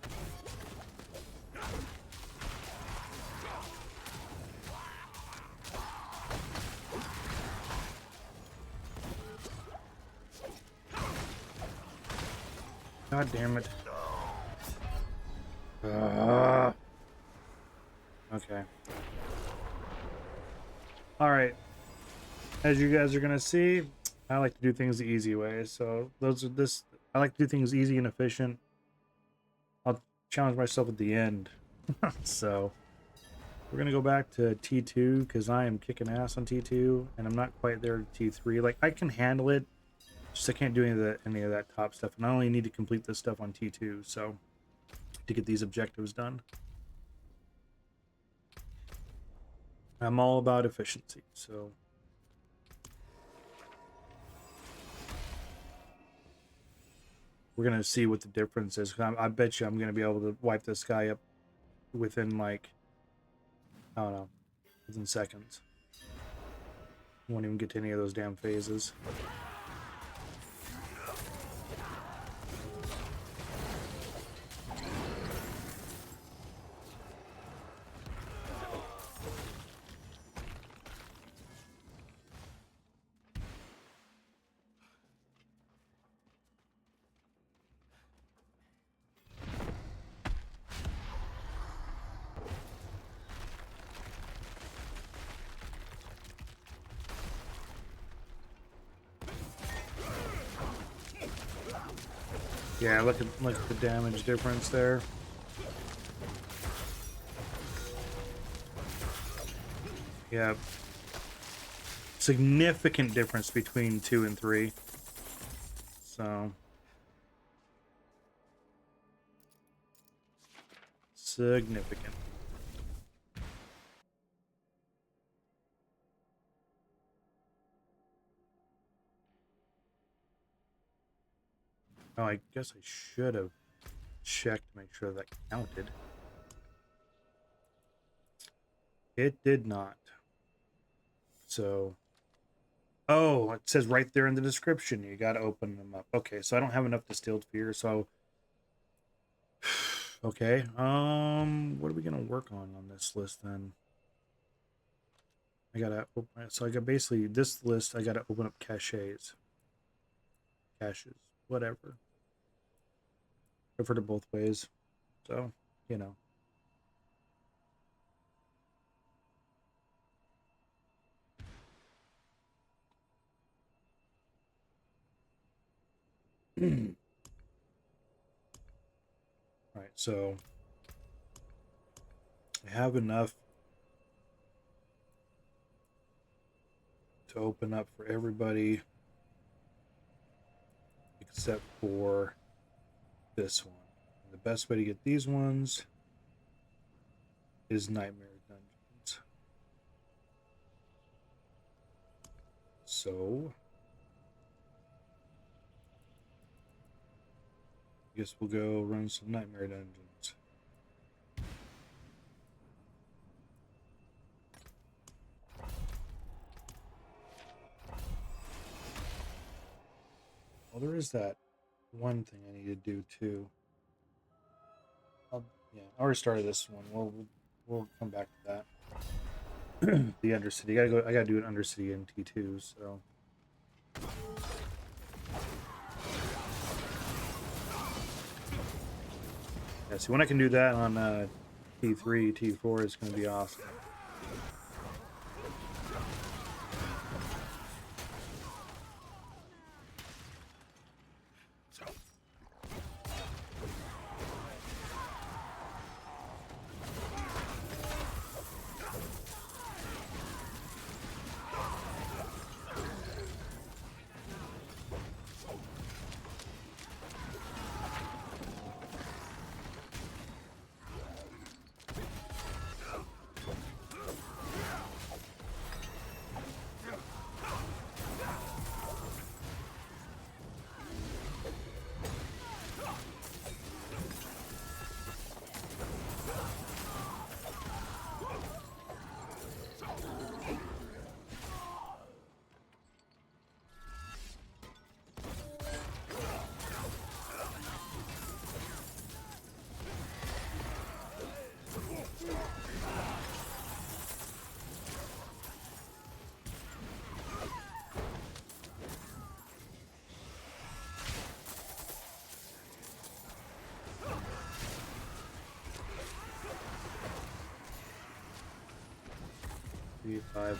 God damn it. Okay. Alright. As you guys are gonna see, I like to do things the easy way. So I like to do things easy and efficient. I'll challenge myself at the end. So we're gonna go back to T2 because I am kicking ass on T2 and I'm not quite there at T3. Like I can handle it, just I can't do any of that top stuff. And I only need to complete this stuff on T2, so to get these objectives done. I'm all about efficiency, so we're gonna see what the difference is. I bet you I'm gonna be able to wipe this guy up within like, I don't know, within seconds. Won't even get to any of those damn phases. Yeah, look at the damage difference there. Yeah. Significant difference between 2 and 3. So significant. Oh, I guess I should have checked to make sure that counted. It did not. So, oh, it says right there in the description, you got to open them up. Okay, so I don't have enough distilled fear, so okay. What are we gonna work on this list then? I gotta open. So I got basically this list. I gotta open up caches, whatever. I've heard it both ways, so you know. All right, so I have enough to open up for everybody except for this one. And the best way to get these ones is Nightmare Dungeons. So I guess we'll go run some Nightmare Dungeons. Well, there is that one thing I need to do too. Yeah, I already started this one. We'll come back to that. The Undercity. I gotta do an Undercity in T2. So. Yeah, see, when I can do that on T3, T4 is going to be awesome. Five.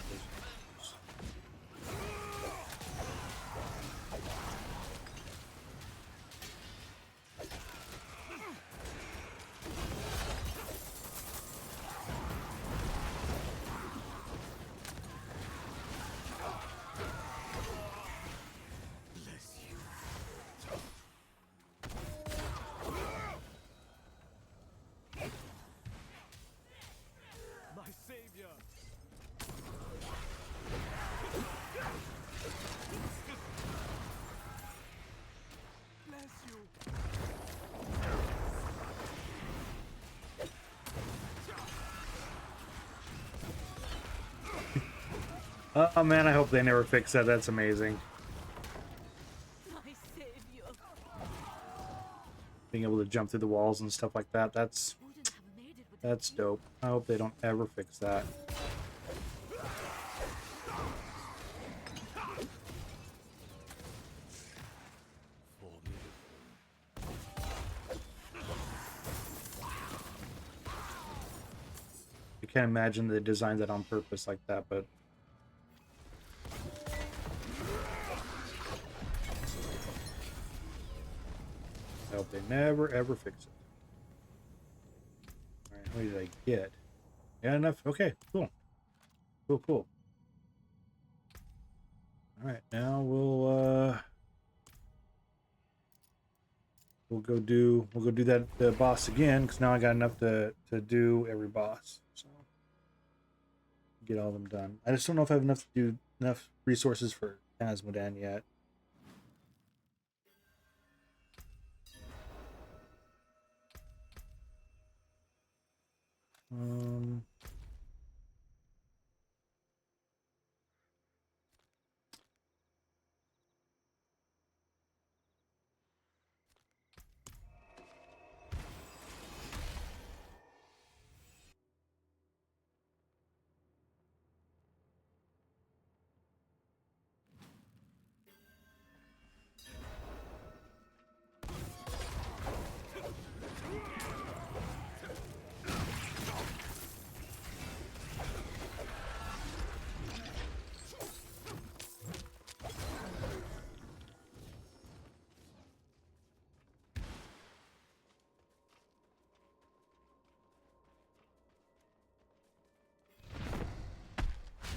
My savior. Bless you. Oh man, I hope they never fix that. That's amazing. My savior. Being able to jump through the walls and stuff like that. That's Wouldn't have made it without you. dope. I hope they don't ever fix that. I can't imagine they designed that on purpose like that, but I hope they never ever fix it. Alright, how many did I get? Yeah, enough. Okay, cool. Cool. Alright, now we'll go do that the boss again, because now I got enough to do every boss. So get all of them done. I just don't know if I have enough resources for Asmodan yet. Um,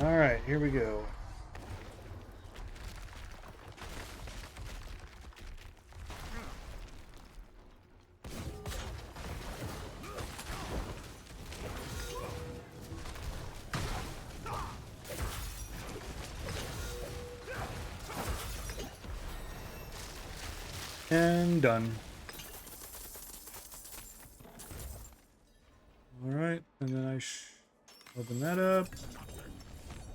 all right, here we go. And done. All right, and then I open that up.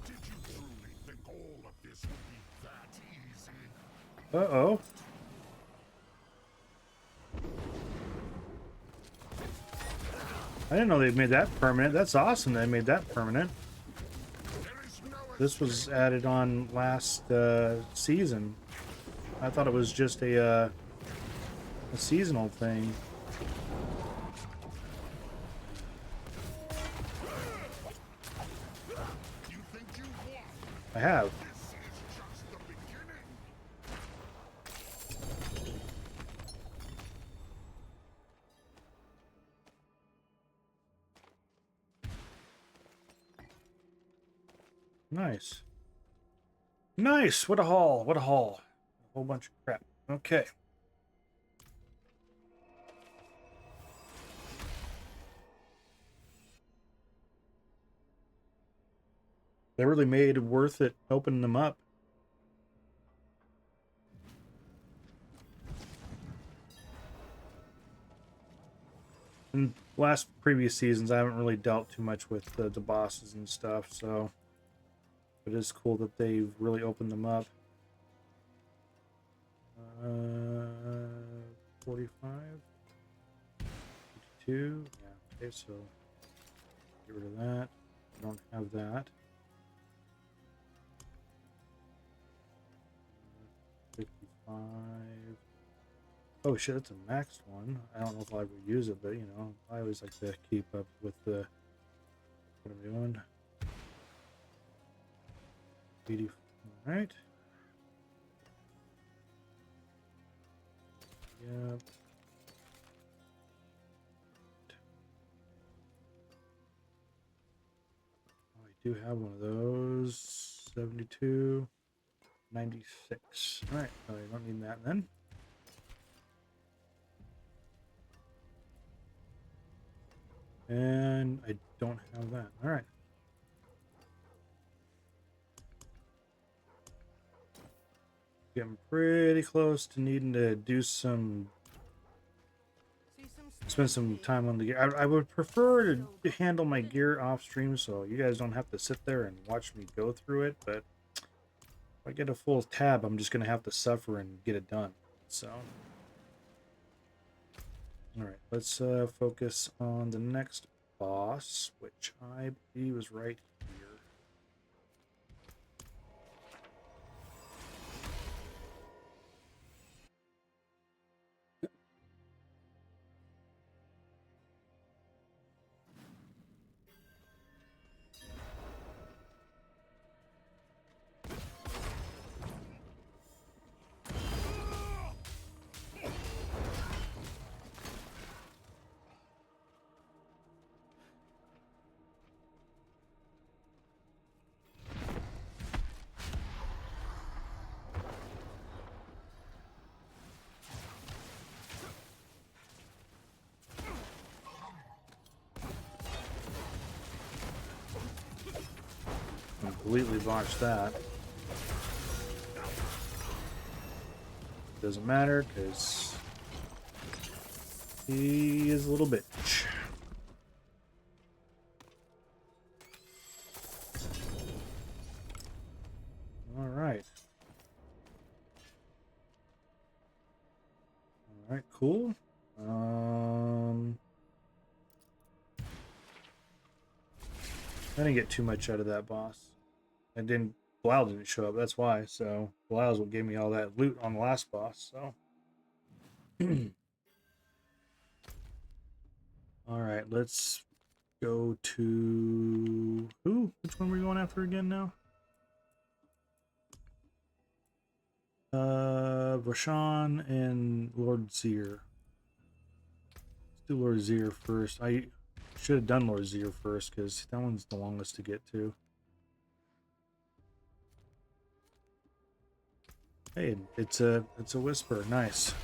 Did you truly think all of this would be that easy? Uh-oh. I didn't know they made that permanent. That's awesome they made that permanent. There is no This was added on last season. I thought it was just a seasonal thing. You think you won? I have. This is just the beginning. Nice. Nice. What a haul. What a haul. A whole bunch of crap. Okay. They really made it worth it opening them up. In last previous seasons, I haven't really dealt too much with the bosses and stuff, so it is cool that they've really opened them up. 45, 52. Yeah. Okay, so get rid of that. I don't have that. 55. Oh shit, that's a maxed one. I don't know if I'll ever use it, but you know, I always like to keep up with the what I'm doing. 80. All right. Yep. Oh, I do have one of those. 72. 96. All right. I don't need that then. And I don't have that. All right. Getting pretty close to needing to do some, spend some time on the gear. I would prefer to handle my gear off stream so you guys don't have to sit there and watch me go through it, but if I get a full tab, I'm just going to have to suffer and get it done. So, all right, let's focus on the next boss, which I believe is right here. Completely botched that. Doesn't matter because he is a little bitch. Alright, cool. I didn't get too much out of that boss. I didn't. Belial didn't show up. That's why. So Belial's what gave me all that loot on the last boss. So. All right, let's go to who? Which one were we going after again now? Rashan and Lord Zir. Let's do Lord Zir first. I should have done Lord Zir first because that one's the longest to get to. Hey, it's a whisper. Nice.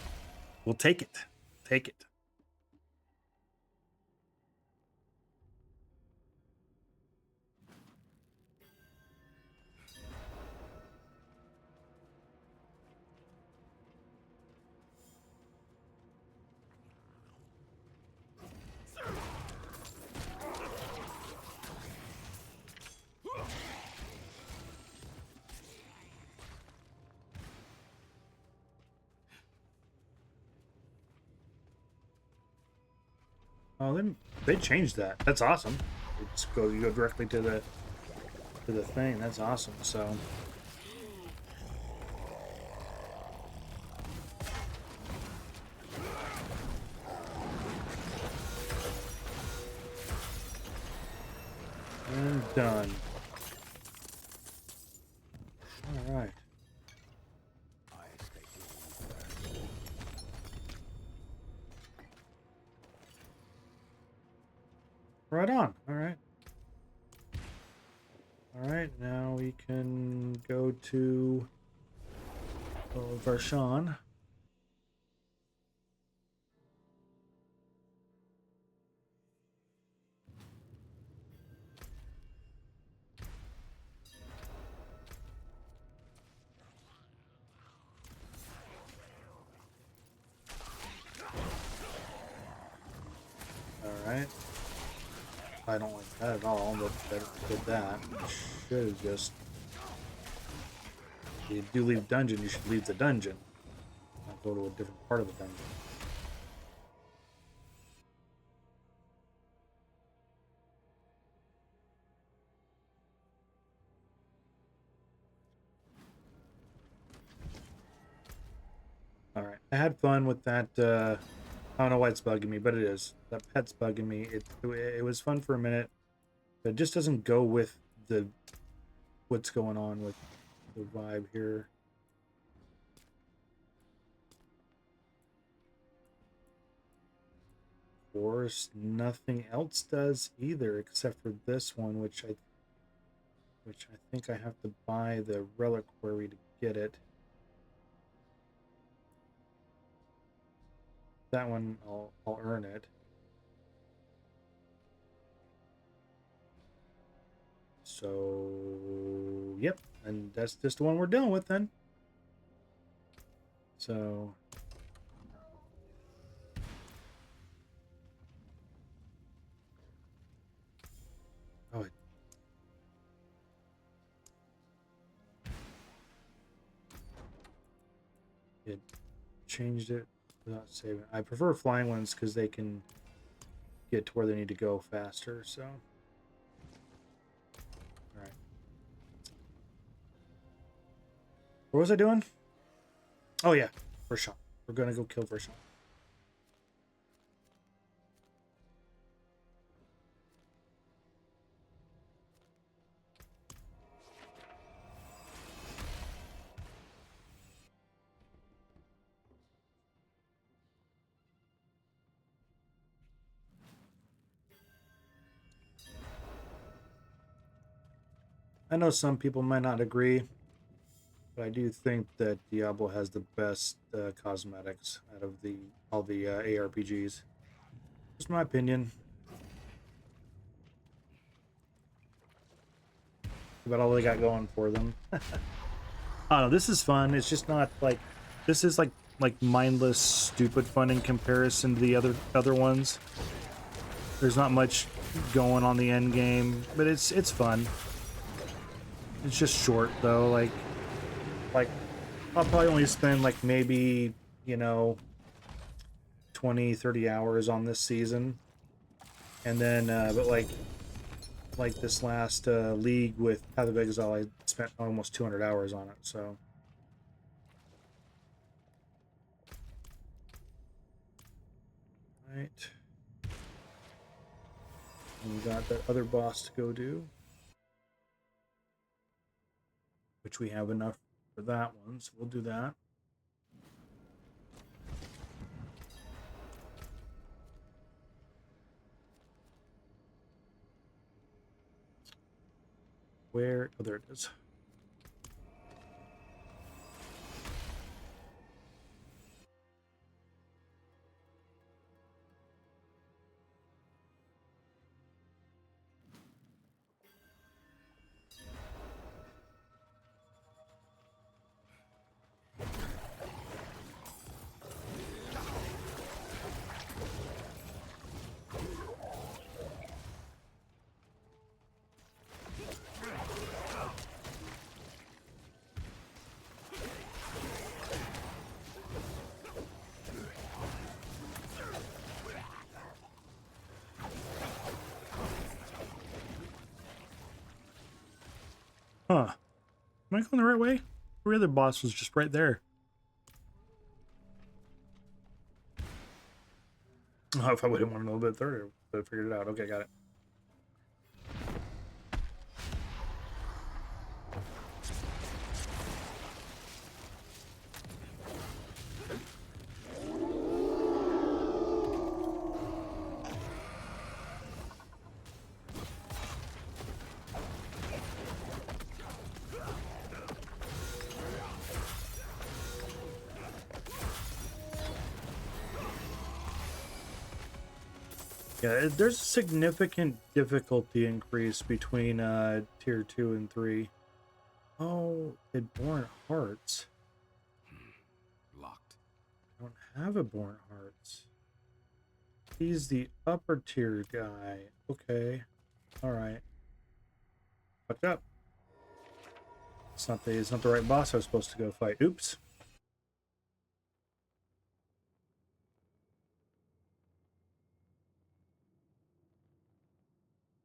We'll take it. Take it. Oh, they changed that. That's awesome. You go directly to the thing. That's awesome. So. And done. All right. Right on. All right. All right. Now we can go to Varshan. All right. I don't like that at all, but I did that. Should have just. If you do leave dungeon, you should leave the dungeon. Not go to a different part of the dungeon. All right. I had fun with that. I don't know why it's bugging me, but it is. That pet's bugging me. It was fun for a minute, but it just doesn't go with what's going on with the vibe here. Of course, nothing else does either except for this one, which I think I have to buy the reliquary to get it. That one I'll earn it. So yep, and that's just the one we're dealing with then. So oh, it changed it without saving. I prefer flying ones because they can get to where they need to go faster. So all right, what was I doing? Oh yeah, Vershawn. We're gonna go kill Vershawn. I know some people might not agree, but I do think that Diablo has the best cosmetics out of all the ARPGs. Just my opinion. About all they got going for them. I don't know. This is fun. It's just not like this is like mindless, stupid fun in comparison to the other ones. There's not much going on the end game, but it's fun. It's just short though. Like I'll probably only spend like maybe, you know, 20, 30 hours on this season. And then, but like this last league with Path of Exile, I spent almost 200 hours on it, so. Right. And we got that other boss to go do, which we have enough for that one, so we'll do that. Where? Oh, there it is. Huh. Am I going the right way? The other boss was just right there. Oh, if I would have wanted a little bit further, I figured it out. Okay, got it. Yeah, there's a significant difficulty increase between tier 2 and 3. Oh, it Born Hearts. Locked. I don't have a Born Hearts. He's the upper tier guy. Okay. Alright. Fucked up. It's not the right boss I was supposed to go fight. Oops.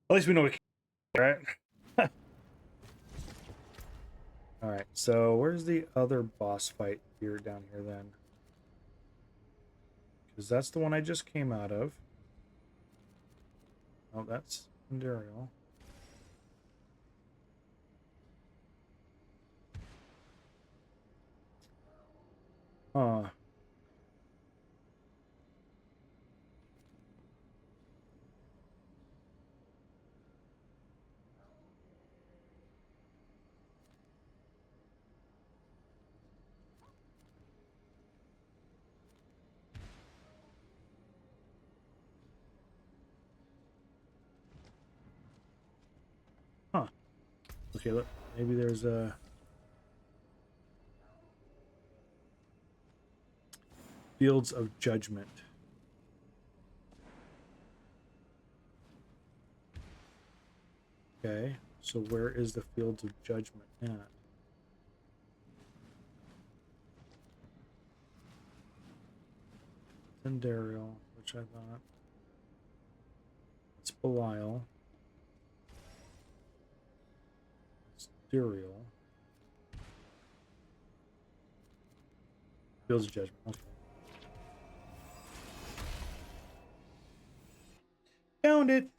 At least we know we can, right? Alright, so where's the other boss fight here down here then? Because that's the one I just came out of. Oh, that's Endurial. Huh. Huh. Okay, look. Maybe there's a... Fields of Judgment. Okay, so where is the Fields of Judgment at? Zendarial, which I thought. It's Belial. It's Duriel. Fields of Judgment, okay. Found it!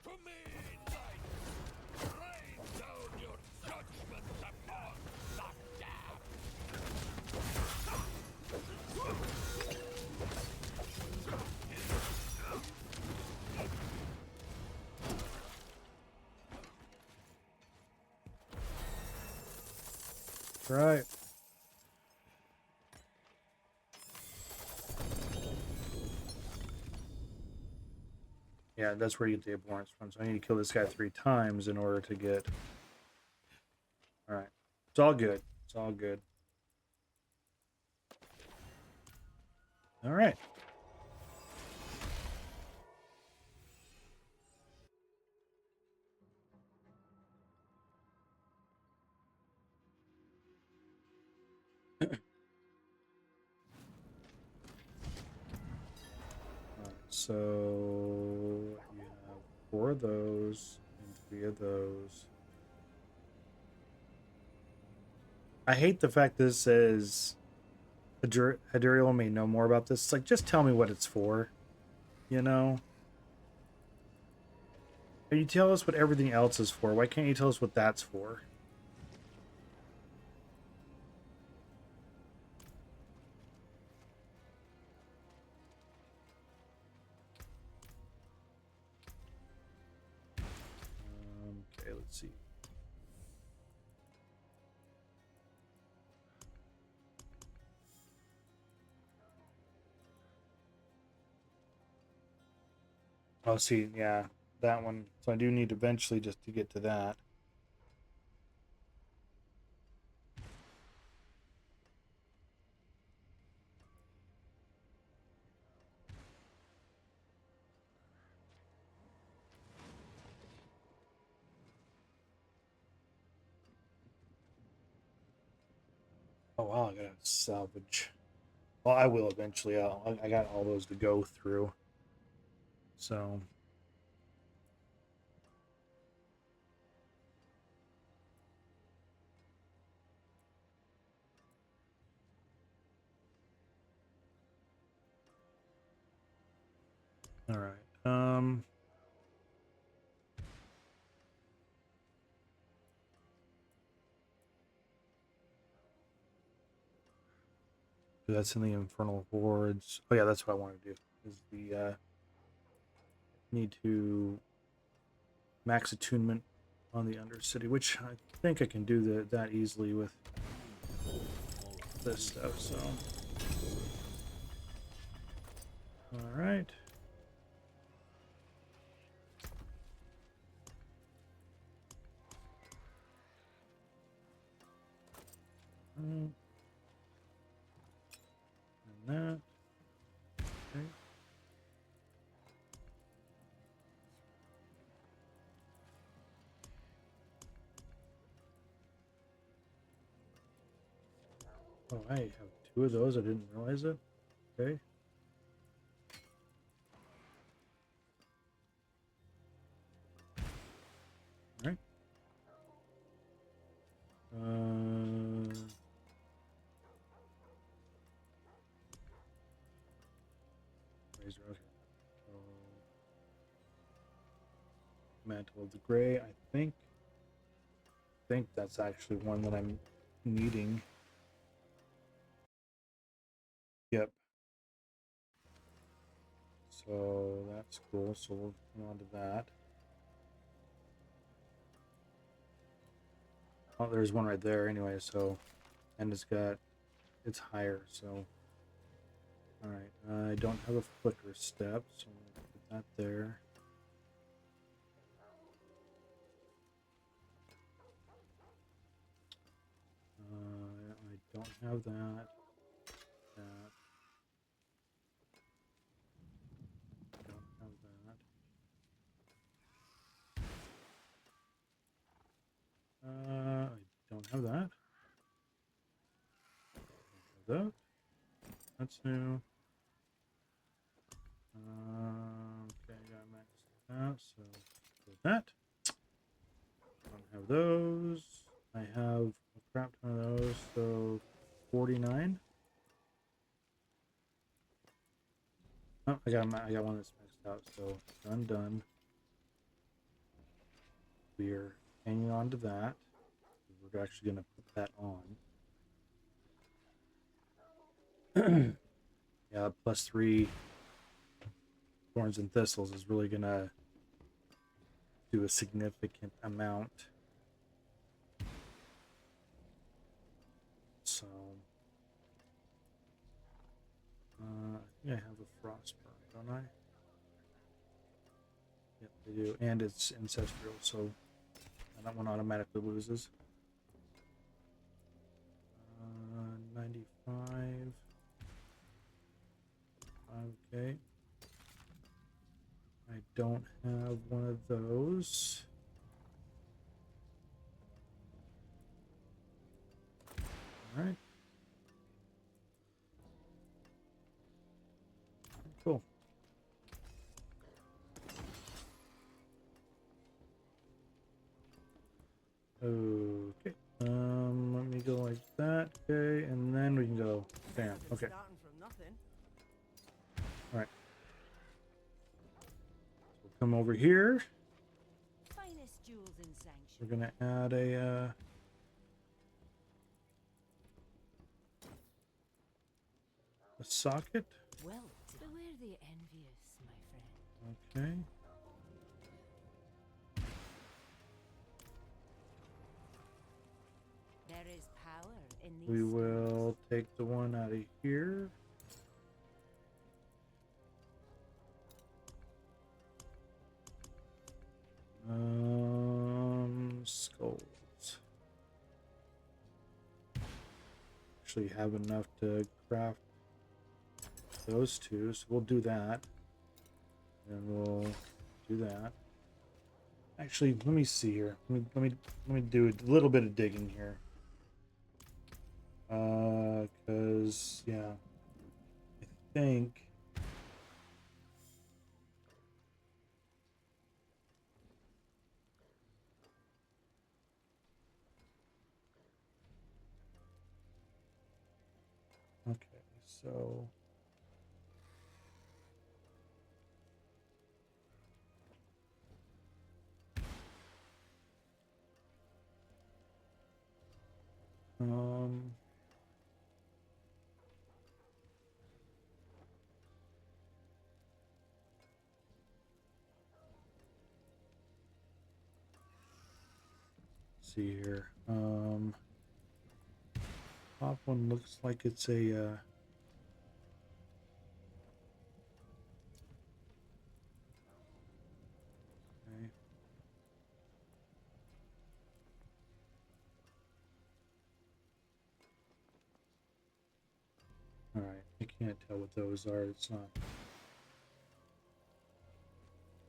To me, knight! Rain down your judgment upon the damned! Right. Yeah, that's where you get the abhorrence from. So I need to kill this guy 3 times in order to get... Alright. It's all good. It's all good. Alright. So you have 4 of those and 3 of those. I hate the fact this says Haduriel may know more about this. It's like, just tell me what it's for, you know? Or you tell us what everything else is for. Why can't you tell us what that's for? Okay, let's see. Oh, see, yeah, that one. So I do need eventually just to get to that. Oh, wow, I gotta salvage. Well, I will eventually. I got all those to go through. So... All right. That's in the Infernal Hordes. Oh yeah, that's what I want to do. Is the need to max attunement on the Undercity, which I think I can do that easily with this stuff. So, all right. And that. Okay. Oh, I have 2 of those. I didn't realize it. Okay. All right. Razor. Okay. So, Mantle of the Gray. I think that's actually one that I'm needing. Yep. So that's cool. So we'll come on to that. Oh, there's one right there anyway. So, and it's higher. So, all right. I don't have a flicker step, so I'm gonna put that there. I don't have that. That. Don't have that. I don't have that. Don't have that. That's new. Okay, I got maxed out, so do that. Don't have those. I have a crap ton of those, so 49. Oh, I got one that's maxed out, so done. We're hanging on to that. We're actually going to put that on. Yeah, +3 thorns and thistles is really going to do a significant amount. So, I think I have a frostburn, don't I? They do, and it's ancestral, so that one automatically loses. 95. Okay. I don't have one of those. All right. Cool. Okay. Let me go like that. Okay, and then we can go. Bam. Okay. Starting from nothing. All right. So we'll come over here. Finest jewels in Sanctuary. We're gonna add a socket. Well, beware the envious, my friend. Okay. There is power in these We stones. will take the one out of here. Skulls. Actually have enough to craft those two, so we'll do that. And we'll do that. Actually, let me see here. Let me do a little bit of digging here. Cause yeah, I think okay, so um see here. Top one looks like it's a okay. All right, I can't tell what those are. It's not.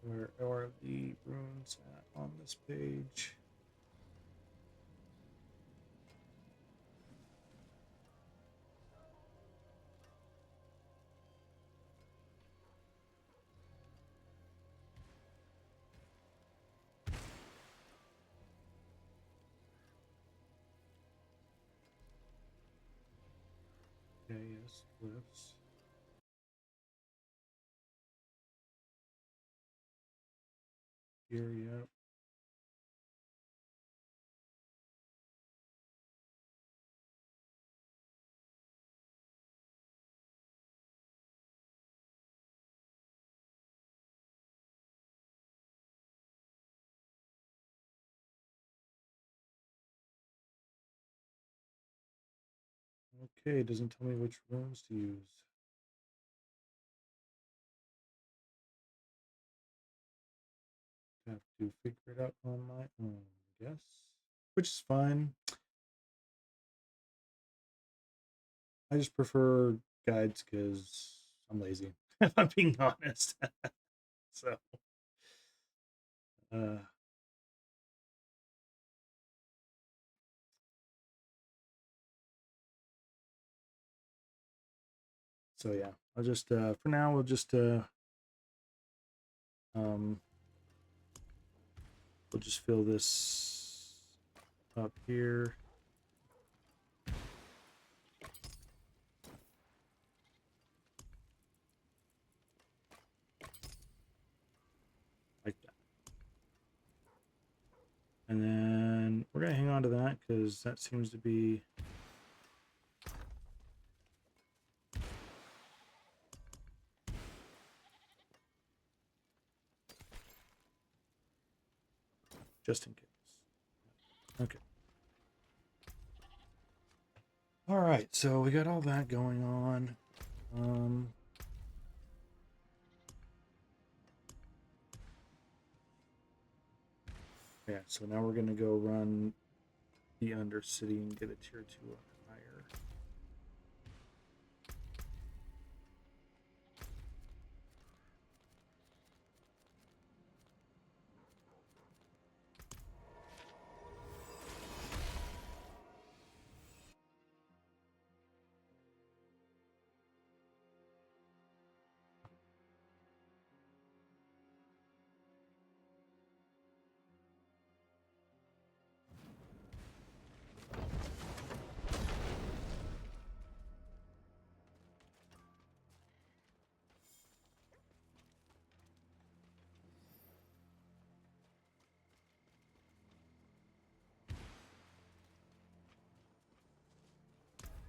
Where are the runes at on this page? Okay, yes, glyphs. Here, yep. Okay, it doesn't tell me which runes to use. Have to figure it out on my own, I guess. Which is fine. I just prefer guides because I'm lazy, if I'm being honest. So, uh, so yeah, I'll just, for now, we'll just, um, we'll just fill this up here. Like that. And then we're going to hang on to that because that seems to be just in case. Okay. All right, so we got all that going on. Yeah, so now we're gonna go run the Undercity and get a tier 2 higher.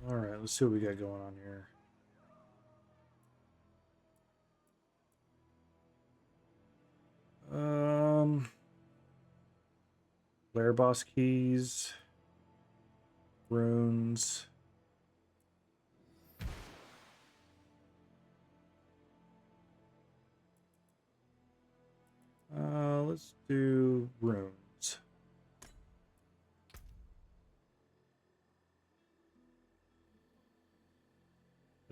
All right, let's see what we got going on here. Lair boss keys, runes. Let's do runes.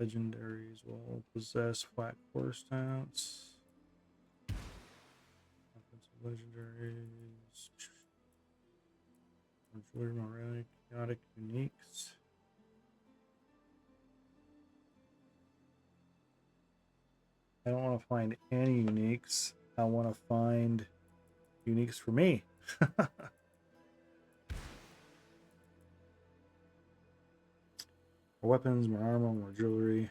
Legendaries will possess flat core stance. Offensive legendaries. Majority moronic, chaotic uniques. I don't want to find any uniques. I want to find uniques for me. More weapons, more armor, more jewelry.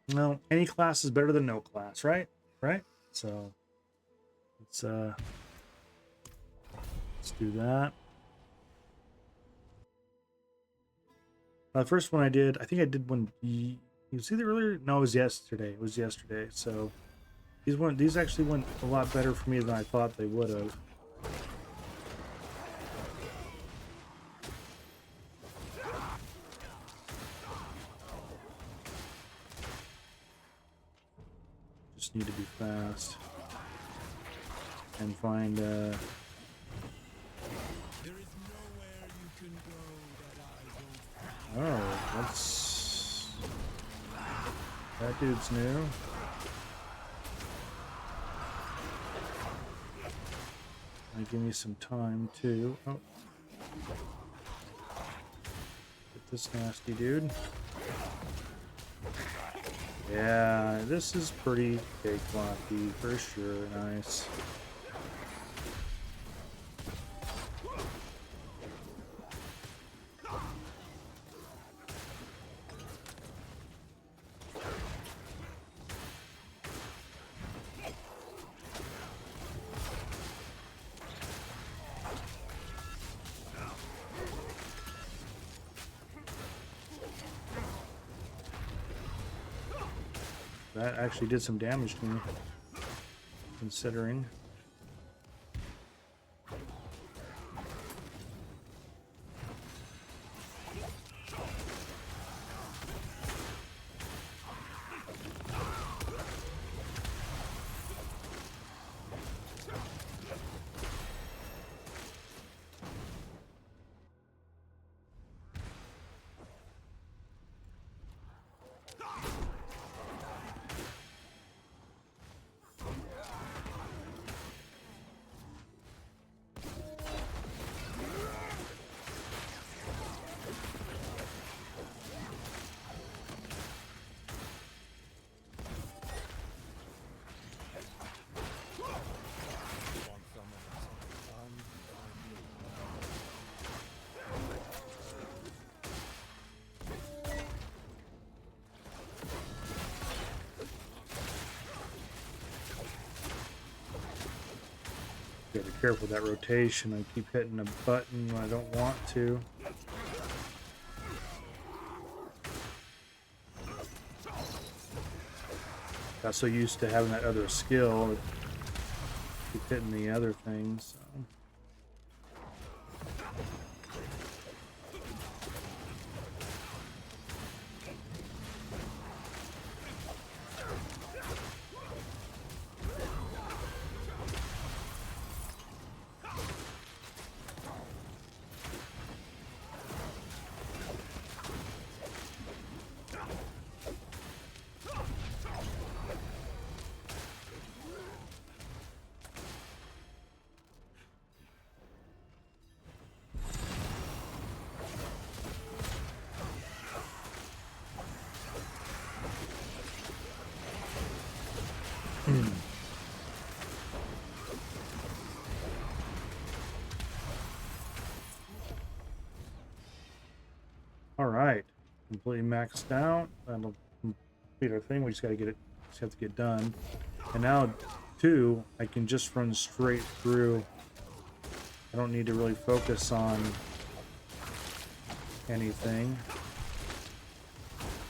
No, any class is better than no class, right? Right? So let's do that. The first one I did, I think I did one. You see the earlier? No, it was yesterday. It was yesterday. So these actually went a lot better for me than I thought they would have. Just need to be fast and find. There is nowhere you can go that I won't. Oh, that dude's new. Give me some time too. Oh, get this nasty dude. Yeah, this is pretty big lucky for sure. Nice. That actually did some damage to me, considering. Gotta be careful with that rotation. I keep hitting a button when I don't want to. Got so used to having that other skill, I keep hitting the other things. So. All right, completely maxed out. That'll complete our thing. We just got to get it. Just have to get done. And now, two, I can just run straight through. I don't need to really focus on anything.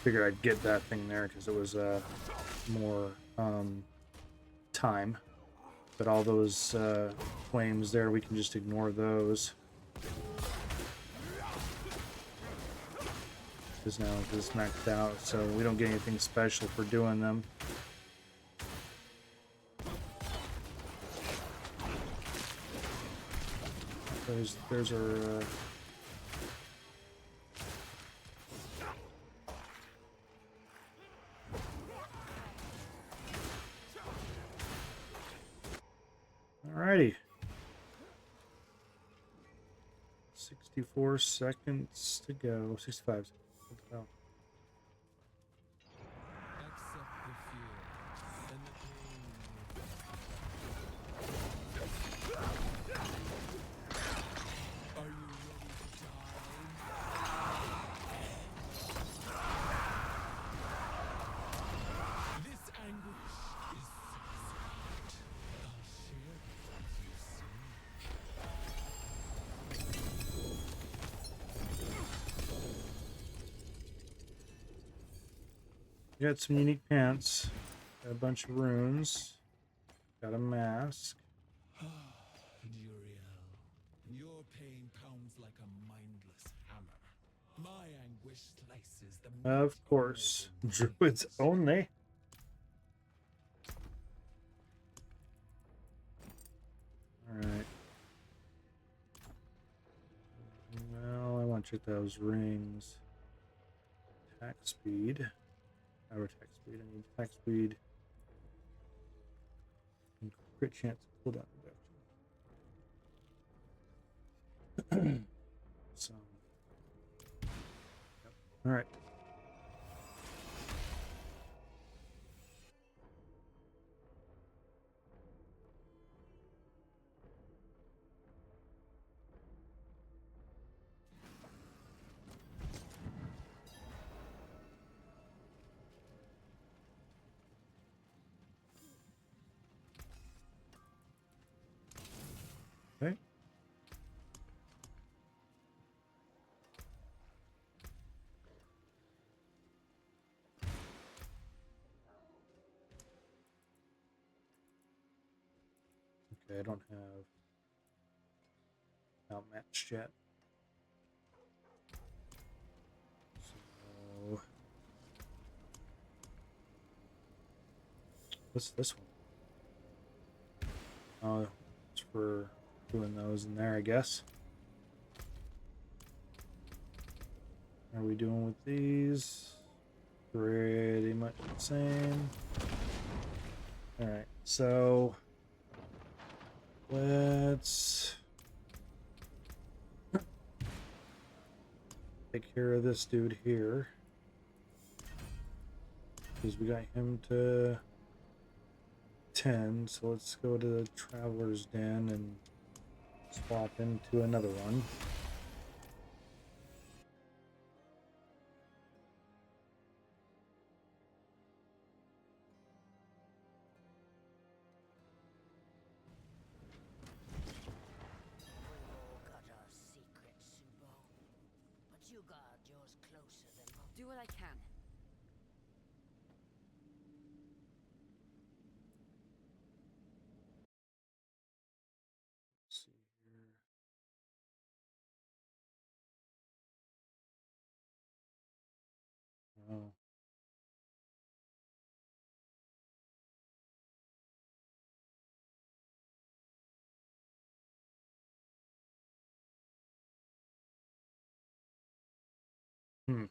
Figured I'd get that thing there because it was more time. But all those flames there, we can just ignore those. Because now it's maxed out, so we don't get anything special for doing them. There's our alrighty. 64 seconds to go. 65 seconds to go. Accept the fear and the pain. Are you ready to die? This anguish is so sweet. I'll share it with you soon. Got some unique pants. Got a bunch of runes. Got a mask. Duriel, your pain pounds like a mindless hammer. My anguish slices the meat Of course. Druids only. Alright. Well, I want to check those rings. Attack speed. Our attack speed. I need attack speed. And crit chance cooldown reduction. So. Yep. Alright. Okay. Okay, I don't have outmatched yet. So what's this one? Oh, it's for doing those in there, I guess. How are we doing with these? Pretty much the same. Alright, so let's take care of this dude here. Because we got him to 10, so let's go to the Traveler's Den and swap into another one. We've all got our secrets, Subo. But you guard yours closer than most. Do what I can. Let's see here. Oh. Hmm.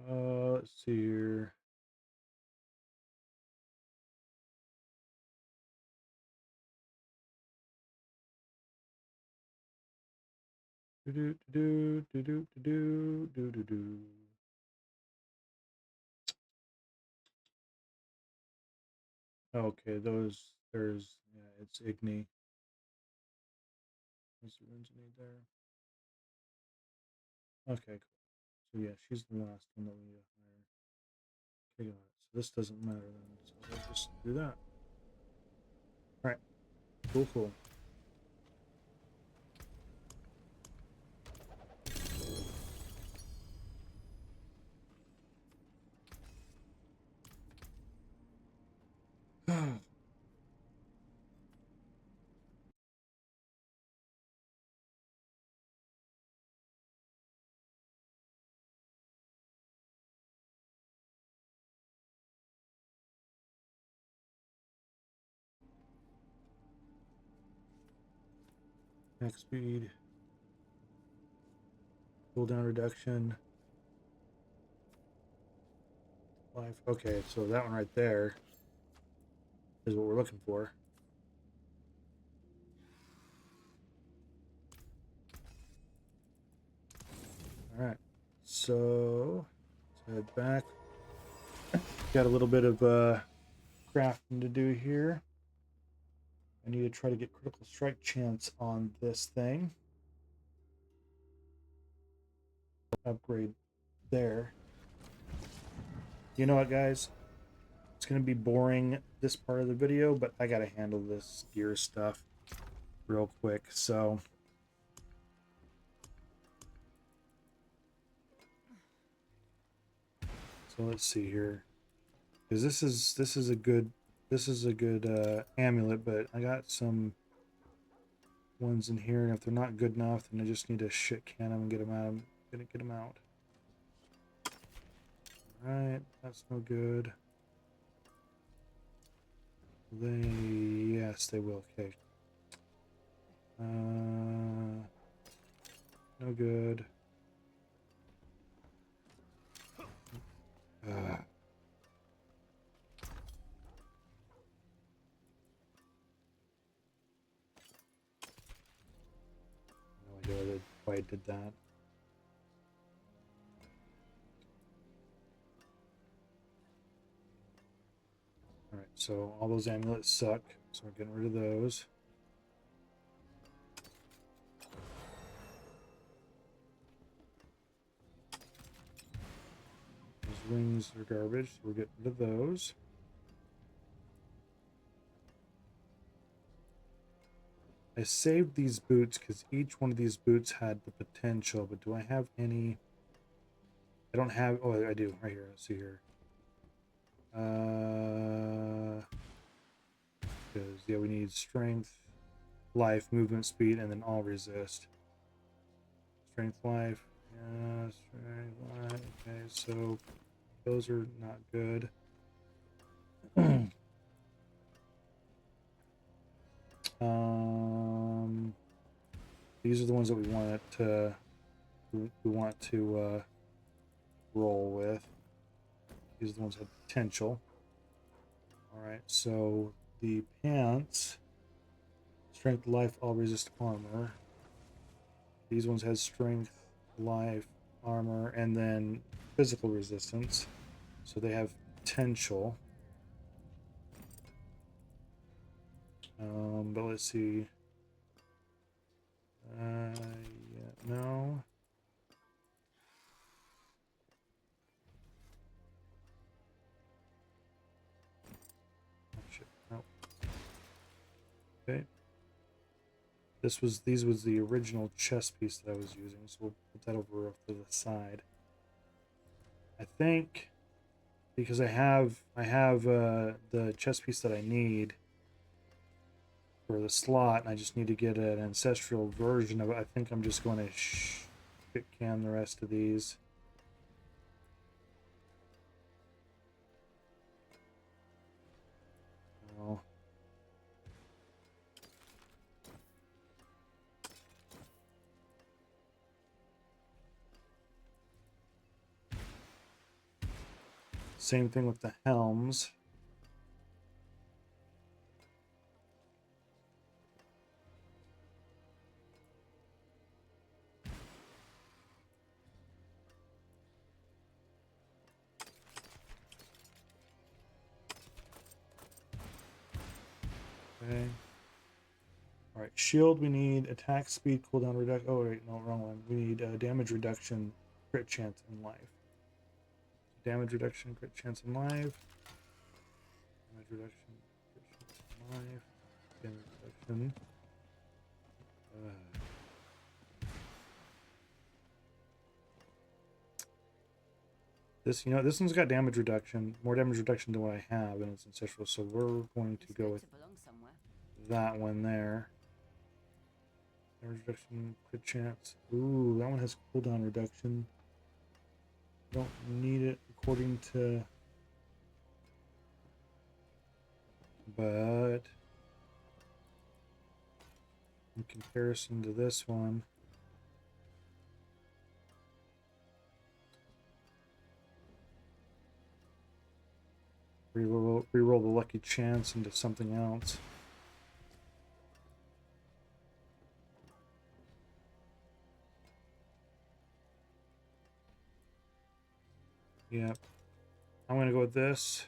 Let's see here. Do do do do do do do do do. Okay, those, there's, yeah, it's Igni. There's the runes you need there. Okay, cool. So yeah, she's the last one that we need to hire. Okay, got it. So this doesn't matter then. So we'll just do that. Alright, cool, cool. Max speed. Cooldown reduction. Life. Okay, so that one right there is what we're looking for. Alright, so let's head back. Got a little bit of crafting to do here. I need to try to get critical strike chance on this thing. Upgrade there. You know what, guys? It's going to be boring this part of the video, but I got to handle this gear stuff real quick. So let's see here, because this is a good amulet, but I got some ones in here, and if they're not good enough, then I just need to shit can them and get them out. I'm gonna get them out. All right, that's no good. Yes, they will. Okay. No good. No idea why I did that. Alright, so all those amulets suck, so we're getting rid of those. Those rings are garbage, so we're getting rid of those. I saved these boots because each one of these boots had the potential, but do I have any? I don't have. Oh, I do right here. Let's see here. Because yeah, we need strength, life, movement, speed, and then all resist. Strength, life. Yeah, strength, life. Okay, so those are not good. These are the ones that we want to roll with. These are the ones that have potential. All right, so the pants, strength, life, all resist armor. These ones have strength, life, armor, and then physical resistance. So they have potential. But let's see. Yeah, no. Oh, shit. No. Okay. These was the original chest piece that I was using, so we'll put that over off to the side. I think because I have the chest piece that I need for the slot, and I just need to get an ancestral version of it. I think I'm just going to shit can the rest of these. Oh. Same thing with the helms. Okay. All right, shield. We need attack speed, cooldown reduction. Oh wait, no, wrong one. We need damage reduction, crit chance, and life. Damage reduction, crit chance, and life. Damage reduction, crit chance, and life. Damage reduction. This, this one's got damage reduction, more damage reduction than what I have, and it's ancestral. So we're going to go with that one there. Damage reduction, crit chance. Ooh, that one has cooldown reduction. Don't need it according to, but in comparison to this one, reroll the lucky chance into something else. Yep. I'm gonna go with this.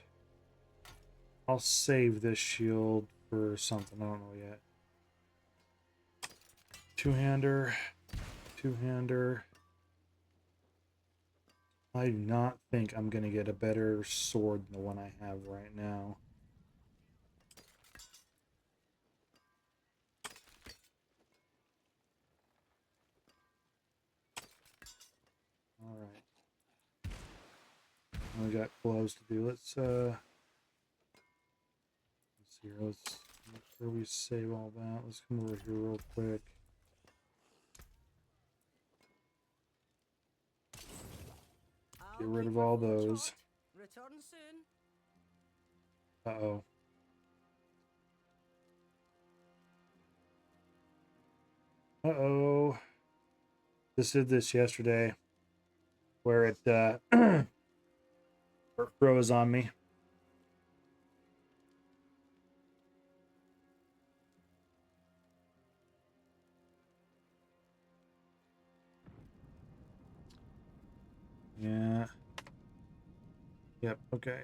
I'll save this shield for something. I don't know yet. Two-hander. Two-hander. I do not think I'm gonna get a better sword than the one I have right now. Alright. We got gloves to do. Let's see here. Let's make sure we save all that. Let's come over here real quick. Get rid of all those. Return soon. Uh-oh. Uh-oh. Just did this yesterday where it where it froze on me. Yeah. Yep, okay.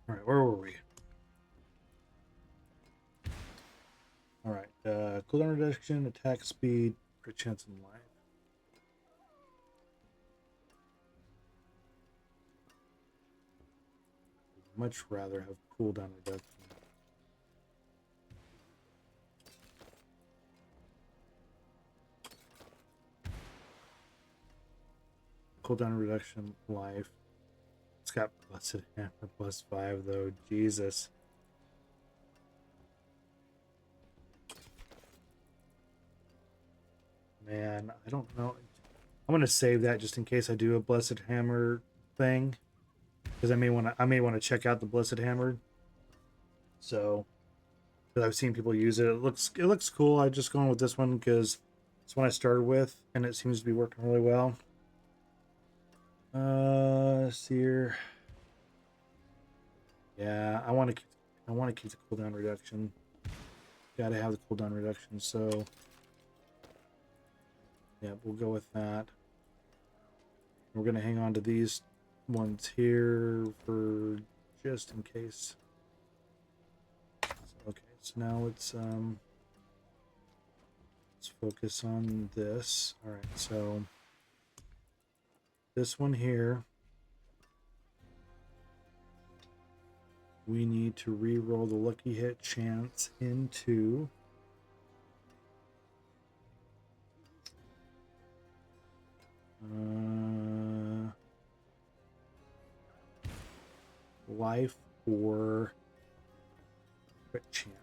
All right, where were we? All right, cooldown reduction, attack speed, crit chance, and life. I'd much rather have cooldown reduction. Cooldown reduction, life. It's got blessed hammer +5 though. Jesus. Man, I don't know. I'm gonna save that just in case I do a blessed hammer thing, because I may want to check out the blessed hammer. So, because I've seen people use it, it looks cool. I just going with this one because it's one I started with, and it seems to be working really well. See here. Yeah, I want to keep the cooldown reduction. Got to have the cooldown reduction. So, yeah, we'll go with that. We're gonna hang on to these ones here for just in case. Okay, so now it's Let's focus on this. All right, so this one here, we need to re-roll the lucky hit chance into life or crit chance.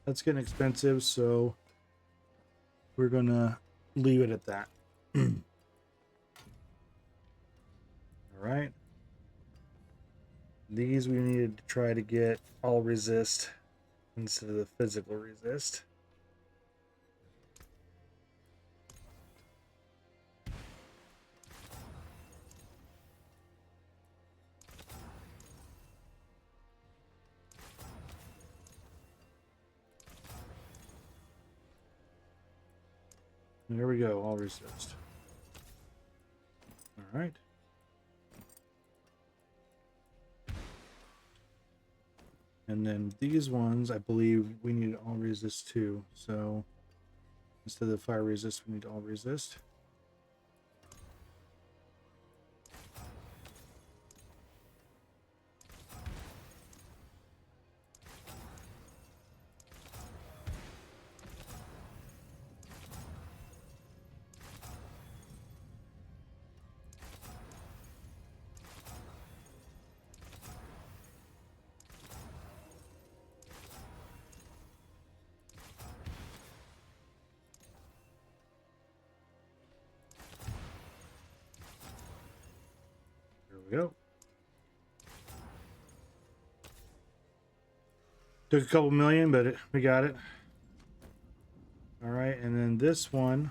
That's getting expensive, so we're gonna leave it at that. All right. These we needed to try to get all resist instead of the physical resist. There we go, all resist. All right. And then these ones, I believe we need all resist too. So instead of fire resist, we need all resist. There we go. Took a couple million, but we got it. All right, and then this one.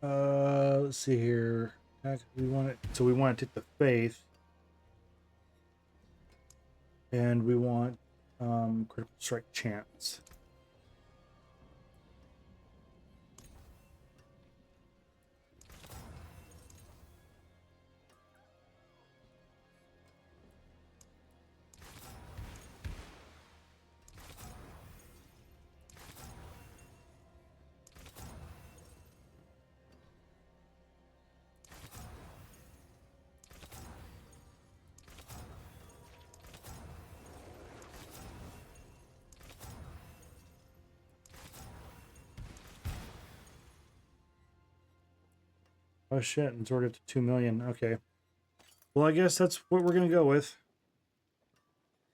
Let's see here. We want it, so we want to take the faith, and we want critical strike chance. Oh shit, and sort of to 2 million. Okay. Well, I guess that's what we're gonna go with.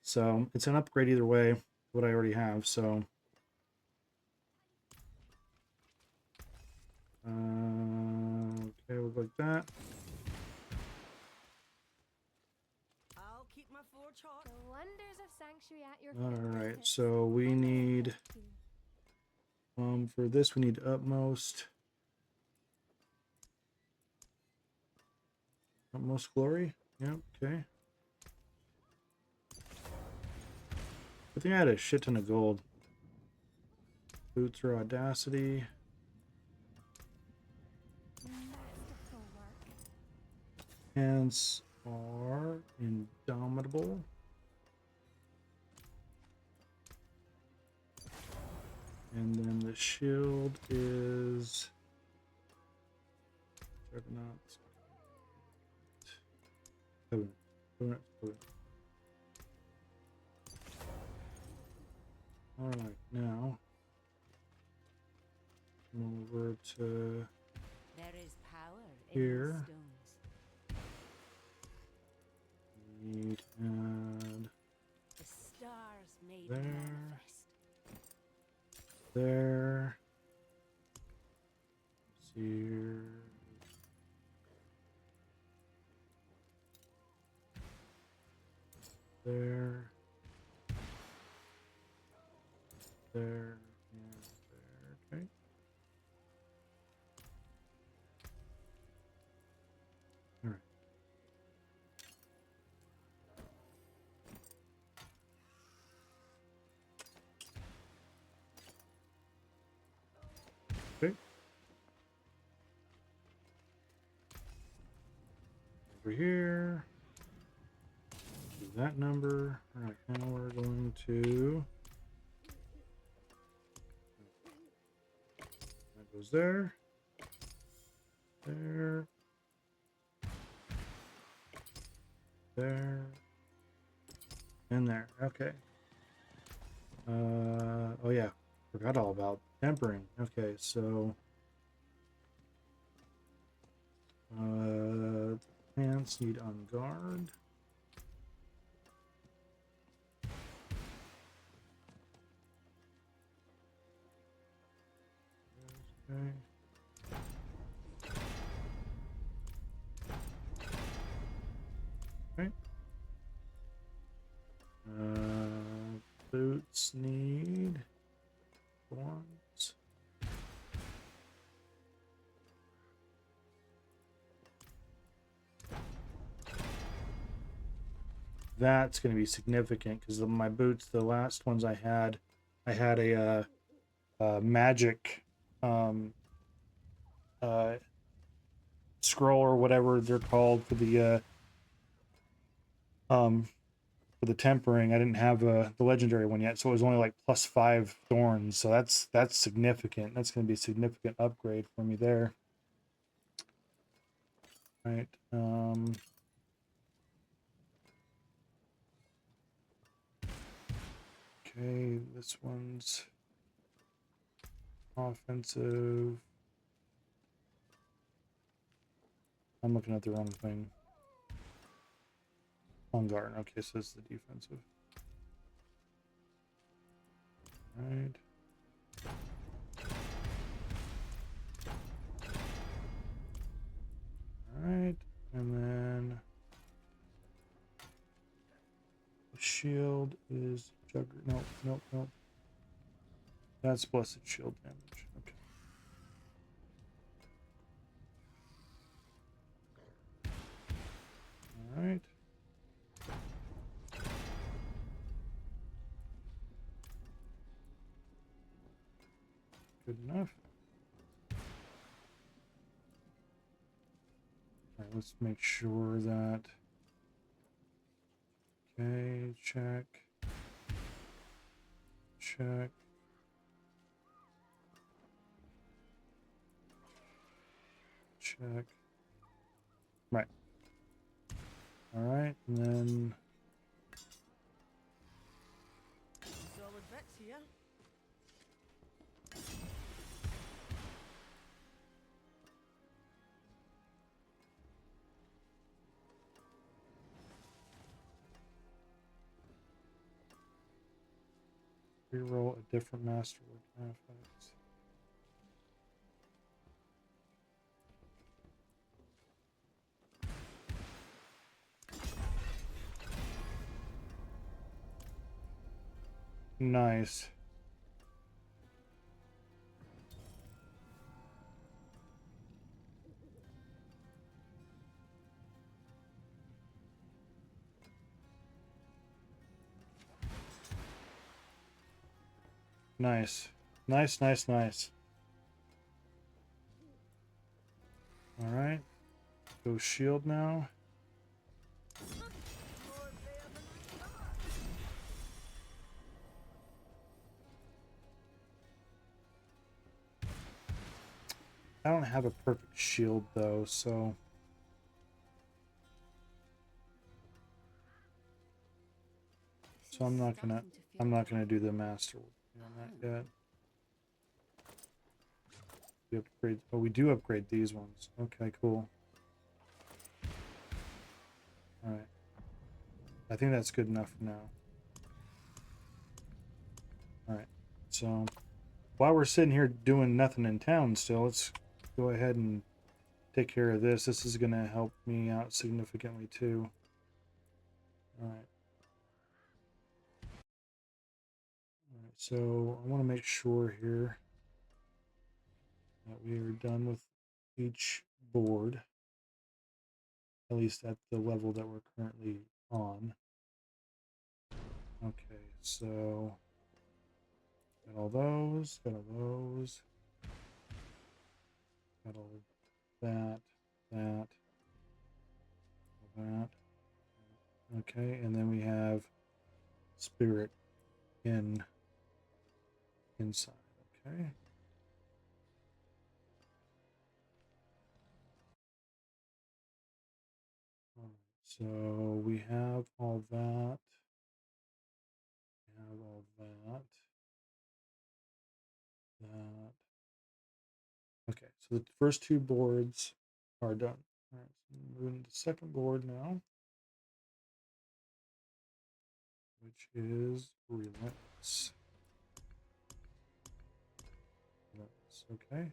So it's an upgrade either way, what I already have, so okay, we'll go like that. I'll keep my forge hot. The wonders of sanctuary at your Alright, fingertips. so we need for this we need utmost glory. Yep, okay. I think I had a shit ton of gold. Boots or audacity. Masterful work. Hands are indomitable. And then the shield is Juggernaut. All right, now come over to There is power here. in the stones. Need add The stars made There. manifest. there. Here. there. There and there. Okay. All right. Okay. Over here. Do that number. All right. Now we're going to. That goes there. There. There. And there. Okay. Oh yeah. Forgot all about tempering. Okay, so pants need on guard. Okay. Okay. Boots need ones. That's going to be significant because my boots, the last ones I had a magic scroll or whatever they're called for the tempering. I didn't have the legendary one yet, so it was only like +5 thorns. So that's significant. That's going to be a significant upgrade for me there. Right. Okay, this one's offensive. I'm looking at the wrong thing. On guard. Okay, so it's the defensive. Right. Alright, and then the shield is Juggernaut. Nope. That's blessed shield damage. Okay. Alright. Good enough. Alright, let's make sure that. Okay, check. Check. Check. Right. Alright, and then. Solid bits here. Reroll a different masterwork effects. Nice. Nice. Nice. Alright. Go shield now. I don't have a perfect shield though, so I'm not gonna do the master on that yet. We upgrade. Oh, we do upgrade these ones. Okay, cool. All right. I think that's good enough for now. All right. So while we're sitting here doing nothing in town still, let's go ahead and take care of this. This is gonna help me out significantly too. All right. so I want to make sure here that we are done with each board, at least at the level that we're currently on. Okay, so got all those, got all those, got all that, that, all that. Okay, and then we have spirit inside. Okay. All right, so we have all that. We have all that. That. Okay, so the first two boards are done. All right, so moving to the second board now, which is Relentless. Relentless, okay.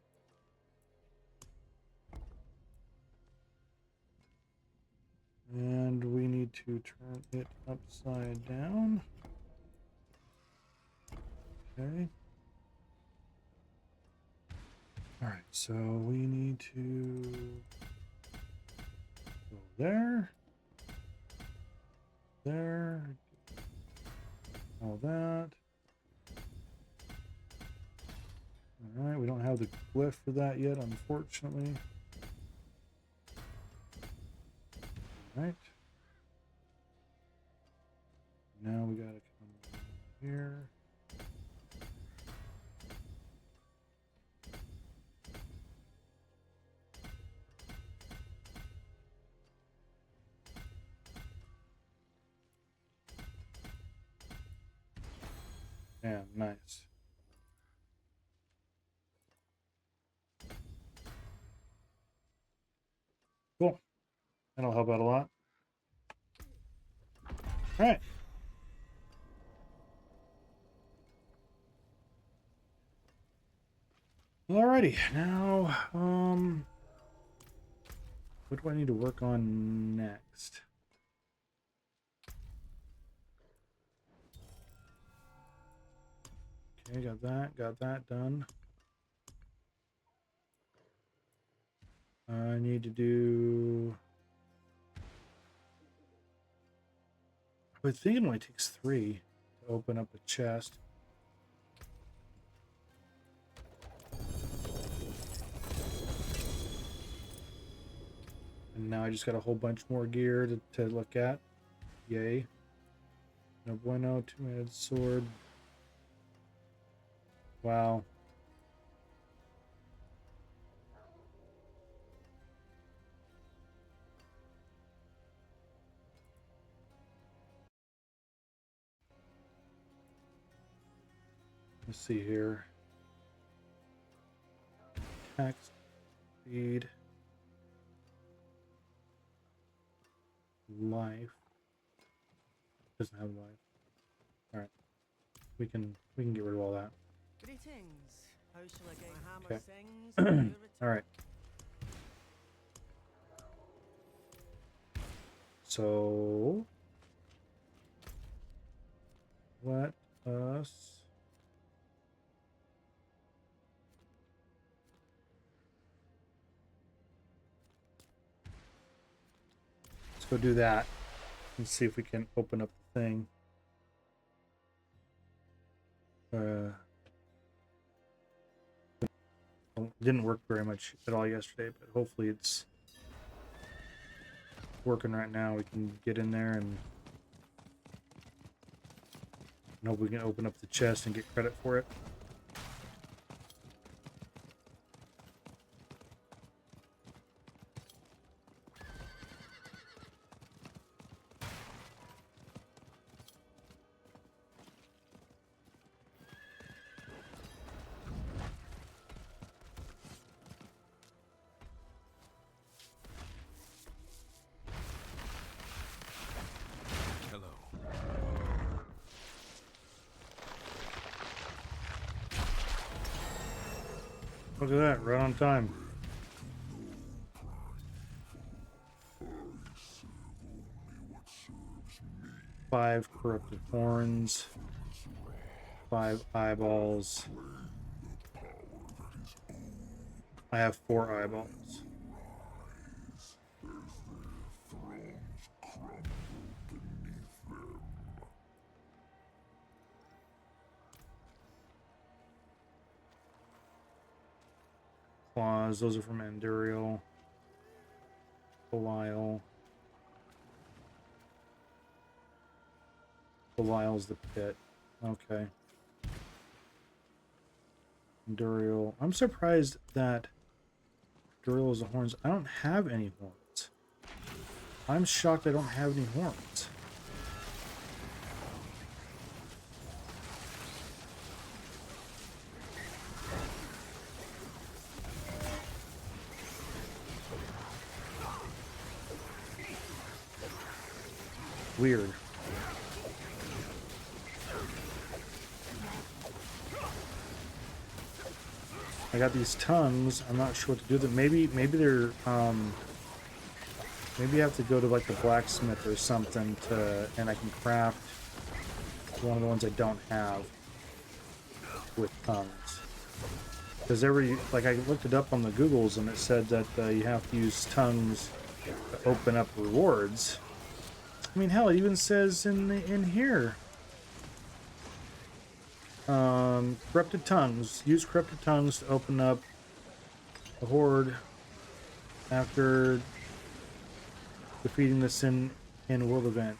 And we need to turn it upside down. Okay. All right, so we need to go there, there, all that. All right, we don't have the glyph for that yet, unfortunately. All right. Now we gotta come down here. Yeah, nice. Cool. That'll help out a lot. All right. Alrighty. Now, what do I need to work on next? Okay, got that done. I need to do... I think it only takes 3 to open up a chest. And now I just got a whole bunch more gear to look at. Yay. No bueno, 2-handed sword. Wow. Let's see here. Attack speed. Life. Doesn't have life. Alright. We can get rid of all that. Greetings. How shall I get my hammer Okay. sings? and you return? Alright. So let us let's go do that and see if we can open up the thing. Didn't work very much at all yesterday, but hopefully it's working right now. We can get in there and hope we can open up the chest and get credit for it. Hello. Look at that, right on time. Five corrupted horns. 5 eyeballs. I have 4 eyeballs. Claws, those are from Anduriel. Belial. Belial's the pit. Okay. Anduriel. I'm surprised that Anduriel is the horns. I don't have any horns. I'm shocked I don't have any horns. Weird. I got these tongues. I'm not sure what to do with them. Maybe they're maybe I have to go to like the blacksmith or something and I can craft one of the ones I don't have with tongues. Because like I looked it up on the Googles and it said that you have to use tongues to open up rewards. I mean, hell, it even says in here. Corrupted tongues. Use corrupted tongues to open up the horde after defeating the sin in world event.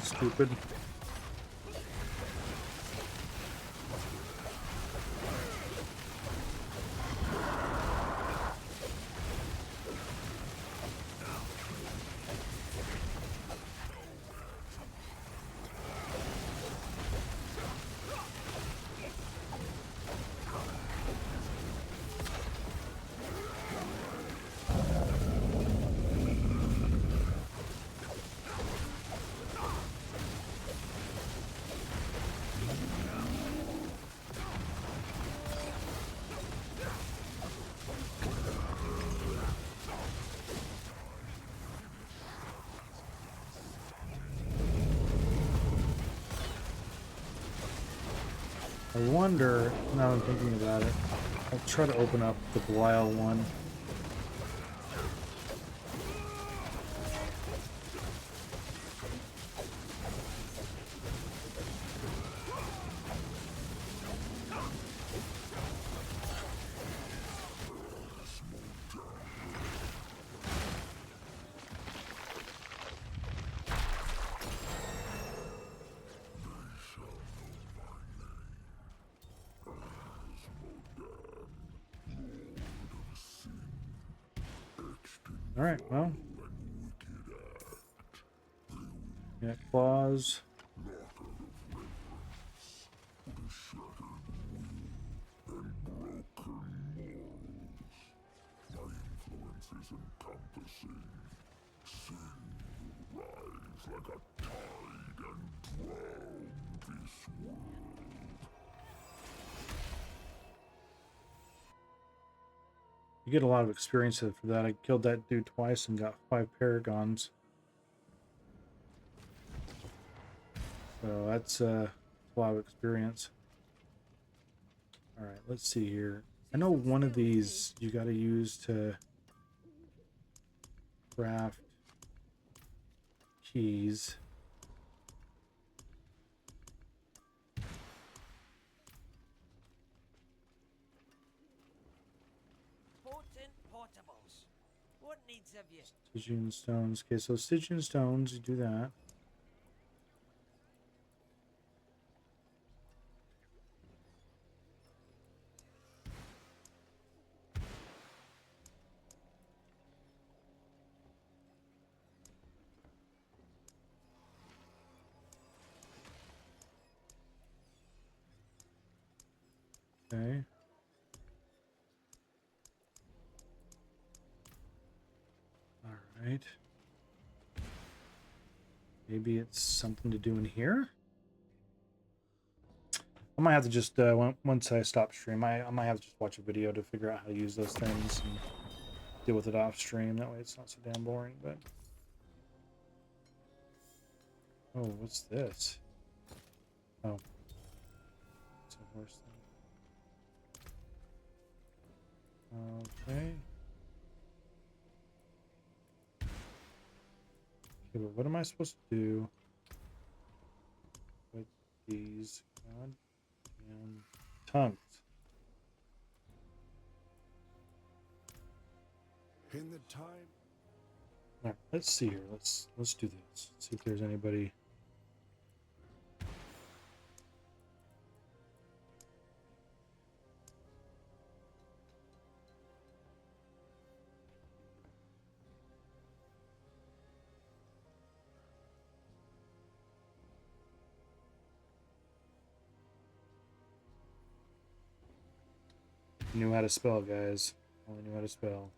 Stupid. I wonder, now I'm thinking about it, I'll try to open up the Belial one. Alright, well. Yeah, claws. You get a lot of experience for that. I killed that dude twice and got 5 paragons. So that's a lot of experience. Alright, let's see here. I know one of these you gotta use to craft keys. Potent portables. What needs of you? Stygian stones. Okay, so Stygian stones, you do that. Okay. All right. Maybe it's something to do in here. I might have to just once I stop stream, I might have to just watch a video to figure out how to use those things and deal with it off stream. That way, it's not so damn boring. But oh, what's this? Oh, it's a horse thing. Okay. Okay, but what am I supposed to do with these goddamn tongues? In the time. All right, let's see here. Let's do this. See if there's anybody. Knew how to spell, guys. Only knew how to spell.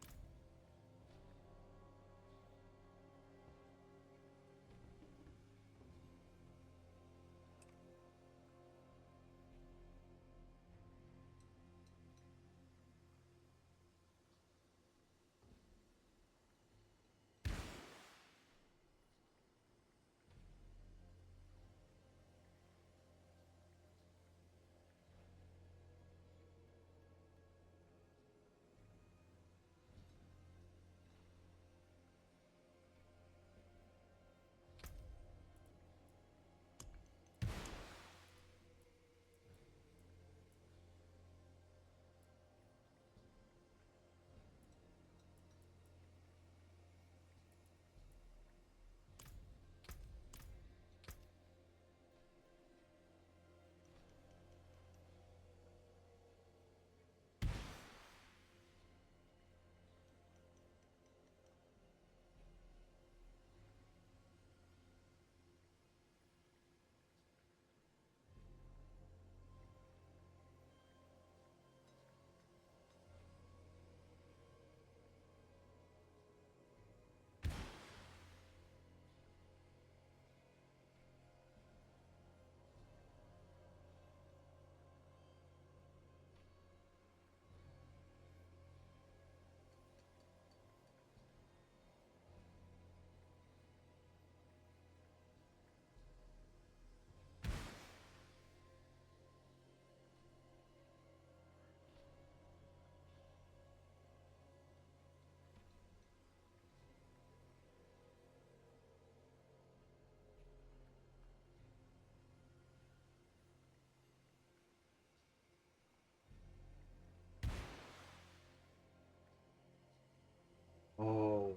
Oh,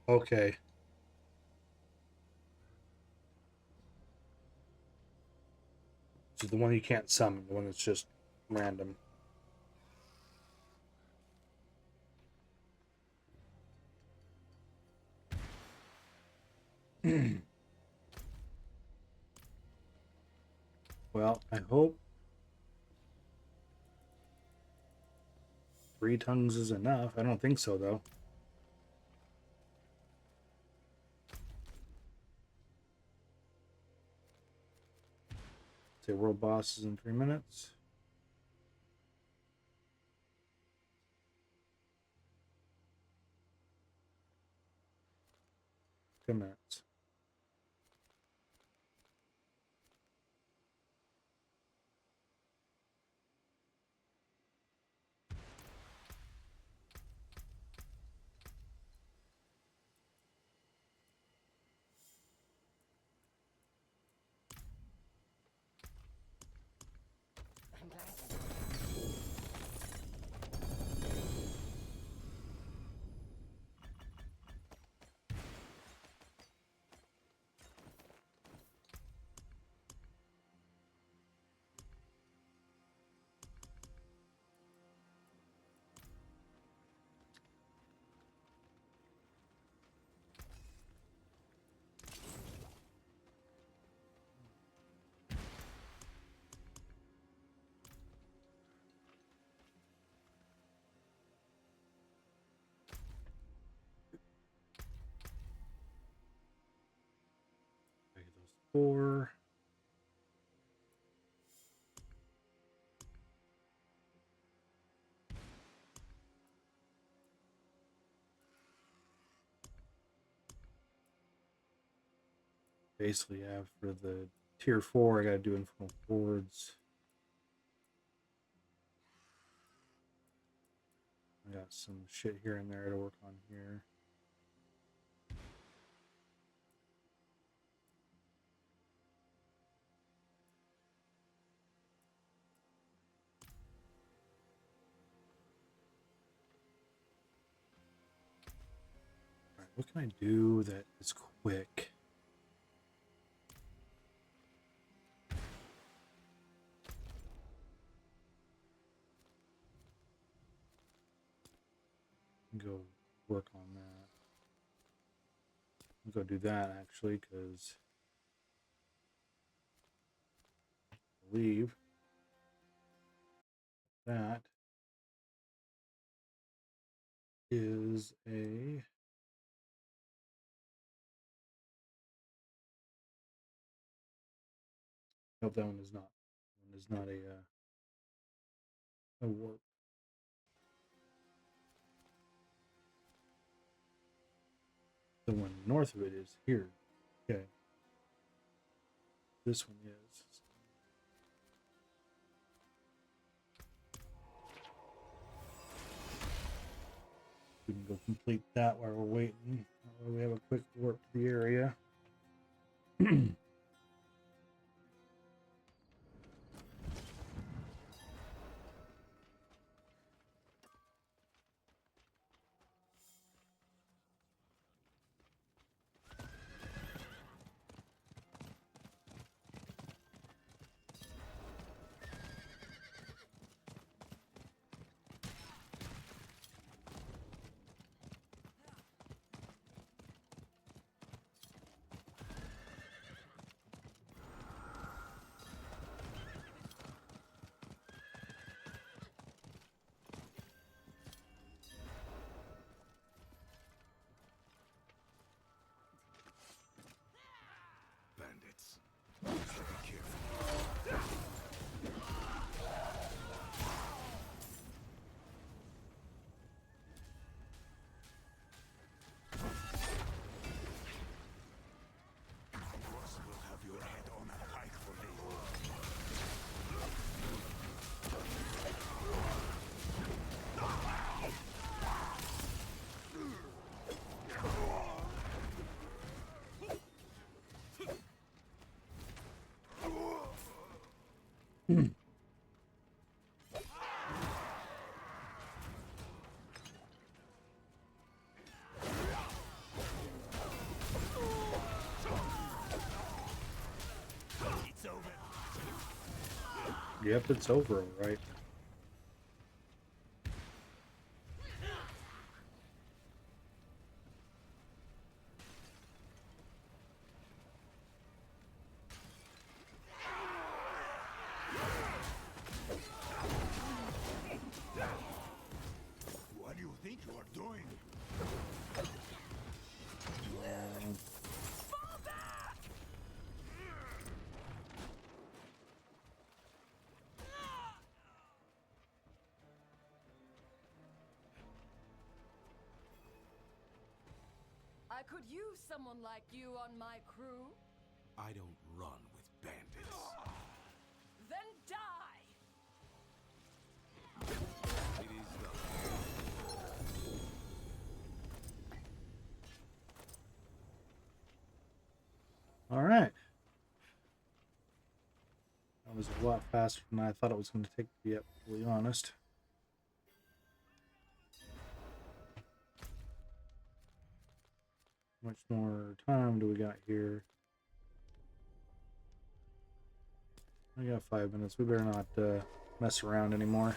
okay. So the one you can't summon, the one that's just random. Well, I hope 3 tongues is enough. I don't think so, though. Say world boss is in 3 minutes. 10 minutes. 4. Basically, yeah, for the tier 4, I gotta do infernal chords. I got some shit here and there to work on here. All right, what can I do that is quick? Go work on that. I'll go do that actually, because I believe that is a nope, that one is not. That one is not a warp. The one north of it is here. Okay. This one is. We can go complete that while we're waiting. While we have a quick warp to the area. Bandits. Be careful. Boss will have your head on a pike for days. It's over. Yep, it's over, all right. What do you think you are doing? I could use someone like you on my crew. I don't run with bandits. Then die! It is done. All right. That was a lot faster than I thought it was going to take, to be absolutely honest. How much more time do we got here? I got 5 minutes. We better not mess around anymore.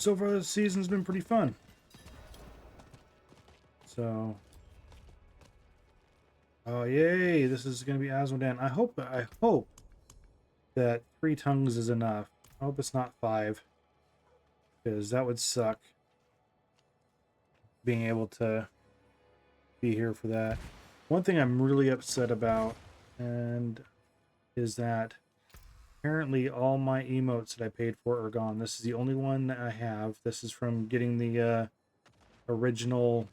so far this season's been pretty fun. So, oh yay! This is gonna be Asmodan. I hope that 3 tongues is enough. I hope it's not 5, because that would suck. Being able to be here for that. One thing I'm really upset about, and is that apparently all my emotes that I paid for are gone. This is the only one that I have. This is from getting the original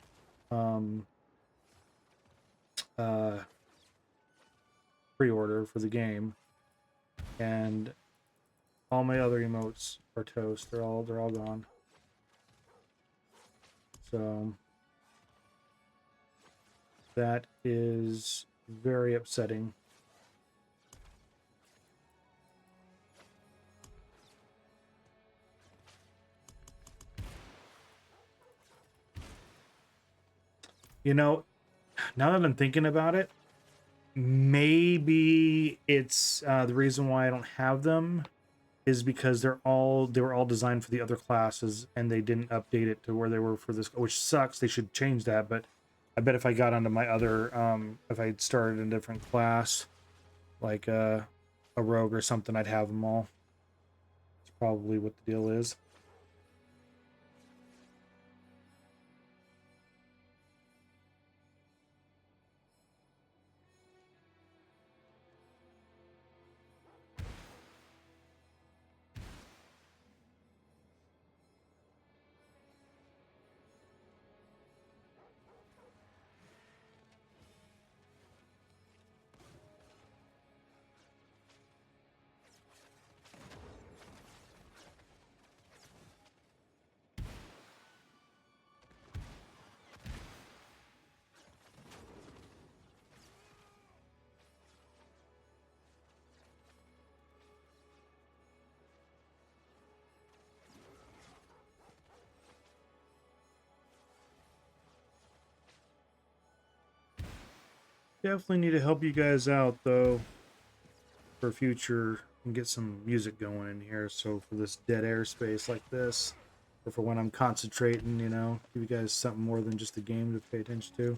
pre-order for the game, and all my other emotes are toast. They're all gone. So that is very upsetting. You know, now that I'm thinking about it, maybe it's the reason why I don't have them is because they were all designed for the other classes, and they didn't update it to where they were for this, which sucks. They should change that. But I bet if I got onto my other if I started a different class, like a rogue or something, I'd have them all. That's probably what the deal is. Definitely need to help you guys out though for future and get some music going in here. So for this dead air space like this, or for when I'm concentrating, you know, give you guys something more than just a game to pay attention to.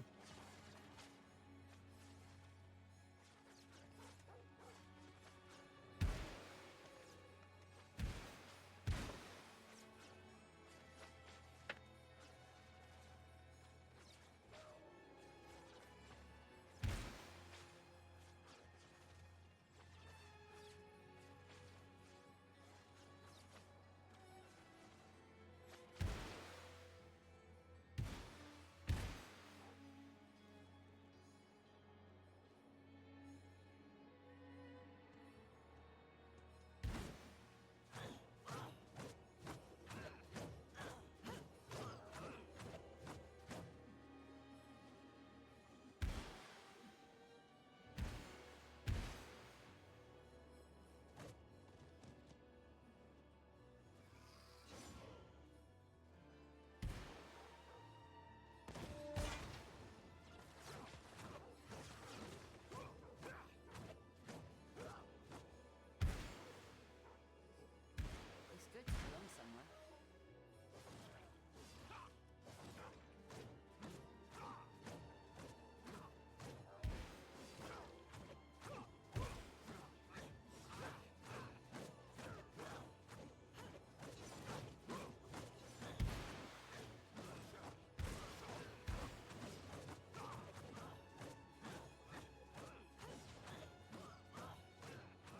It's good to belong somewhere.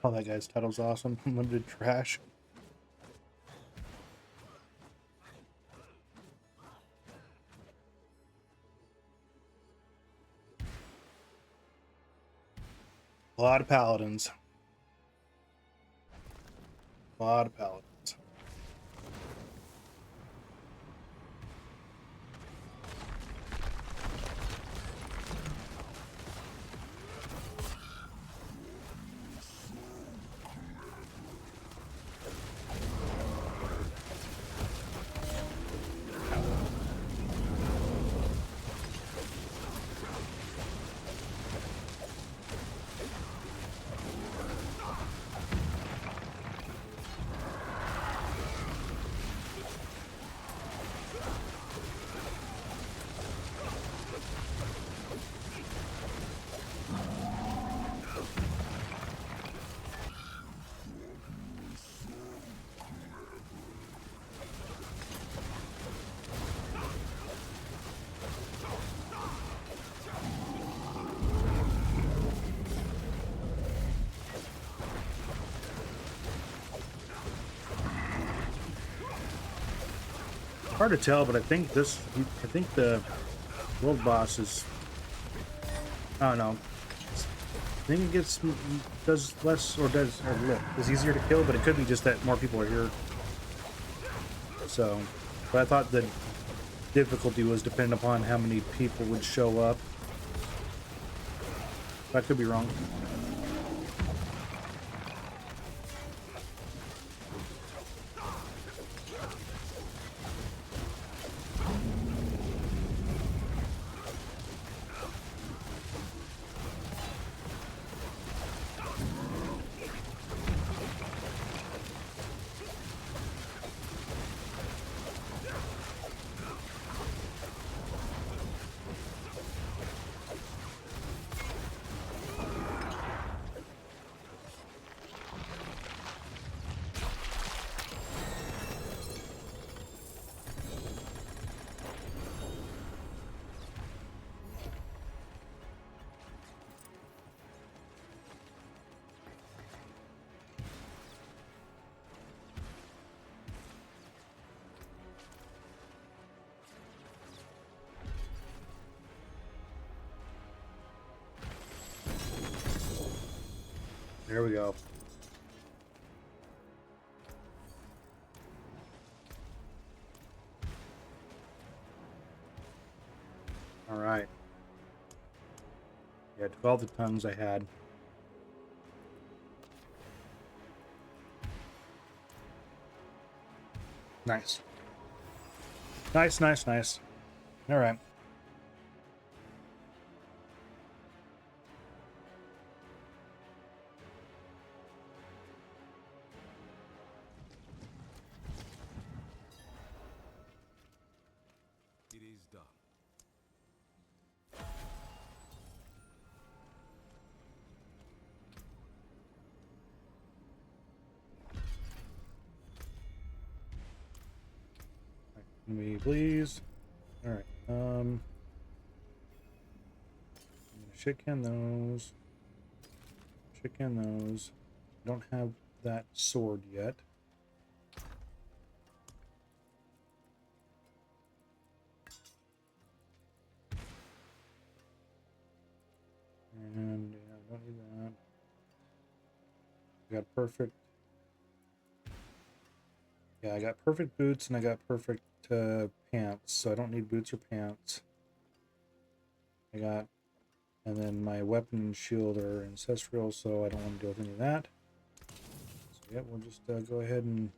Oh, that guy's title's awesome. Unlimited trash. A lot of paladins. A lot of paladins. hard to tell, but I think the world boss is, I don't know. I think it does less or is easier to kill, but it could be just that more people are here. So, but I thought the difficulty was dependent upon how many people would show up. I could be wrong. There we go. All right. Yeah, 12 the tongues I had. Nice. Nice, nice, nice. All right. It is done. Can we please? All right. I'm gonna shit can those. Shit can those. Don't have that sword yet. And yeah, don't need that. I got perfect. Yeah, I got perfect boots and I got perfect pants, so I don't need boots or pants. I got, and then my weapon and shield are ancestral, so I don't want to deal with any of that. So yeah, we'll just go ahead and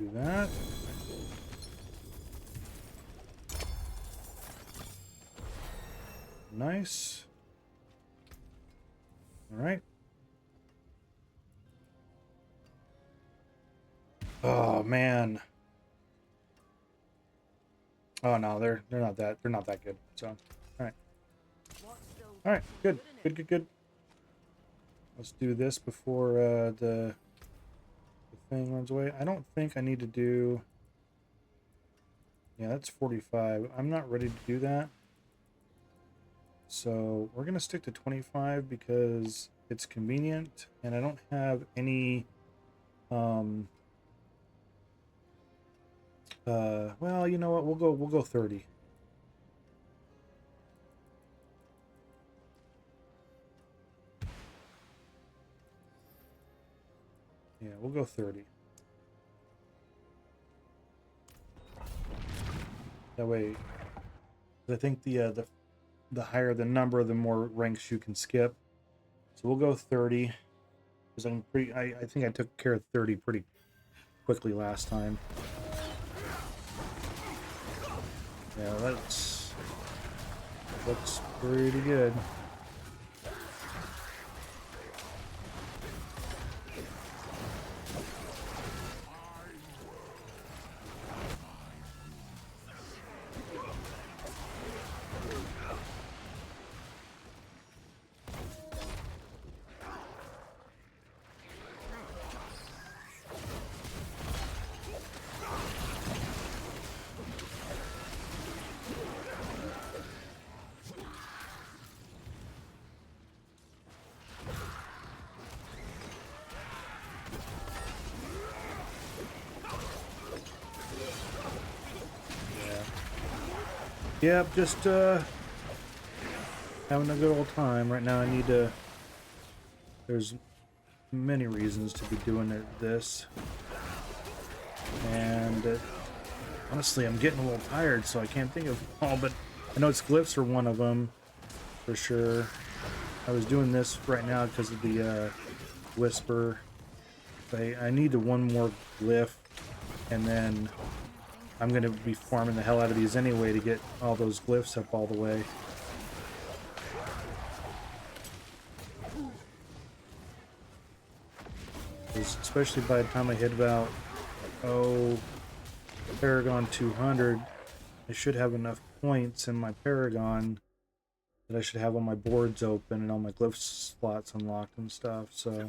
do that. Nice. All right. Oh man. Oh no, they're not that good. So, all right. All right. Good. Good. Good. Good. Let's do this before the thing runs away. I don't think I need to do. Yeah, that's 45. I'm not ready to do that. So we're gonna stick to 25 because it's convenient, and I don't have any. Well, you know what? We'll go 30. Yeah, we'll go 30. That way, I think the higher the number, the more ranks you can skip. So we'll go 30 because I'm pretty. I think I took care of 30 pretty quickly last time. Yeah, looks pretty good. Yep, just having a good old time right now. I need to. There's many reasons to be doing this, and honestly, I'm getting a little tired, so I can't think of all. But I know it's glyphs are one of them for sure. I was doing this right now because of the whisper. I need the one more glyph, and then I'm going to be farming the hell out of these anyway to get all those glyphs up all the way. Especially by the time I hit about, Paragon 200, I should have enough points in my Paragon that I should have all my boards open and all my glyph slots unlocked and stuff, so...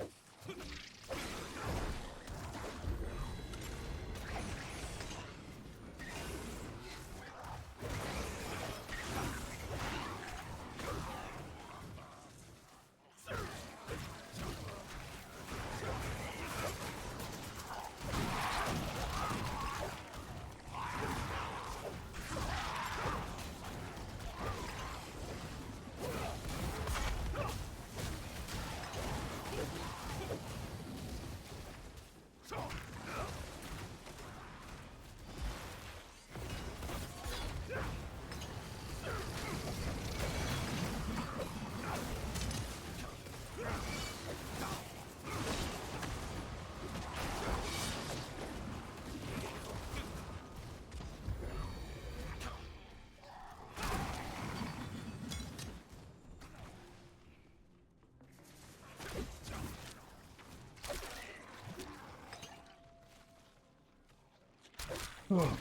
Oh.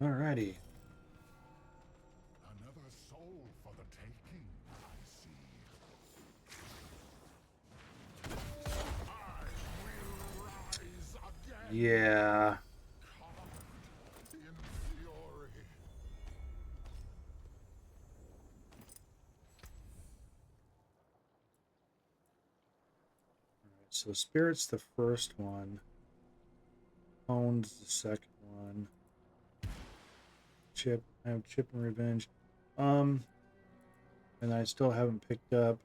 Alrighty. Another soul for the taking, I see. I will rise again. Yeah. Carved in fury. So Spirit's the first one. Hone's the second one. Chip, I have Chip and Revenge. And I still haven't picked up.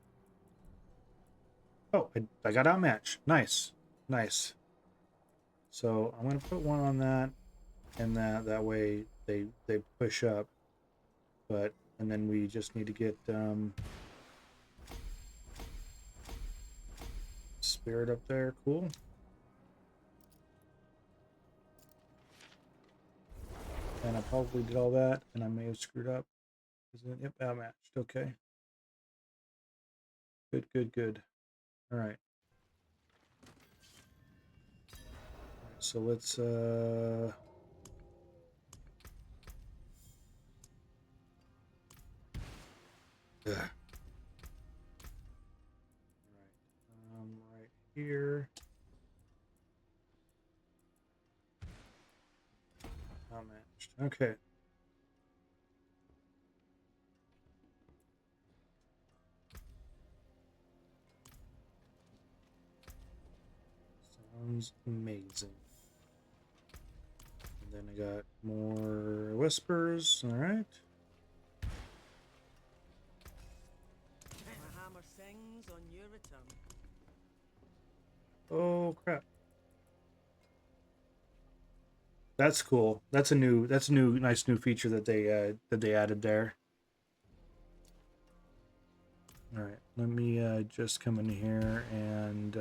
Oh, I got Outmatch. Nice. Nice. So I'm gonna put one on that and that way they push up. But and then we just need to get Spirit up there. Cool. And I probably did all that, and I may have screwed up. Yep, outmatched. Okay. Good, good, good. All right. So let's Ugh. All right. Right here. Outmatched. Okay. Sounds amazing. And then I got more whispers. All right. My hammer sings on your return. Oh crap. That's cool. That's a nice new feature that they added there. All right, let me just come in here and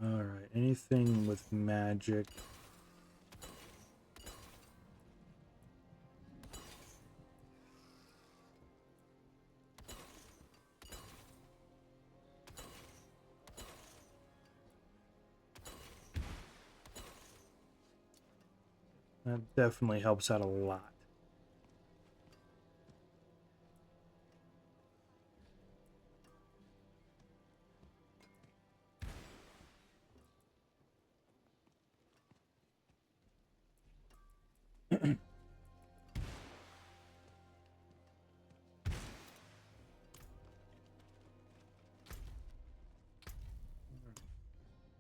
all right, anything with magic. That definitely helps out a lot.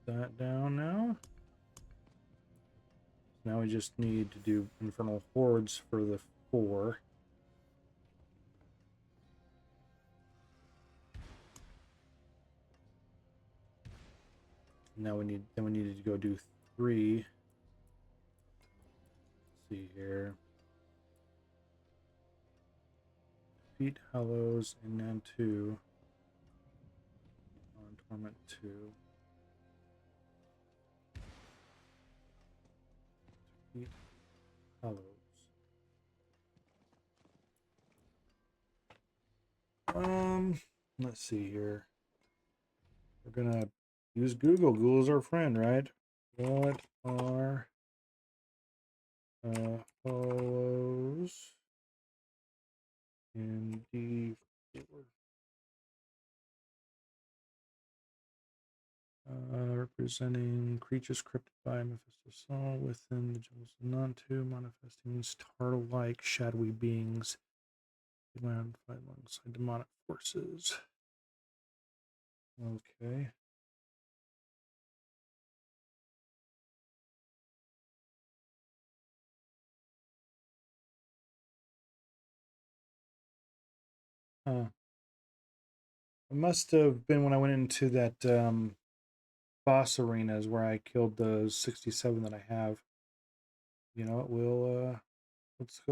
that down now. Now we just need to do Infernal Hordes for the 4. Now we need to go do 3. Let's see here. Defeat Hallows and then 2. On Torment 2. Defeat Hallows. Let's see here. We're gonna use Google. Google's our friend, right? What are Hallows in the representing creatures crypted by Mephisto's soul within the jungles of Nantu, manifesting startle-like shadowy beings fight alongside demonic forces. Okay. Huh. It must have been when I went into that boss arenas where I killed the 67 that I have. You know, we'll let's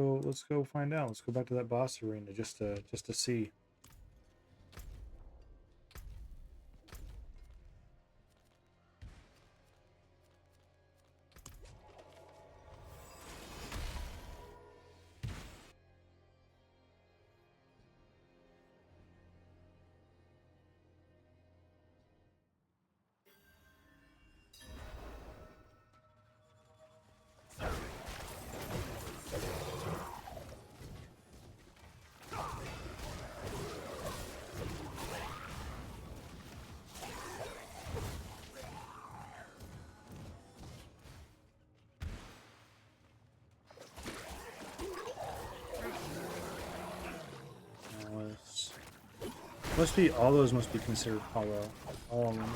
go find out. Let's go back to that boss arena just to see. Must be all those must be considered hollow. All of them.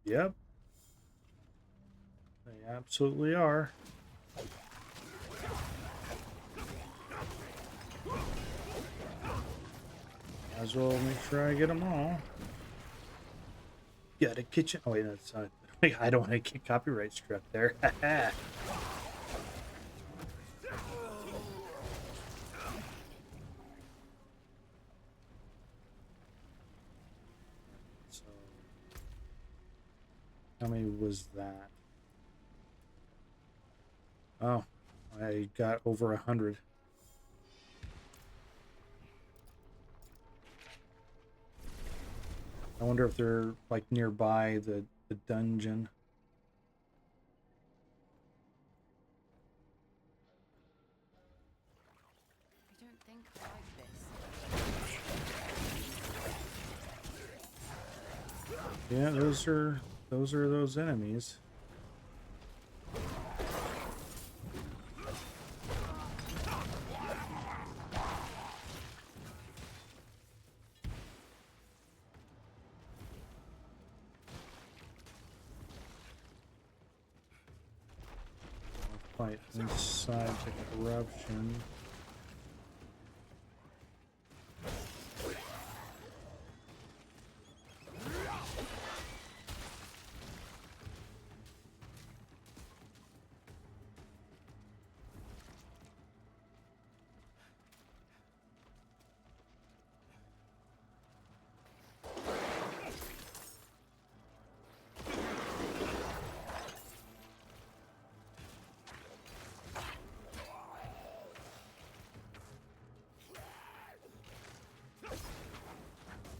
Yep. They absolutely are. Might as well make sure I get them all. Got a kitchen. Oh wait, no, it's not. I don't want to get copyright struck there. So, how many was that? Oh, I got over 100. I wonder if they're like nearby the dungeon. I don't think I like this. Yeah, those are those enemies. Fight inside the corruption.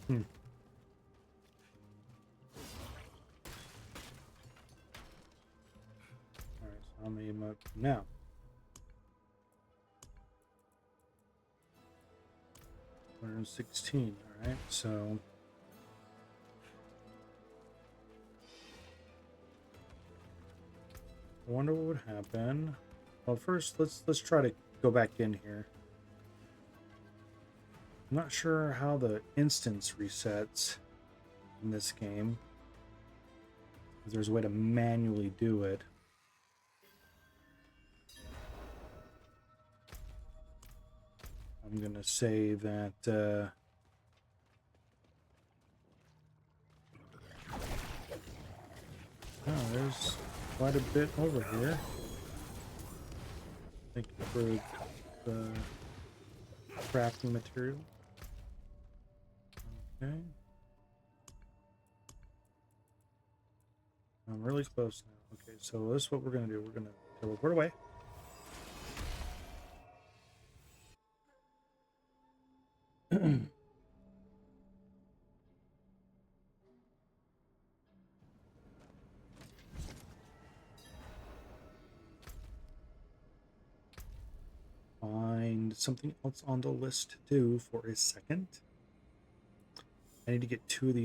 Alright, so how many am I up to now? $116, alright, so I wonder what would happen Well, first let's try to go back in here. I'm not sure how the instance resets in this game. If there's a way to manually do it. I'm gonna say that oh, there's quite a bit over here. Thank you for the crafting material. Okay. I'm really close now. Okay, so this is what we're gonna do. We're gonna teleport away. Find something else on the list to do for a second. I need to get two of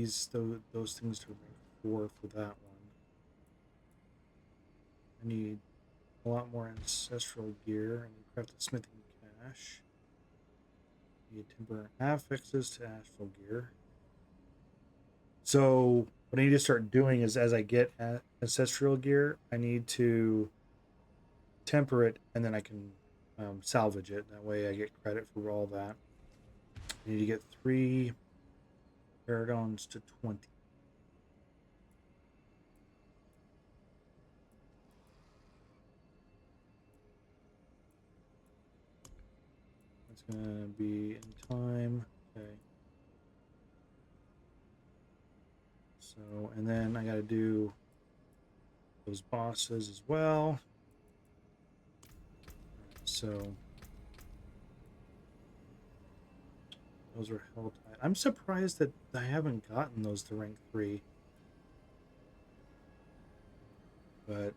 those things to rank 4 for that one. I need a lot more ancestral gear. I need to craft the smithing cache. I need temporary affixes to astral gear. So what I need to start doing is, as I get ancestral gear, I need to temper it, and then I can salvage it. That way I get credit for all that. I need to get 3 paragons to 20. That's gonna be in time. Okay. So, and then I gotta do those bosses as well. So those are held tight. I'm surprised that I haven't gotten those to rank 3. But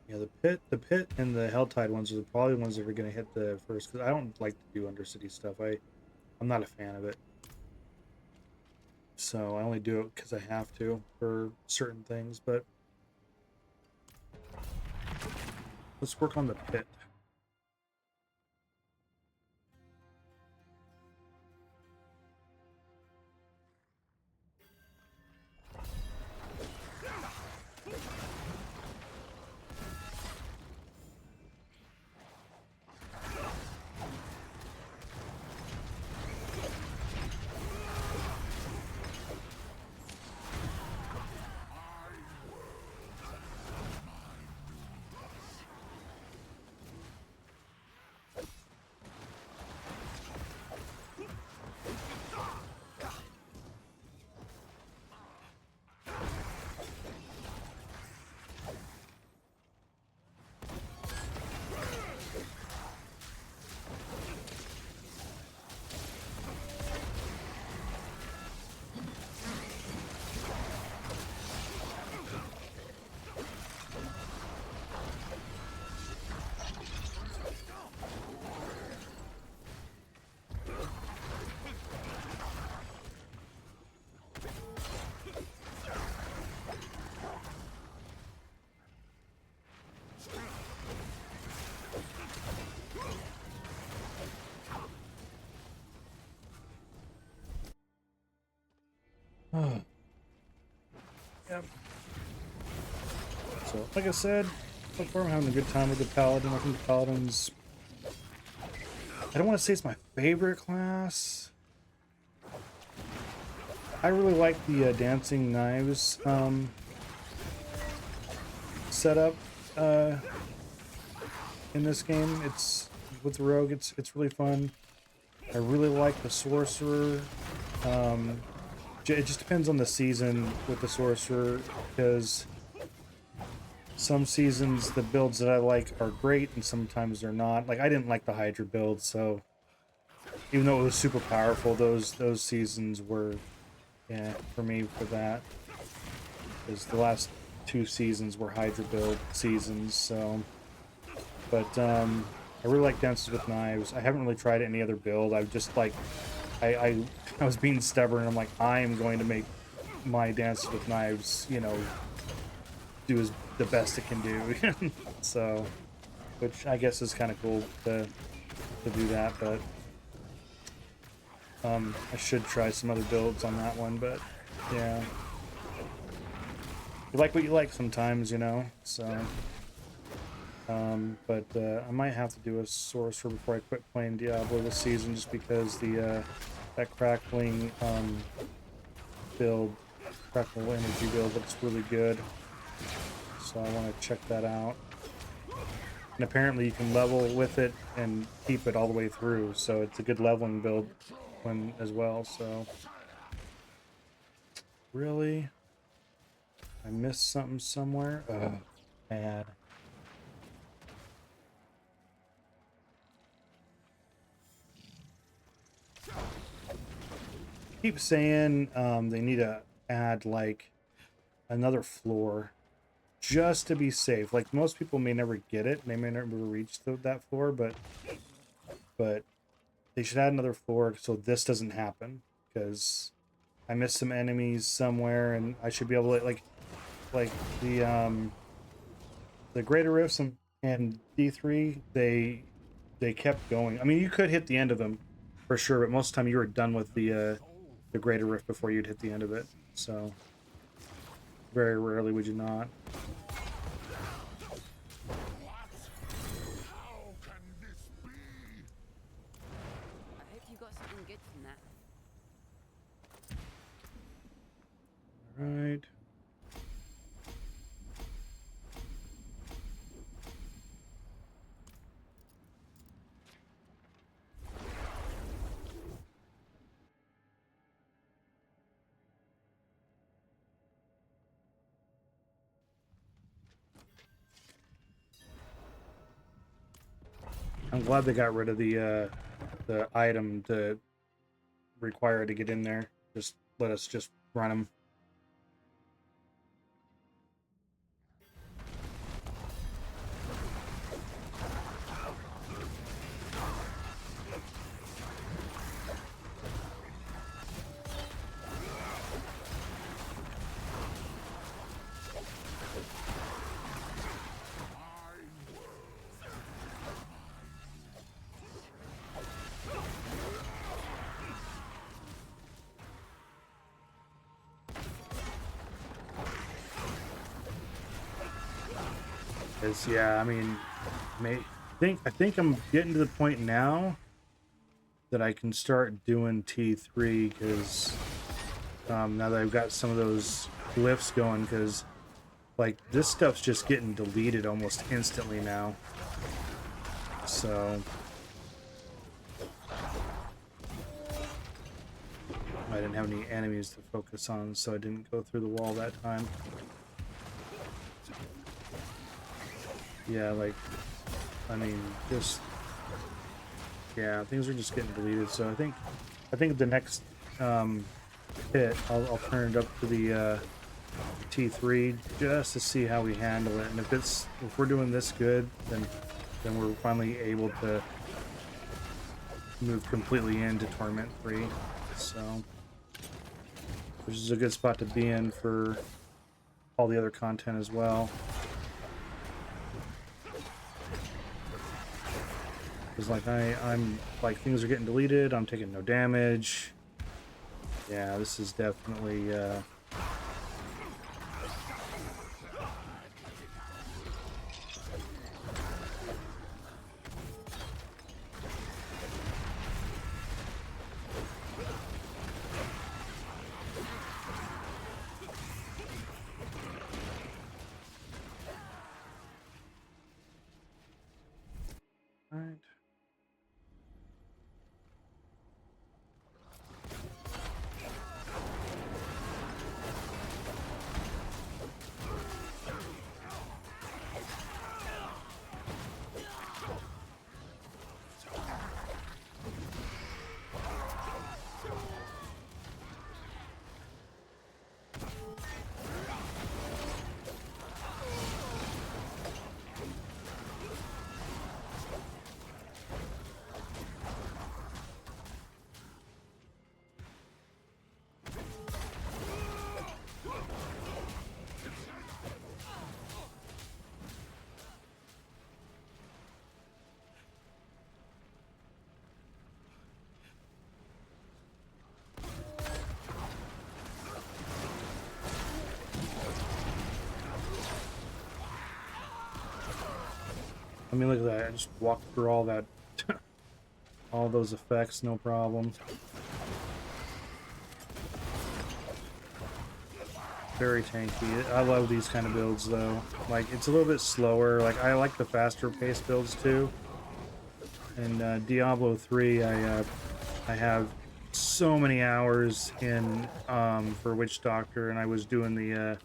yeah, the pit and the Helltide ones are probably the ones that are going to hit the first, because I don't like to do Undercity stuff. I'm not a fan of it. So I only do it because I have to for certain things. But let's work on the pit. Yep. So, like I said, so far I'm having a good time with the Paladin. I think the Paladin's... I don't want to say it's my favorite class. I really like the dancing knives setup in this game. It's with the rogue. It's really fun. I really like the sorcerer. It just depends on the season with the sorcerer, because some seasons the builds that I like are great and sometimes they're not. Like, I didn't like the Hydra build, so even though it was super powerful, those seasons were, yeah, for me for that. Because the last 2 seasons were Hydra build seasons, so. But I really like Dances with Knives. I haven't really tried any other build. I've just like, I was being stubborn. I'm like, I am going to make my Dances with Knives, you know, do the best it can do. So which I guess is kind of cool to do that, but I should try some other builds on that one, but yeah. You like what you like sometimes, you know, so but I might have to do a sorcerer before I quit playing Diablo this season, just because the that crackling build, crackle energy build looks really good, so I want to check that out. And apparently you can level with it and keep it all the way through, so it's a good leveling build when as well. So really, I missed something somewhere. Ugh, bad. Keep saying they need to add like another floor just to be safe. Like, most people may never get it, they may never reach that floor, but they should add another floor so this doesn't happen, because I missed some enemies somewhere and I should be able to like the greater rifts and D3, they kept going. I mean, you could hit the end of them for sure, but most of the time you were done with the greater rift before you'd hit the end of it. So very rarely would you not. How can this be? I hope you got something good from that. All right. I'm glad they got rid of the item to require to get in there. Just let us just run them. Yeah, I mean, I think I'm getting to the point now that I can start doing T3, because now that I've got some of those glyphs going, because like this stuff's just getting deleted almost instantly now. So I didn't have any enemies to focus on, so I didn't go through the wall that time. Yeah, like, I mean, just, yeah, things are just getting deleted. So I think the next hit, I'll turn it up to the T3 just to see how we handle it. And if we're doing this good, then we're finally able to move completely into Torment 3. So, which is a good spot to be in for all the other content as well. Because like I'm like, things are getting deleted, I'm taking no damage. Yeah, this is definitely all right. I mean, look at that. I just walked through all that, all those effects, no problem. Very tanky. I love these kind of builds, though. Like, it's a little bit slower. Like, I like the faster paced builds, too. In Diablo 3, I have so many hours in for Witch Doctor, and I was doing the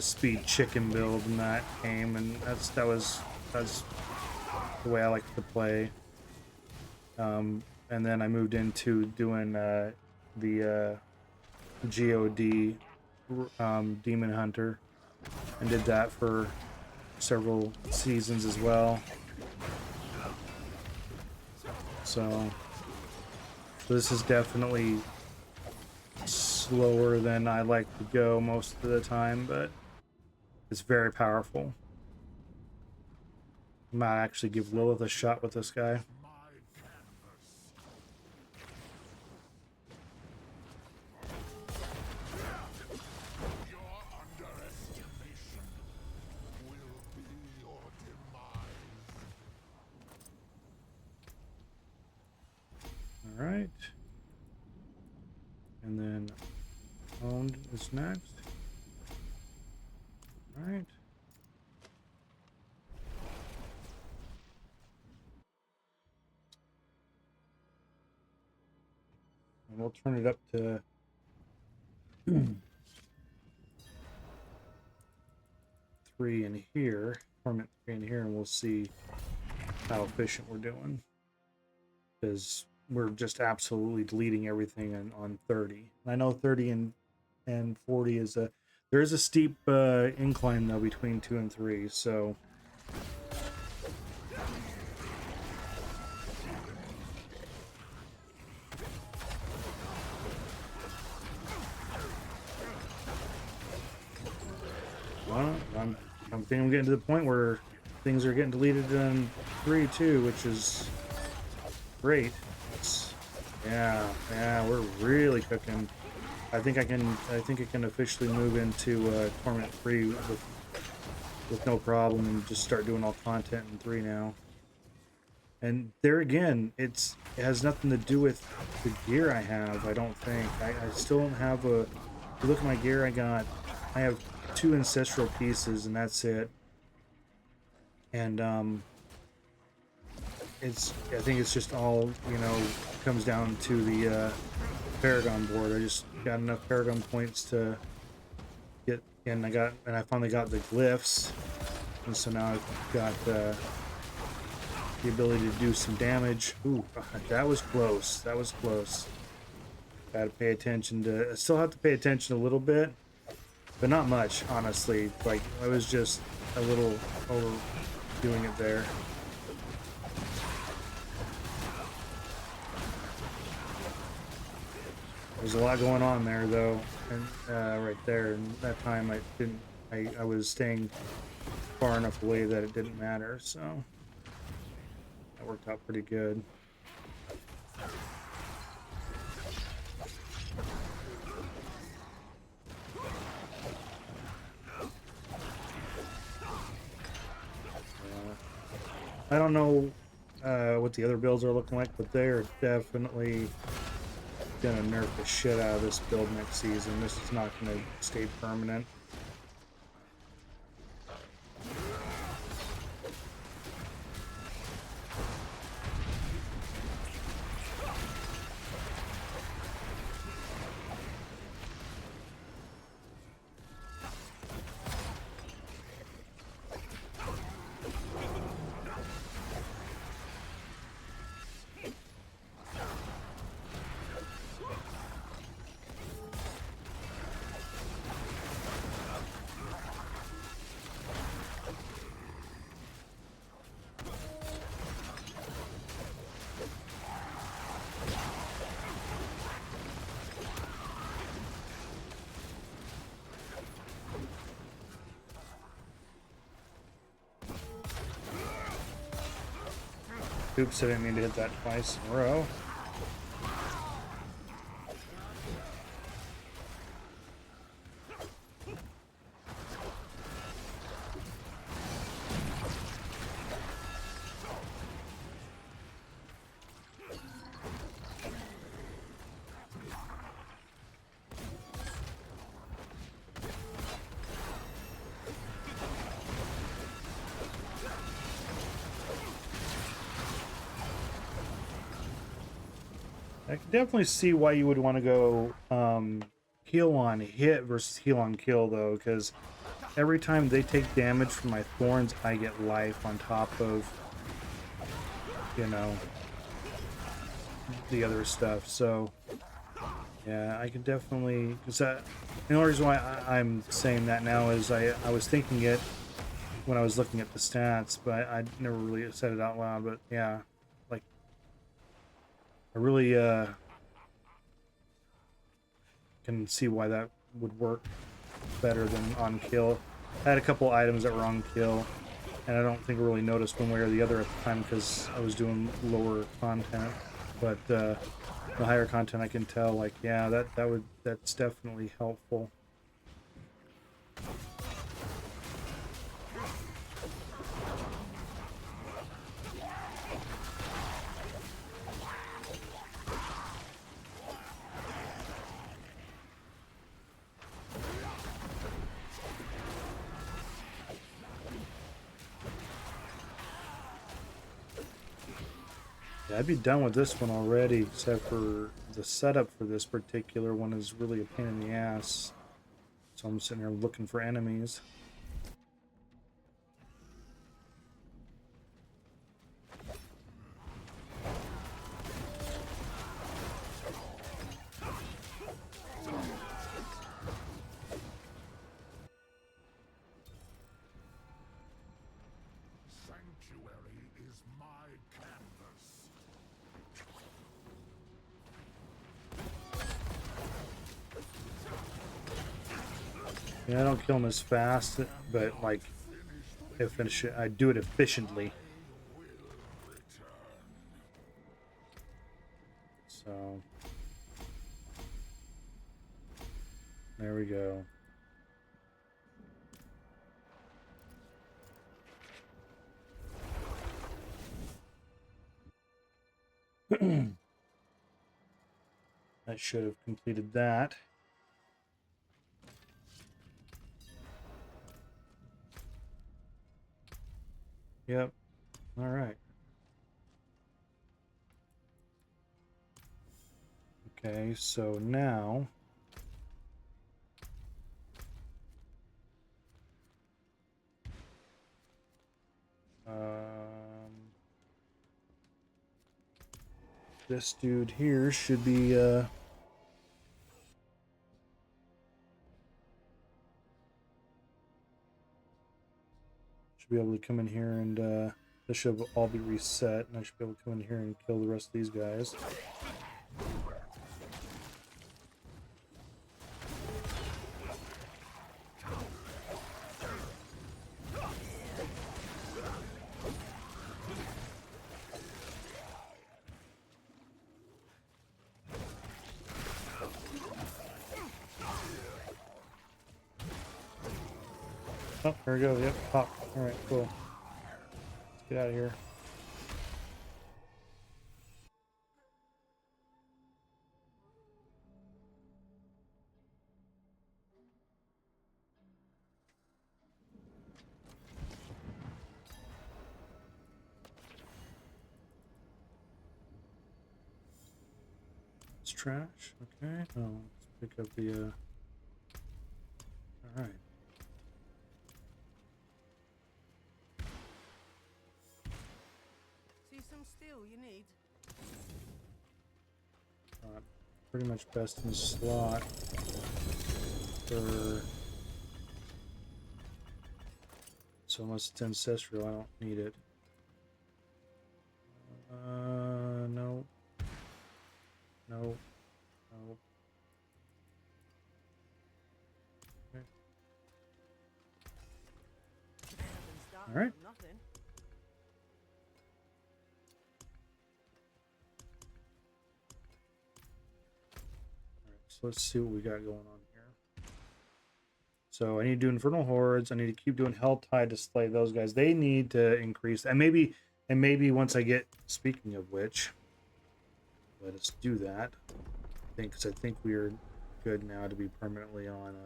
speed chicken build in that game, and that's the way I like to play. And then I moved into doing the GOD Demon Hunter, and did that for several seasons as well. So this is definitely slower than I like to go most of the time, but it's very powerful. I might actually give Lilith a shot with this guy. My canvas. Your underestimation will be your demise. All right. And then Owned is next. All right. And we'll turn it up to 3 in here, torment 3 in here, and we'll see how efficient we're doing. Because we're just absolutely deleting everything on 30. I know 30 and 40 is there is a steep incline though between 2 and 3, so well, I'm thinking I'm getting to the point where things are getting deleted in 3 too, which is great. Yeah, we're really cooking. I think I can officially move into Torment 3 with no problem and just start doing all content in 3 now. And there again, it has nothing to do with the gear I have, I don't think. I still don't have a... If you look at my gear, I have 2 ancestral pieces and that's it. And I think it's just all, you know, comes down to the Paragon board. I just got enough Paragon points to get, and I finally got the glyphs, and so now I've got the ability to do some damage. Ooh, that was close. That was close. Got to pay attention to. I still have to pay attention a little bit, but not much, honestly. Like, I was just a little overdoing it there. There's a lot going on there, though, and right there. And that time, I was staying far enough away that it didn't matter. So that worked out pretty good. I don't know what the other builds are looking like, but they are definitely gonna nerf the shit out of this build next season. This is not gonna stay permanent. Oops, I didn't mean to hit that twice in a row. I can definitely see why you would want to go heal on hit versus heal on kill, though, because every time they take damage from my thorns, I get life on top of, you know, the other stuff. So, yeah, I can definitely... Cause the only reason why I'm saying that now is I was thinking it when I was looking at the stats, but I never really said it out loud. But, yeah, like, I really... can see why that would work better than on kill. I had a couple items that were on kill, and I don't think I really noticed one way or the other at the time because I was doing lower content. But the higher content, I can tell, like, yeah, that's definitely helpful. Yeah, I'd be done with this one already, except for the setup for this particular one is really a pain in the ass. So I'm sitting here looking for enemies. Sanctuary is my canvas. Yeah, I don't kill them as fast, but like, I do it efficiently. So there we go. I should have completed that. Yep. All right. Okay, so now this dude here should be be able to come in here and this should all be reset, and I should be able to come in here and kill the rest of these guys. Oh, there we go. Yep, pop. All right, cool. Let's get out of here. It's trash. Okay. Oh, let's pick up the. All right. See some steel you need? Pretty much best in slot for. So unless it's ancestral, I don't need it. No. No. No. Okay. All right. Nothing. So let's see what we got going on here. So I need to do Infernal Hordes. I need to keep doing Hell Tide to slay those guys. They need to increase, and maybe once I get. Speaking of which, let us do that. I think we are good now to be permanently on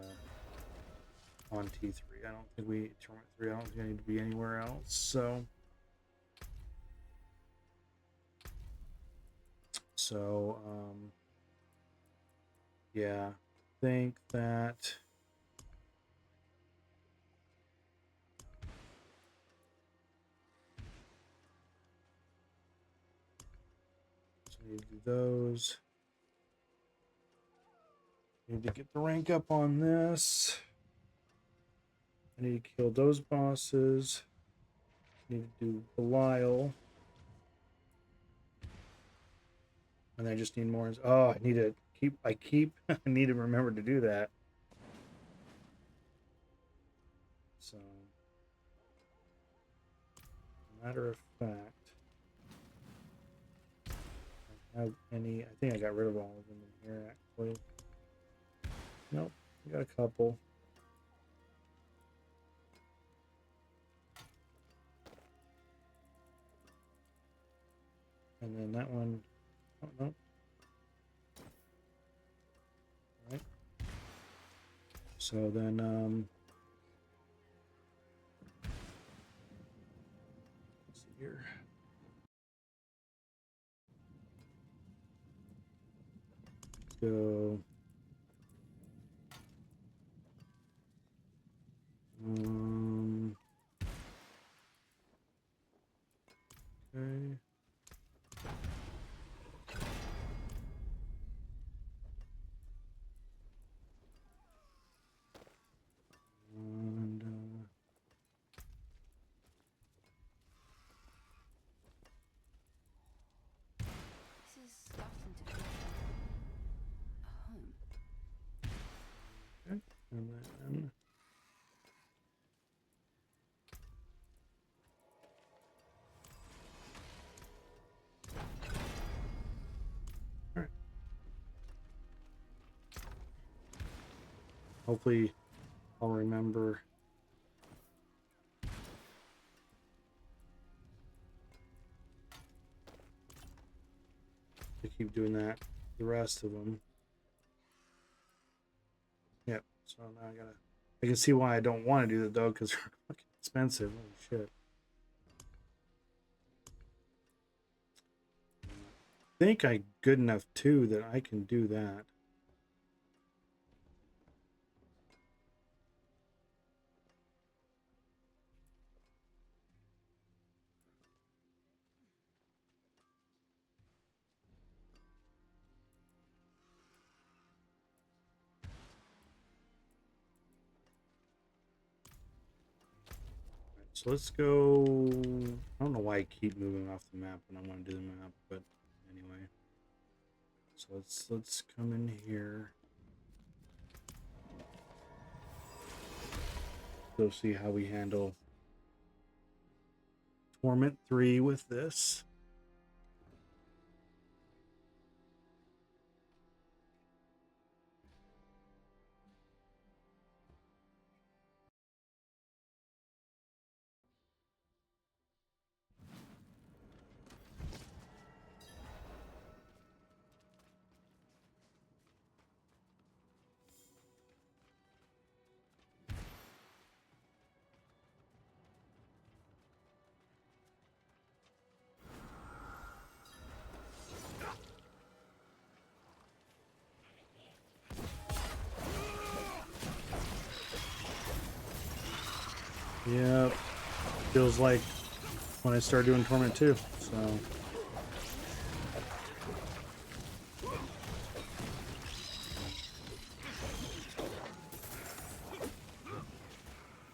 T3. I don't think we Tournament 3. I don't think I need to be anywhere else. So, yeah, think that. So I need to do those. Need to get the rank up on this. I need to kill those bosses. Need to do Belial. And I just need more. Oh, I need to I need to remember to do that. So, matter of fact, I have any, I think I got rid of all of them in here actually. Nope, I got a couple. And then that one, oh no. All right. So then, let's see here. Let's go. Okay. And This is starting to feel a home. okay. And then all right. Hopefully I'll remember to keep doing that the rest of them. Yep. So now I can see why I don't want to do that though, because they're fucking expensive. Holy shit. I think I'm good enough too that I can do that. So let's go. I don't know why I keep moving off the map when I want to do the map, but anyway. So let's come in here. Go see how we handle Torment 3 with this. Yep. Feels like when I started doing Torment 2, so.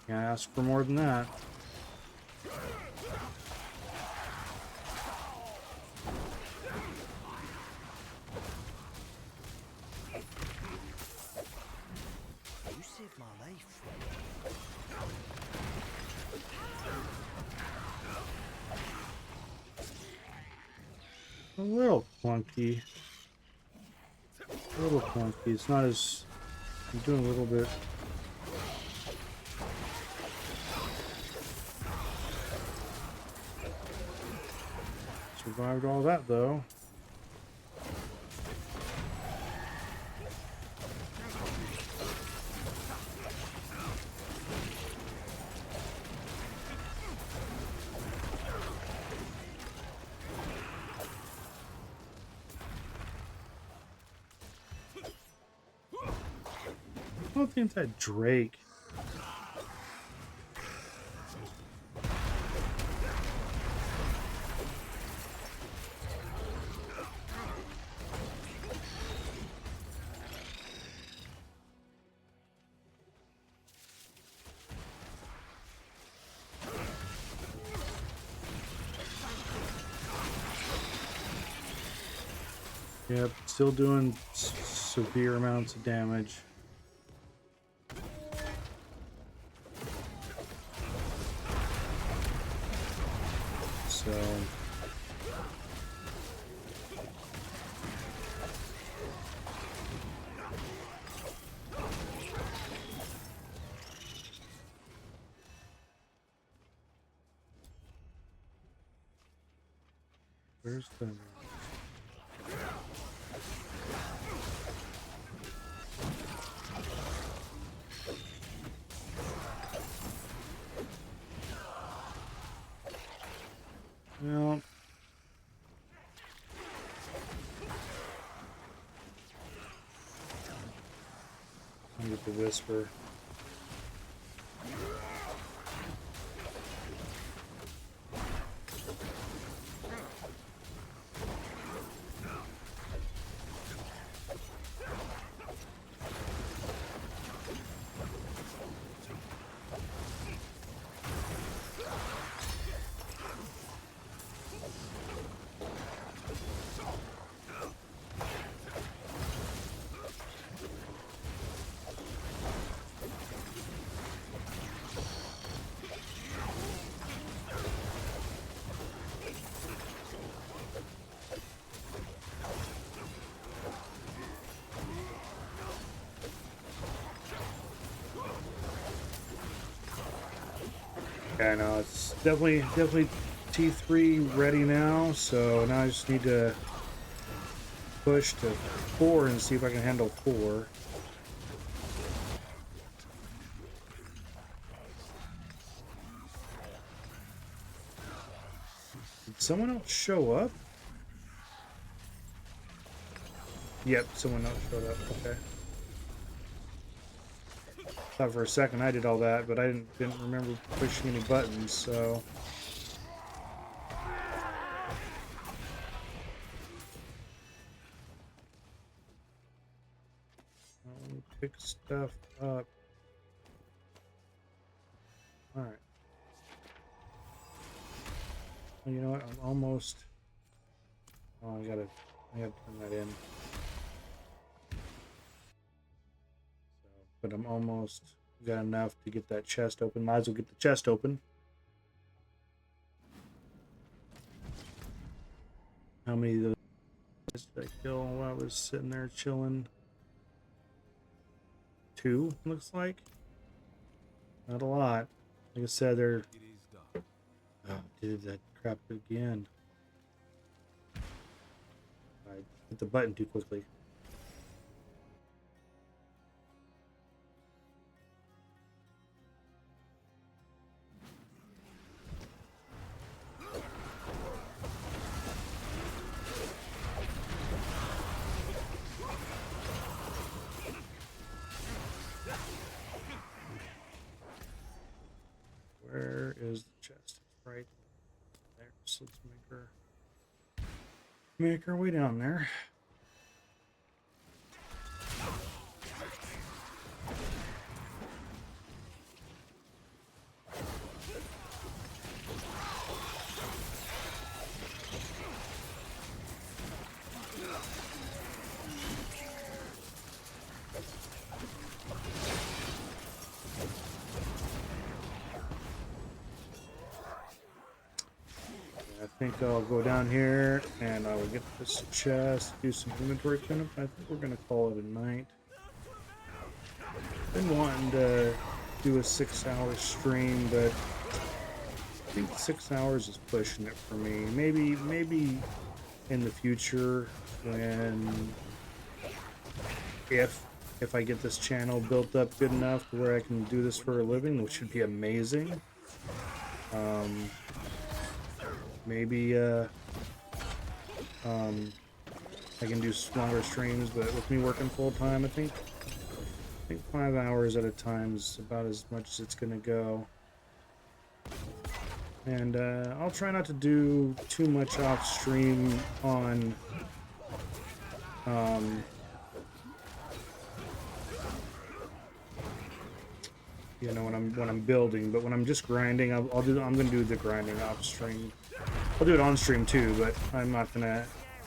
Can't ask for more than that. You saved my life. A little clunky. A little clunky. It's not as... I'm doing a little bit... Survived all that, though. wrong with that Drake? Yep, still doing severe amounts of damage. So where's the well, I'll get the whisper. Yeah, no, it's definitely T3 ready now, so now I just need to push to 4 and see if I can handle 4. Did someone else show up? Yep, someone else showed up, okay. Thought for a second I did all that, but I didn't remember pushing any buttons, so. Pick stuff up. Alright. Well, you know what? I'm almost. Oh, I gotta turn that in. But I'm almost got enough to get that chest open. Might as well get the chest open. How many of those did I kill while I was sitting there chilling? 2, looks like. Not a lot. Like I said, they're. Oh, did that crap again. I hit the button too quickly. Where is the chest? It's right there. So let's make her way down there. I think I'll go down here and I will get this chest, do some inventory cleanup. I think we're gonna call it a night. Been wanting to do a 6-hour stream, but I think 6 hours is pushing it for me. Maybe in the future when if I get this channel built up good enough to where I can do this for a living, which would be amazing. Maybe I can do longer streams, but with me working full time, I think I think 5 hours at a time is about as much as it's gonna go. And I'll try not to do too much off stream on you know, when I'm building, but when I'm just grinding, I'm gonna do the grinding off stream. I'll do it on stream too, but I'm not gonna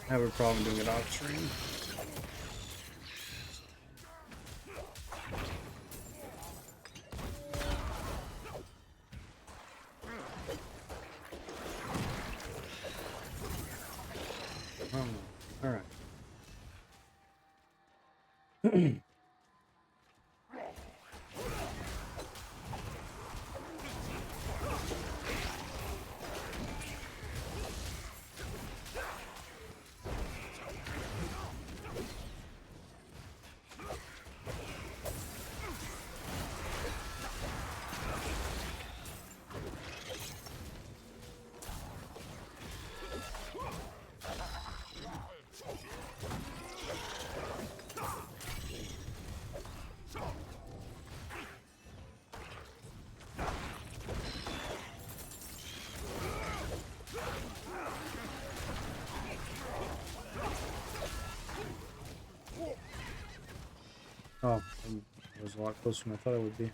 have a problem doing it off stream. All right. Oh, it was a lot closer than I thought it would be.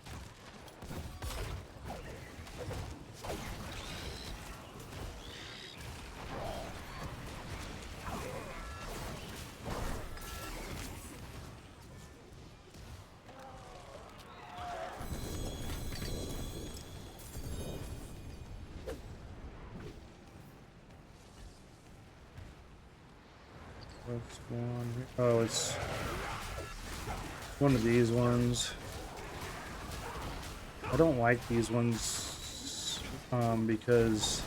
What's going on here? Oh, it's one of these ones. I don't like these ones because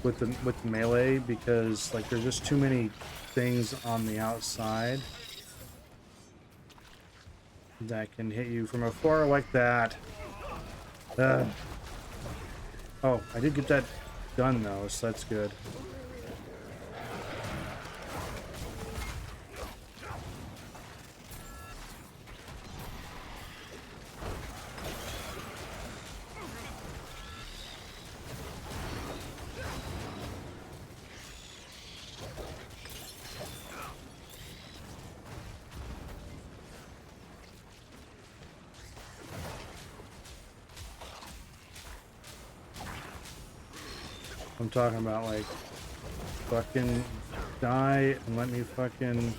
with the melee, because like there's just too many things on the outside that can hit you from afar like that. Oh, I did get that done though, so that's good. I'm talking about like fucking die and let me fucking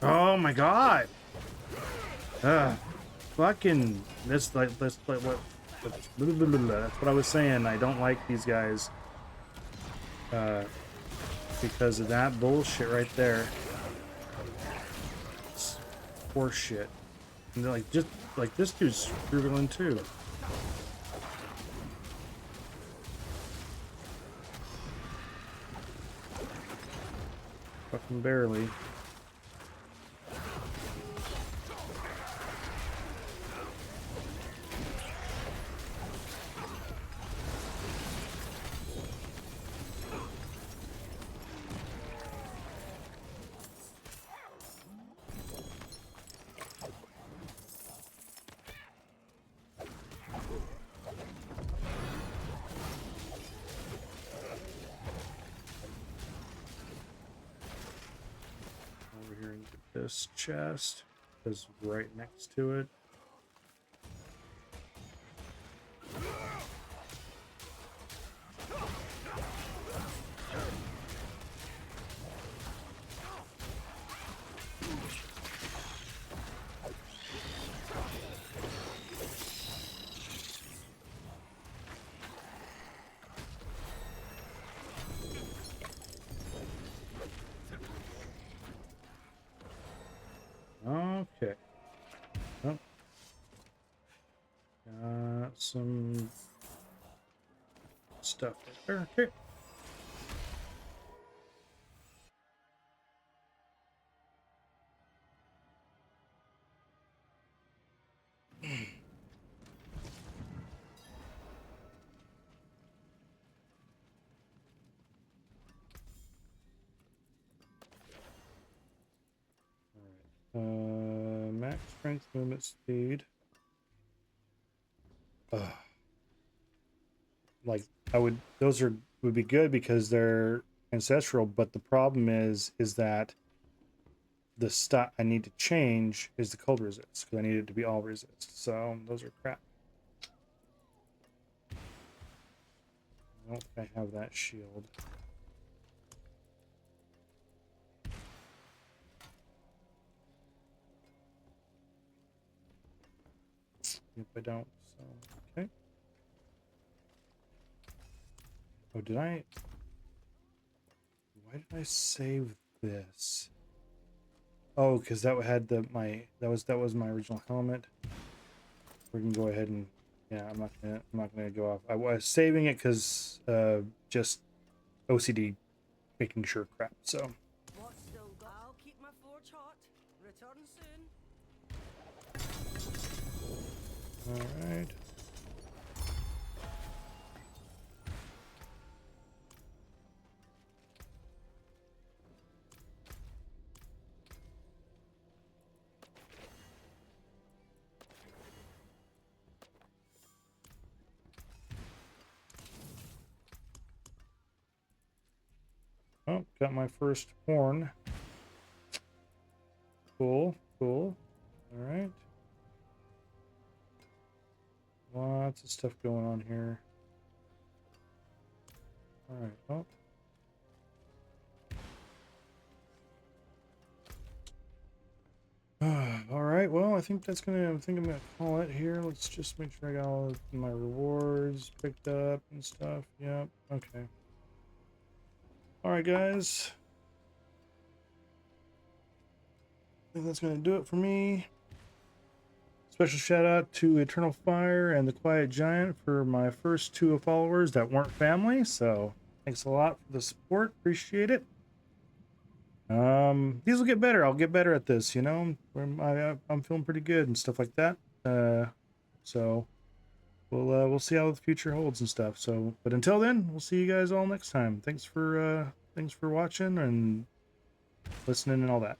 oh my god! Fucking this like what? That's what I was saying. I don't like these guys because of that bullshit right there. It's horse shit. And they're like just like this dude's struggling too. Fucking barely. This chest is right next to it. Okay. Oh. Got some stuff right there. Okay. Max strength, movement speed. Like those would be good because they're ancestral, but the problem is that the stuff I need to change is the cold resist because I need it to be all resist. So those are crap. I don't think I have that shield. If I don't, so okay. Oh, did I? Why did I save this? Oh, because that had that was my original helmet. We can go ahead and yeah, I'm not gonna go off. I was saving it because just OCD making sure crap. So What's still got? I'll keep my forge hot. Return soon. all right. Oh, got my first horn. Cool, cool. All right. Lots of stuff going on here. All right. Oh. All right. Well, I think I'm gonna call it here. Let's just make sure I got all of my rewards picked up and stuff. Yep. Okay. All right, guys. I think that's gonna do it for me. Special shout out to Eternal Fire and the Quiet Giant for my first 2 followers that weren't family. So thanks a lot for the support. Appreciate it. These will get better. I'll get better at this, you know. I'm feeling pretty good and stuff like that. So we'll see how the future holds and stuff. So, but until then, we'll see you guys all next time. Thanks for watching and listening and all that.